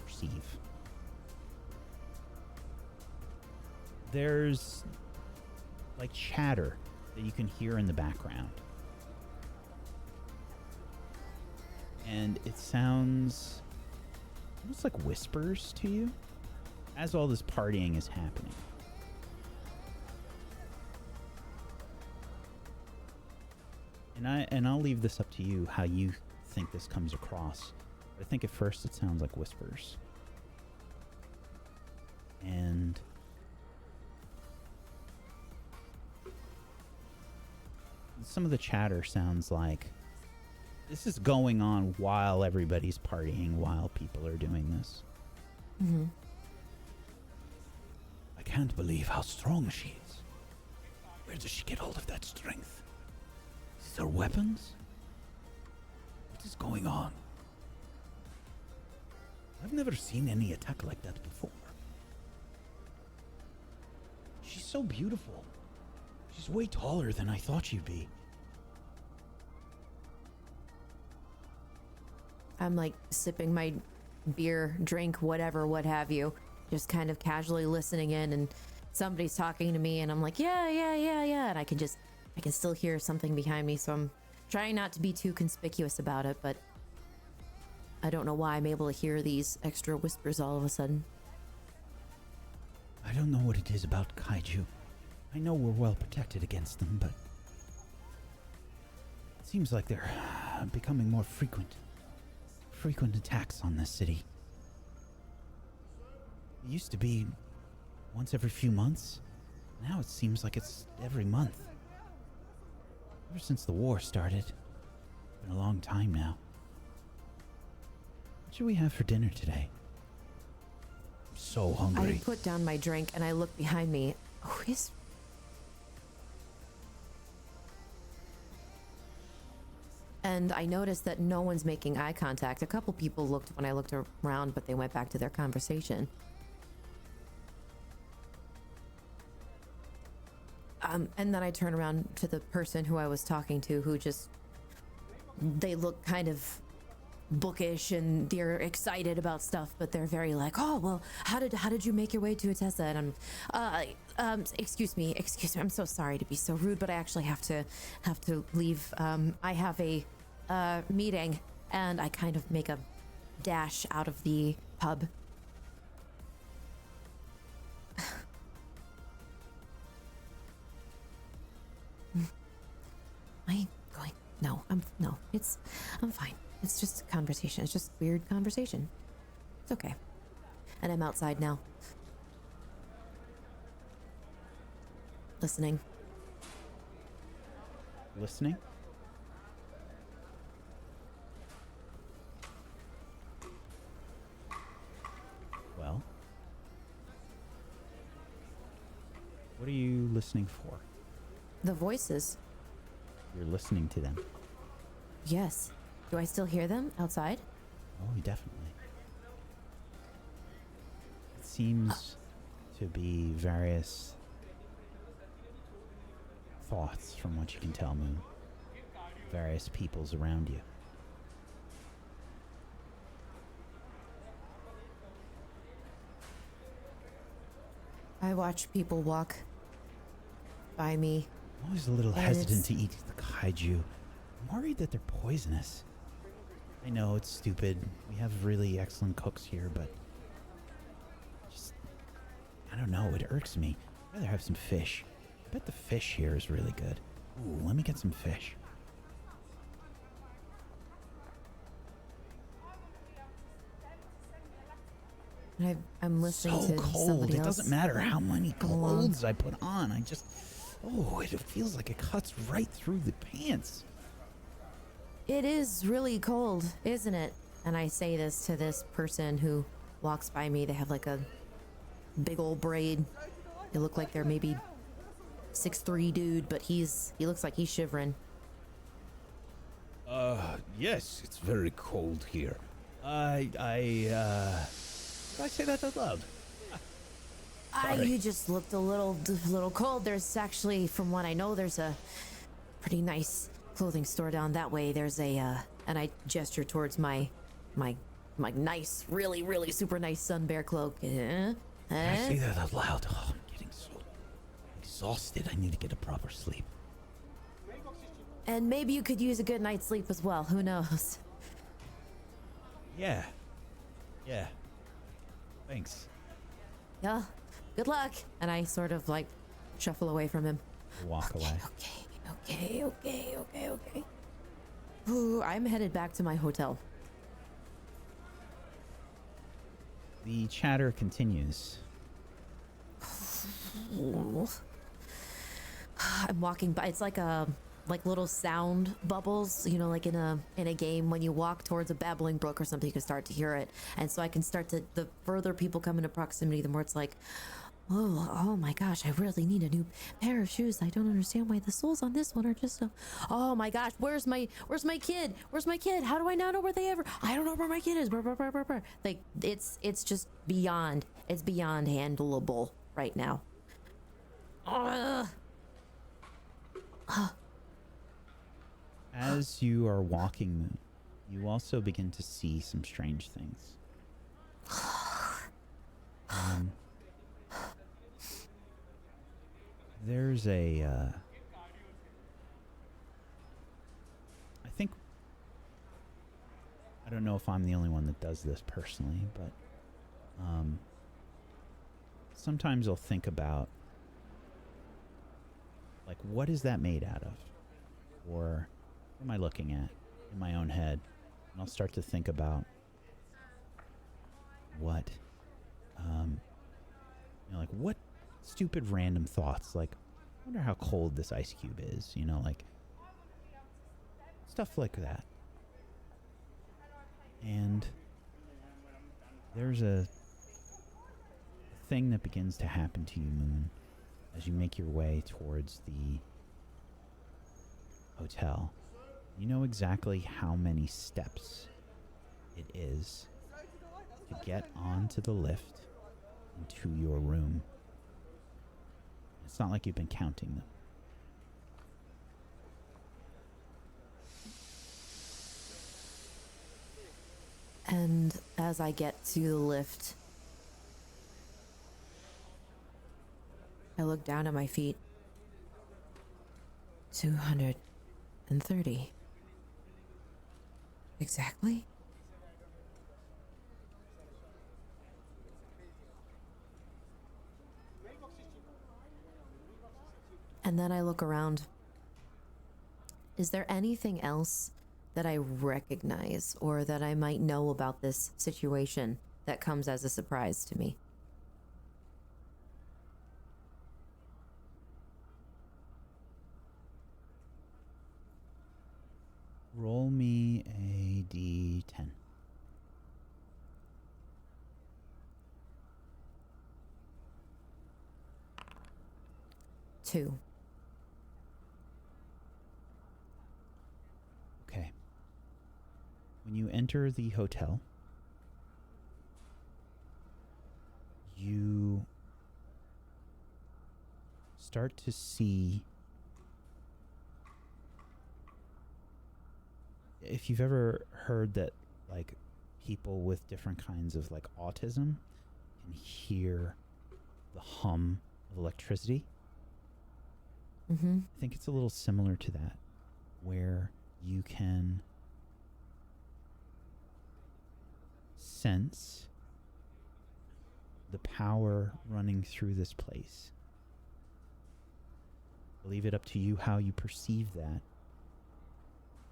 perceive. There's like chatter that you can hear in the background. And it sounds almost like whispers to you as all this partying is happening. And I'll leave this up to you how you think this comes across. I think at first it sounds like whispers. And some of the chatter sounds like this is going on while everybody's partying, while people are doing this. I can't believe how strong she Where does she get hold of that strength? Is there weapons? What is going on? I've never seen any attack like that before. She's so beautiful. She's way taller than I thought she'd be. I'm like sipping my beer, drink, whatever, what have you, just kind of casually listening in, and somebody's talking to me and I'm like, yeah, and I can still hear something behind me, so I'm trying not to be too conspicuous about it, but I don't know why I'm able to hear these extra whispers all of a sudden. I don't know what it is about kaiju. I know we're well protected against them, but it seems like they're becoming more frequent. Frequent attacks on this city. It used to be once every few months. Now it seems like it's every month. Ever since the war started. It's been a long time now. What should we have for dinner today? I'm so hungry. I put down my drink and I look behind me. Oh, and I noticed that no one's making eye contact. A couple people looked when I looked around, but they went back to their conversation. And then I turn around to the person who I was talking to, who they look kind of bookish and they're excited about stuff, but they're very like, oh, well, how did you make your way to Atessa? And I'm, excuse me, I'm so sorry to be so rude, but I actually have to leave. I have a meeting, and I kind of make a dash out of the pub. I'm fine. It's just a conversation. It's just weird conversation. It's okay. And I'm outside now. Listening. Listening? Well, what are you listening for? The voices. You're listening to them. Yes. Do I still hear them outside? Oh, definitely. It seems to be various thoughts, from what you can tell, Muhn. Various peoples around you. I watch people walk by me. I'm always a little And hesitant to eat the kaiju. I'm worried that they're poisonous. I know it's stupid. We have really excellent cooks here, but just, I don't know. It irks me. I'd rather have some fish. I bet the fish here is really good. Ooh, let me get some fish. I'm listening So to cold. somebody It else. doesn't matter how many go along. clothes I put on. It feels like it cuts right through the pants. It is really cold, isn't it? And I say this to this person who walks by me. They have like a big old braid. They look like they're maybe 6'3" dude, but he looks like he's shivering. Yes, it's very cold here. Did I say that out loud? You just looked a little cold. There's actually, from what I know, there's a pretty nice clothing store down that way. There's a, and I gesture towards my nice, really, really super nice sun bear cloak. Did I say that out loud? Oh, I'm getting so exhausted. I need to get a proper sleep. And maybe you could use a good night's sleep as well. Who knows? Yeah. Thanks. Yeah. Good luck. And I sort of like shuffle away from him. Walk away. Okay. Ooh, I'm headed back to my hotel. The chatter continues. I'm walking by. It's like little sound bubbles, like in a game when you walk towards a babbling brook or something, you can start to hear it. And so I can start to, the further people come into proximity, the more it's like, Oh my gosh, I really need a new pair of shoes. I don't understand why the soles on this one are just so. Oh my gosh, where's my kid? Where's my kid? How do I not know where they ever? I don't know where my kid is. Like it's just beyond. It's beyond handleable right now. As you are walking, Moon, you also begin to see some strange things. There's a, I don't know if I'm the only one that does this personally, but sometimes I'll think about, like, what is that made out of? Or what am I looking at in my own head? And I'll start to think about what, like, what stupid random thoughts, like, I wonder how cold this ice cube is, like, stuff like that. And there's a thing that begins to happen to you, Moon, as you make your way towards the hotel. You know exactly how many steps it is to get onto the lift into your room. It's not like you've been counting them. And as I get to the lift, I look down at my feet. 230. Exactly? And then I look around. Is there anything else that I recognize or that I might know about this situation that comes as a surprise to me? Roll me a d10. Two. Okay. When you enter the hotel, you start to see, if you've ever heard that, like, people with different kinds of, like, autism can hear the hum of electricity. Mm-hmm. I think it's a little similar to that, where you can sense the power running through this place. I'll leave it up to you how you perceive that,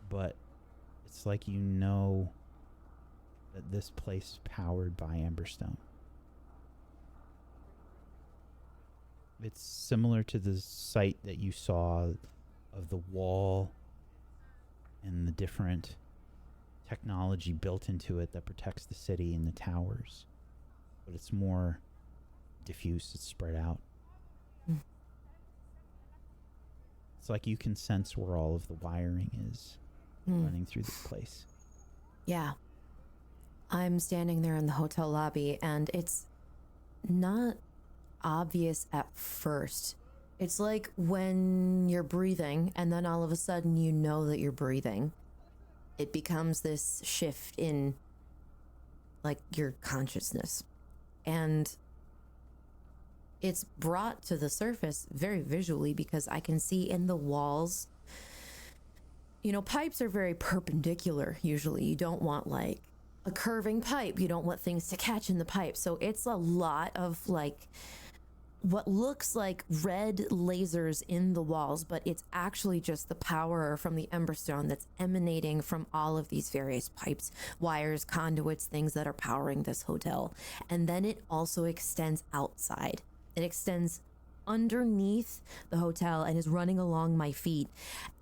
but it's like you know that this place is powered by Emberstone. It's similar to the sight that you saw of the wall and the different technology built into it that protects the city and the towers. But it's more diffuse, it's spread out. Mm. It's like you can sense where all of the wiring is running through this place. Yeah. I'm standing there in the hotel lobby, and it's not obvious at first. It's like when you're breathing, and then all of a sudden you know that you're breathing. It becomes this shift in, like, your consciousness. And it's brought to the surface very visually because I can see in the walls, pipes are very perpendicular usually. You don't want, like, a curving pipe. You don't want things to catch in the pipe. So it's a lot of, like, what looks like red lasers in the walls, but it's actually just the power from the Emberstone that's emanating from all of these various pipes, wires, conduits, things that are powering this hotel. And then it also extends outside. It extends underneath the hotel and is running along my feet.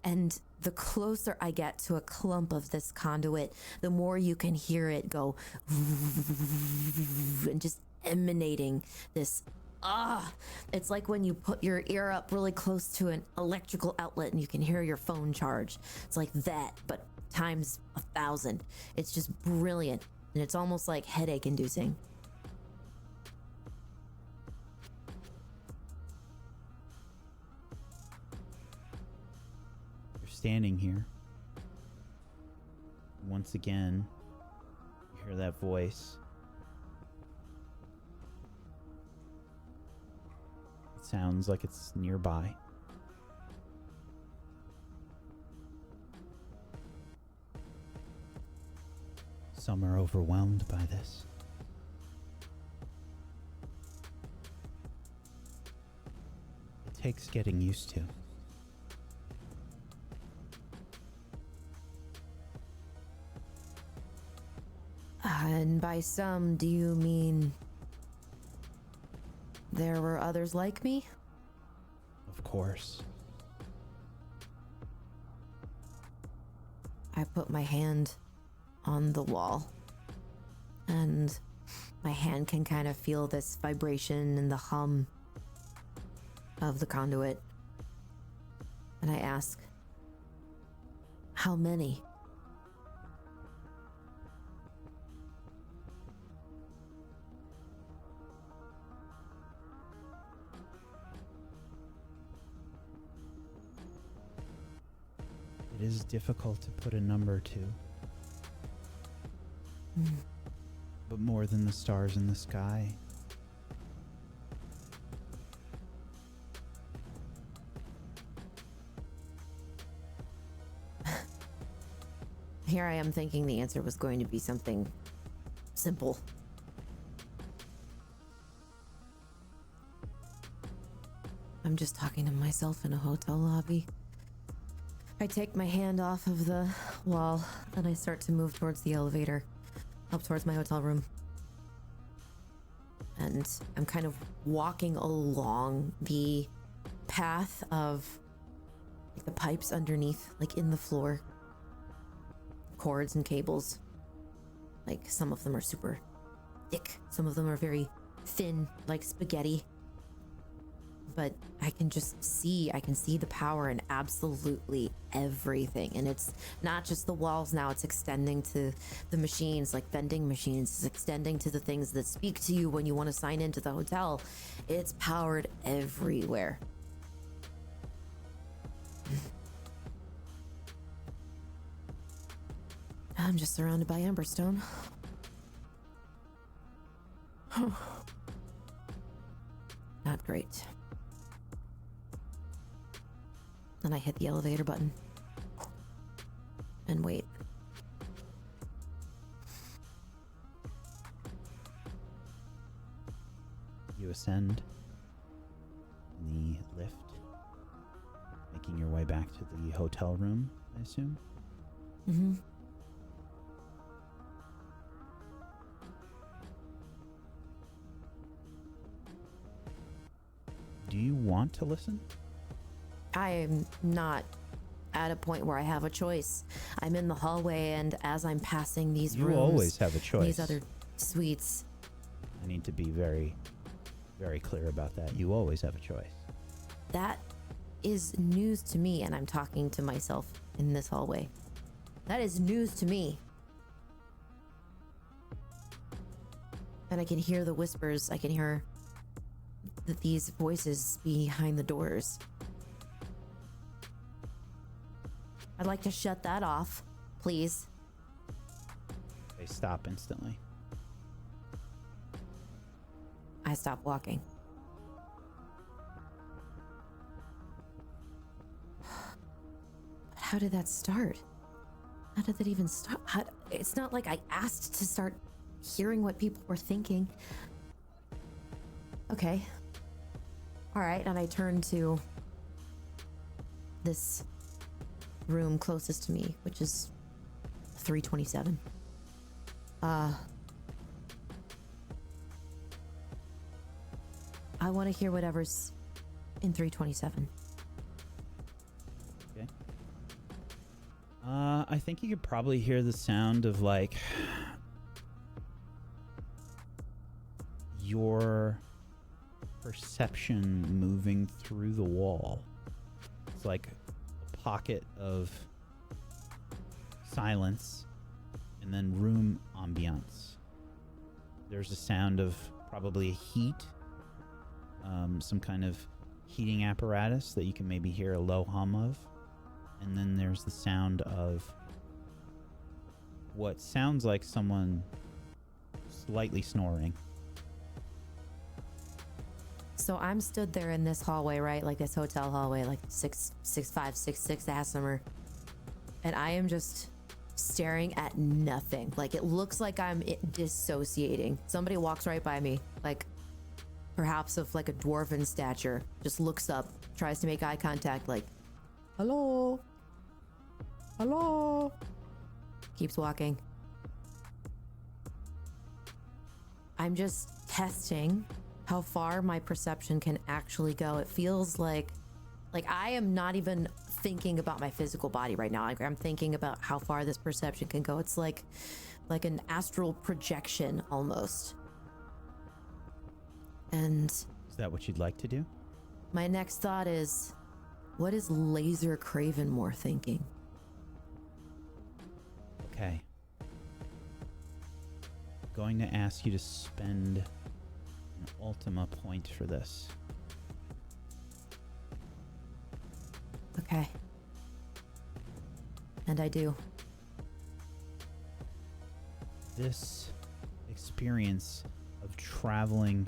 And the closer I get to a clump of this conduit, the more you can hear it go and just emanating this It's like when you put your ear up really close to an electrical outlet and you can hear your phone charge. It's like that, but times 1,000. It's just brilliant, and it's almost like headache inducing. You're standing here. Once again, you hear that voice. It sounds like it's nearby. Some are overwhelmed by this. It takes getting used to. And by some, do you mean there were others like me? Of course. I put my hand on the wall, and my hand can kind of feel this vibration and the hum of the conduit. And I ask, how many? It is difficult to put a number to. But more than the stars in the sky. Here I am thinking the answer was going to be something simple. I'm just talking to myself in a hotel lobby. I take my hand off of the wall and I start to move towards the elevator, up towards my hotel room. And I'm kind of walking along the path of like the pipes underneath, like in the floor. Cords and cables. Like some of them are super thick, some of them are very thin, like spaghetti. But I can see the power in absolutely everything. And it's not just the walls now, it's extending to the machines, like vending machines. It's extending to the things that speak to you when you want to sign into the hotel. It's powered everywhere. I'm just surrounded by Emberstone. Not great. And I hit the elevator button. And wait. You ascend in the lift, making your way back to the hotel room, I assume? Mm-hmm. Do you want to listen? I am not at a point where I have a choice. I'm in the hallway, and as I'm passing these rooms, You always have a choice. these other suites. I need to be very, very clear about that. You always have a choice. That is news to me, and I'm talking to myself in this hallway. That is news to me. And I can hear the whispers. I can hear these voices behind the doors. I'd like to shut that off, please. They stop instantly. I stop walking. But how did that start? How did that even start? It's not like I asked to start hearing what people were thinking. Okay. All right, and I turn to this room closest to me, which is 327. I want to hear whatever's in 327. Okay. I think you could probably hear the sound of like your perception moving through the wall. It's like a pocket of silence and then room ambiance. There's a sound of probably heat, some kind of heating apparatus that you can maybe hear a low hum of. And then there's the sound of what sounds like someone slightly snoring. So I'm stood there in this hallway, right? Like this hotel hallway, like 6'5", 6'6", Assimer. And I am just staring at nothing. Like it looks like I'm dissociating. Somebody walks right by me, like perhaps of like a dwarven stature, just looks up, tries to make eye contact, like, hello? Hello? Keeps walking. I'm just testing how far my perception can actually go. It feels like I am not even thinking about my physical body right now. I'm thinking about how far this perception can go. It's like an astral projection almost. And Is that what you'd like to do? my next thought is, what is Laser Cravenmore thinking? Okay. Going to ask you to spend an Ultima point for this. Okay. And I do. This experience of traveling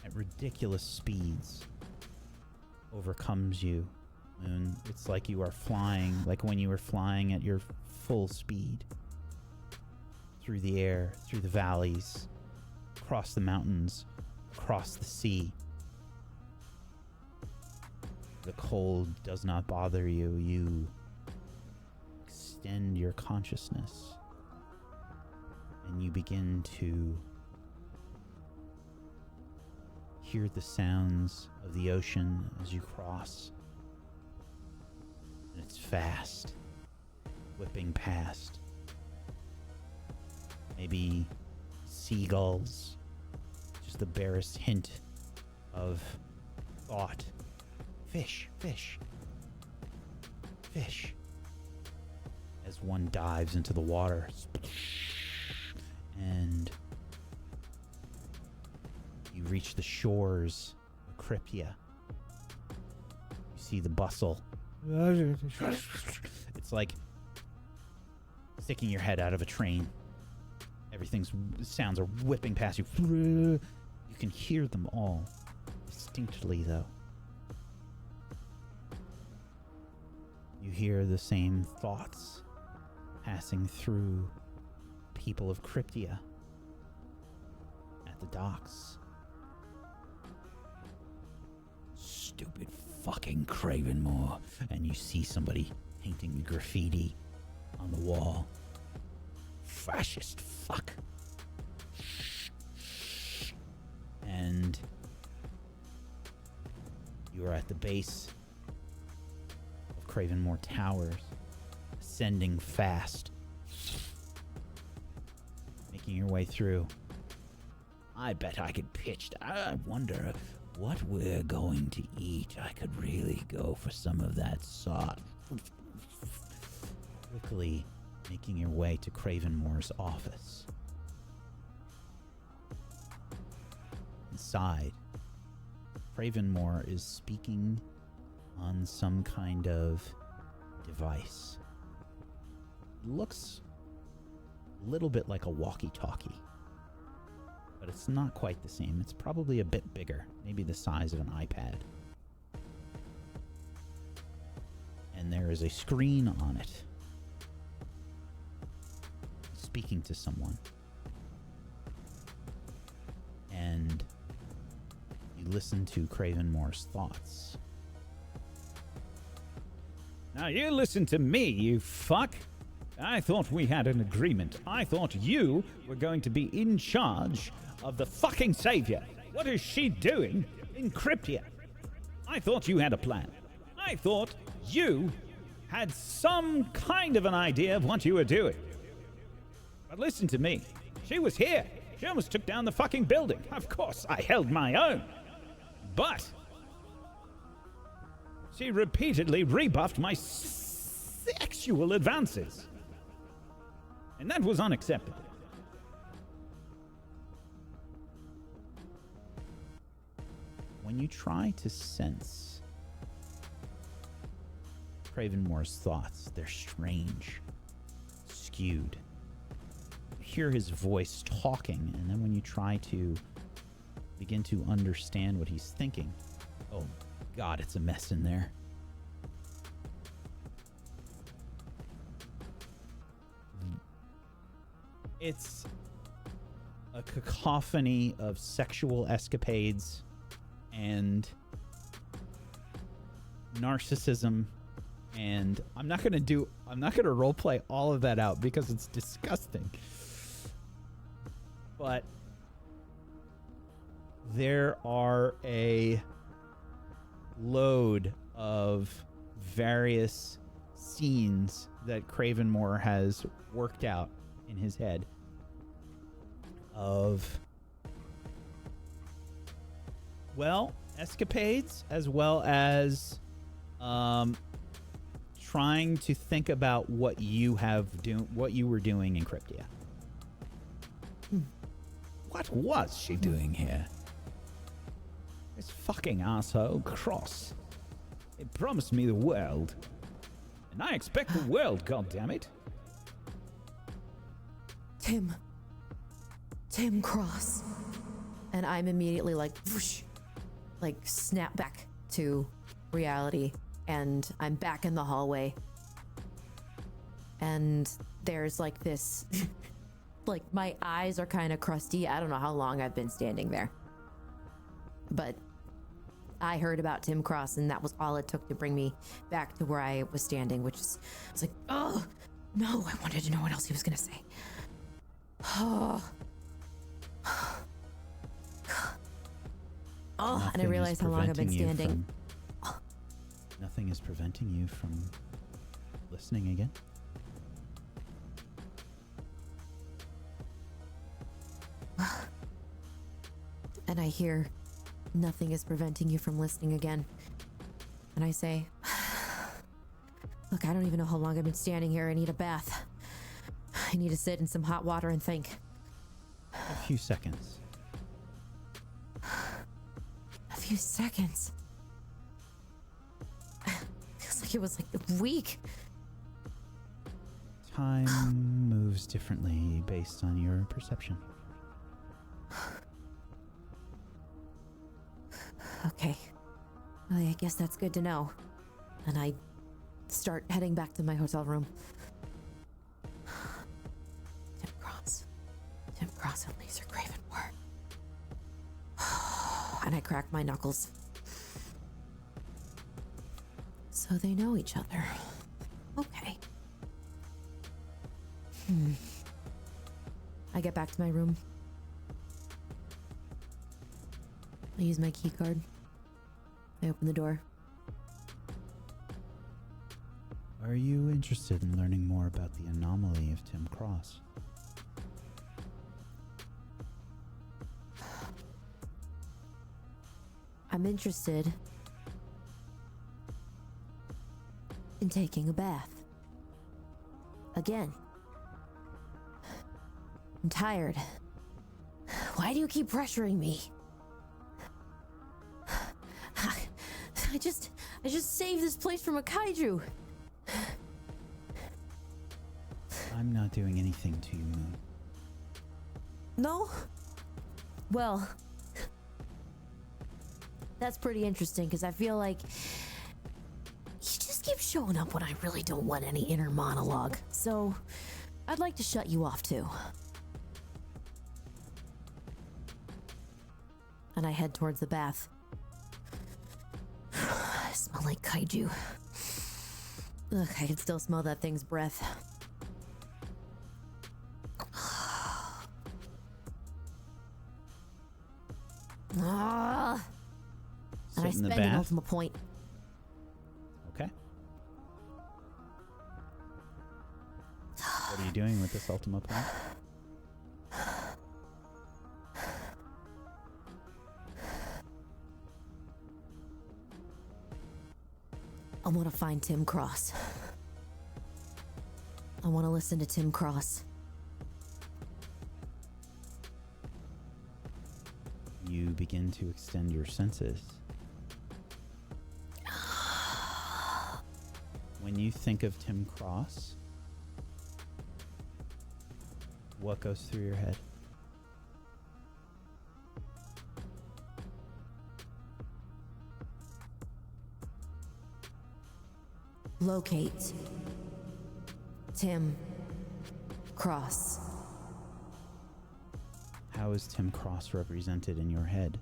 at ridiculous speeds overcomes you, Muhn. It's like you are flying, like when you were flying at your full speed through the air, through the valleys, across the mountains, across the sea. The cold does not bother you. You extend your consciousness and you begin to hear the sounds of the ocean as you cross. And it's fast, whipping past. Maybe seagulls, just the barest hint of thought. Fish, fish, fish. As one dives into the water. And you reach the shores of Cryptia. You see the bustle. It's like sticking your head out of a train. Sounds are whipping past you. You can hear them all distinctly, though. You hear the same thoughts passing through people of Cryptia at the docks. Stupid fucking Cravenmore. And you see somebody painting graffiti on the wall. Fascist fuck. And you are at the base of Cravenmore Towers, ascending fast, making your way through. I bet I could pitch. I wonder what we're going to eat. I could really go for some of that sauce. Quickly making your way to Cravenmore's office. Inside, Cravenmore is speaking on some kind of device. It looks a little bit like a walkie-talkie, but it's not quite the same. It's probably a bit bigger, maybe the size of an iPad. And there is a screen on it, speaking to someone. And you listen to Cravenmore's thoughts. Now you listen to me, you fuck. I thought we had an agreement. I thought you were going to be in charge of the fucking savior. What is she doing in Cryptia? I thought you had a plan. I thought you had some kind of an idea of what you were doing. But listen to me. She was here. She almost took down the fucking building. Of course, I held my own. but she repeatedly rebuffed my sexual advances. And that was unacceptable. When you try to sense Craven Moore's thoughts, they're strange, skewed. You hear his voice talking, and then when you try to begin to understand what he's thinking, oh God, it's a mess in there. It's a cacophony of sexual escapades and narcissism, and I'm not gonna roleplay all of that out because it's disgusting. But there are a load of various scenes that Craven Moore has worked out in his head of, well, escapades as well as trying to think about what you were doing in Cryptia. What was she doing here? This fucking asshole Cross. It promised me the world. And I expect the world, goddammit. Tim Cross. And I'm immediately like, whoosh, like snap back to reality. And I'm back in the hallway. And there's like this, like my eyes are kind of crusty. I don't know how long I've been standing there. But I heard about Tim Cross, and that was all it took to bring me back to where I was standing, which is, I was like, oh, no, I wanted to know what else he was going to say. Oh, and I realized how long I've been standing. Nothing is preventing you from listening again. And I hear, nothing is preventing you from listening again. And I say, look, I don't even know how long I've been standing here. I need a bath. I need to sit in some hot water and think. A few seconds. A few seconds. Feels like it was like a week. Time moves differently based on your perception. Okay. Well, I guess that's good to know. And I start heading back to my hotel room. Tim Cross and Laser Craven Moore. And I crack my knuckles. So they know each other. Okay. I get back to my room. I use my key card. I open the door. Are you interested in learning more about the anomaly of Tim Cross? I'm interested in taking a bath. Again. I'm tired. Why do you keep pressuring me? I just saved this place from a kaiju. I'm not doing anything to you, Muhn. No? Well, that's pretty interesting because I feel like you just keep showing up when I really don't want any inner monologue. So I'd like to shut you off too. And I head towards the bath. I smell like kaiju. Ugh, I can still smell that thing's breath. And I spend an ultimate point. Okay. What are you doing with this ultimate point? I want to find Tim Cross. I want to listen to Tim Cross. You begin to extend your senses. When you think of Tim Cross, what goes through your head? Locate Tim Cross. How is Tim Cross represented in your head?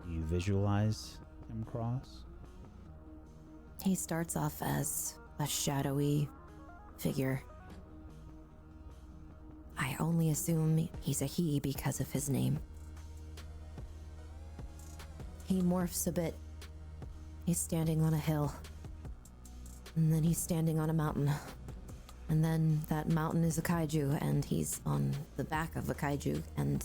Do you visualize Tim Cross? He starts off as a shadowy figure. I only assume he's a he because of his name. He morphs a bit. He's standing on a hill. And then he's standing on a mountain. And then that mountain is a kaiju, and he's on the back of a kaiju, and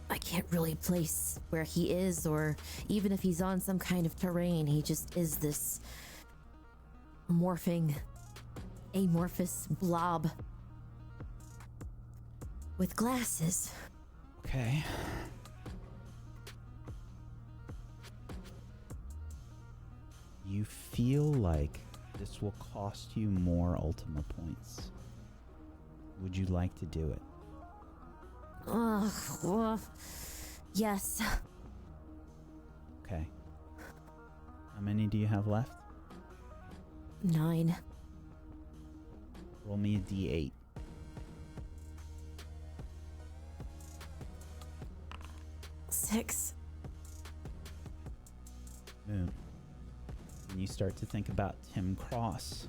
I can't really place where he is, or even if he's on some kind of terrain, he just is this morphing, amorphous blob with glasses. Okay. You feel like this will cost you more Ultima points. Would you like to do it? Well, yes. Okay. How many do you have left? 9. Roll me a d8. 6. Moon. When you start to think about Tim Cross,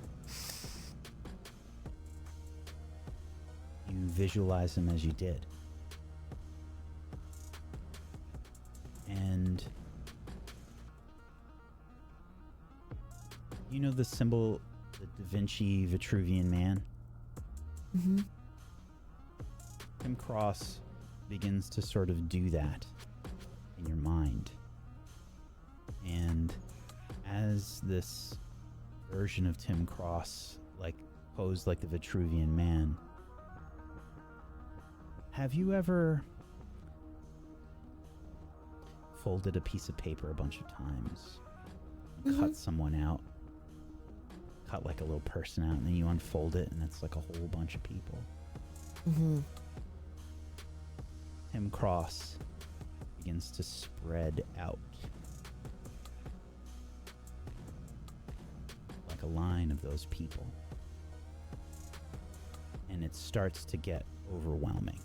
you visualize him as you did. And you know the symbol, the Da Vinci Vitruvian Man? Mm-hmm. Tim Cross begins to sort of do that in your mind. And as this version of Tim Cross, like posed like the Vitruvian Man, have you ever folded a piece of paper a bunch of times, cut someone out, cut like a little person out, and then you unfold it and it's like a whole bunch of people? Mm-hmm. Tim Cross begins to spread out like a line of those people, and it starts to get overwhelming.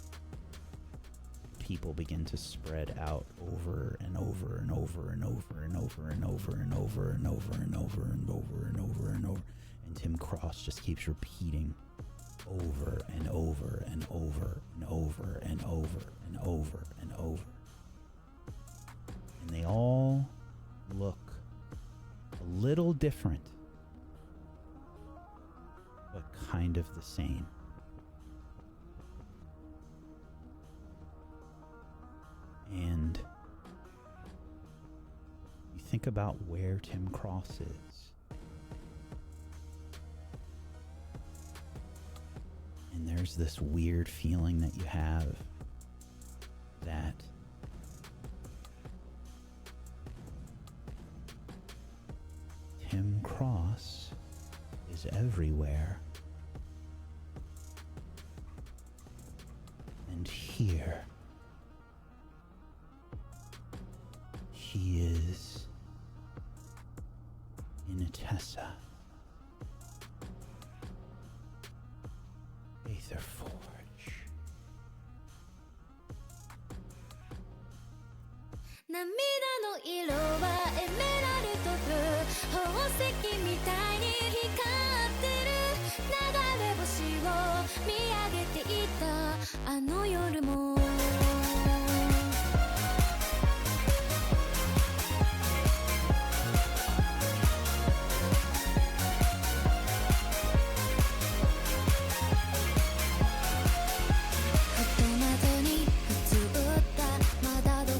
People begin to spread out over and over and over and over and over and over and over and over and over and over and over and over, and Tim Cross just keeps repeating over and over and over and over and over and over and over. And they all look a little different, but kind of the same. And you think about where Tim Cross is. And there's this weird feeling that you have that Tim Cross is everywhere. And here he is in Atessa, Aetherforge. 涙の色はエメラルドブルー宝石みたいに光ってる流れ星を見上げていたあの夜もふと窓に映ったまだどこ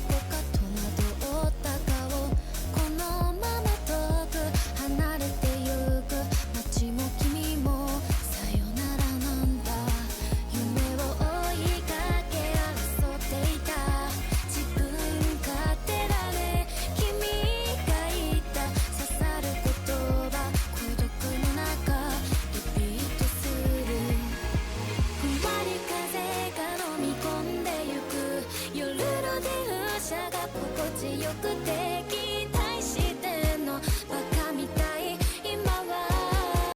車が心地よくて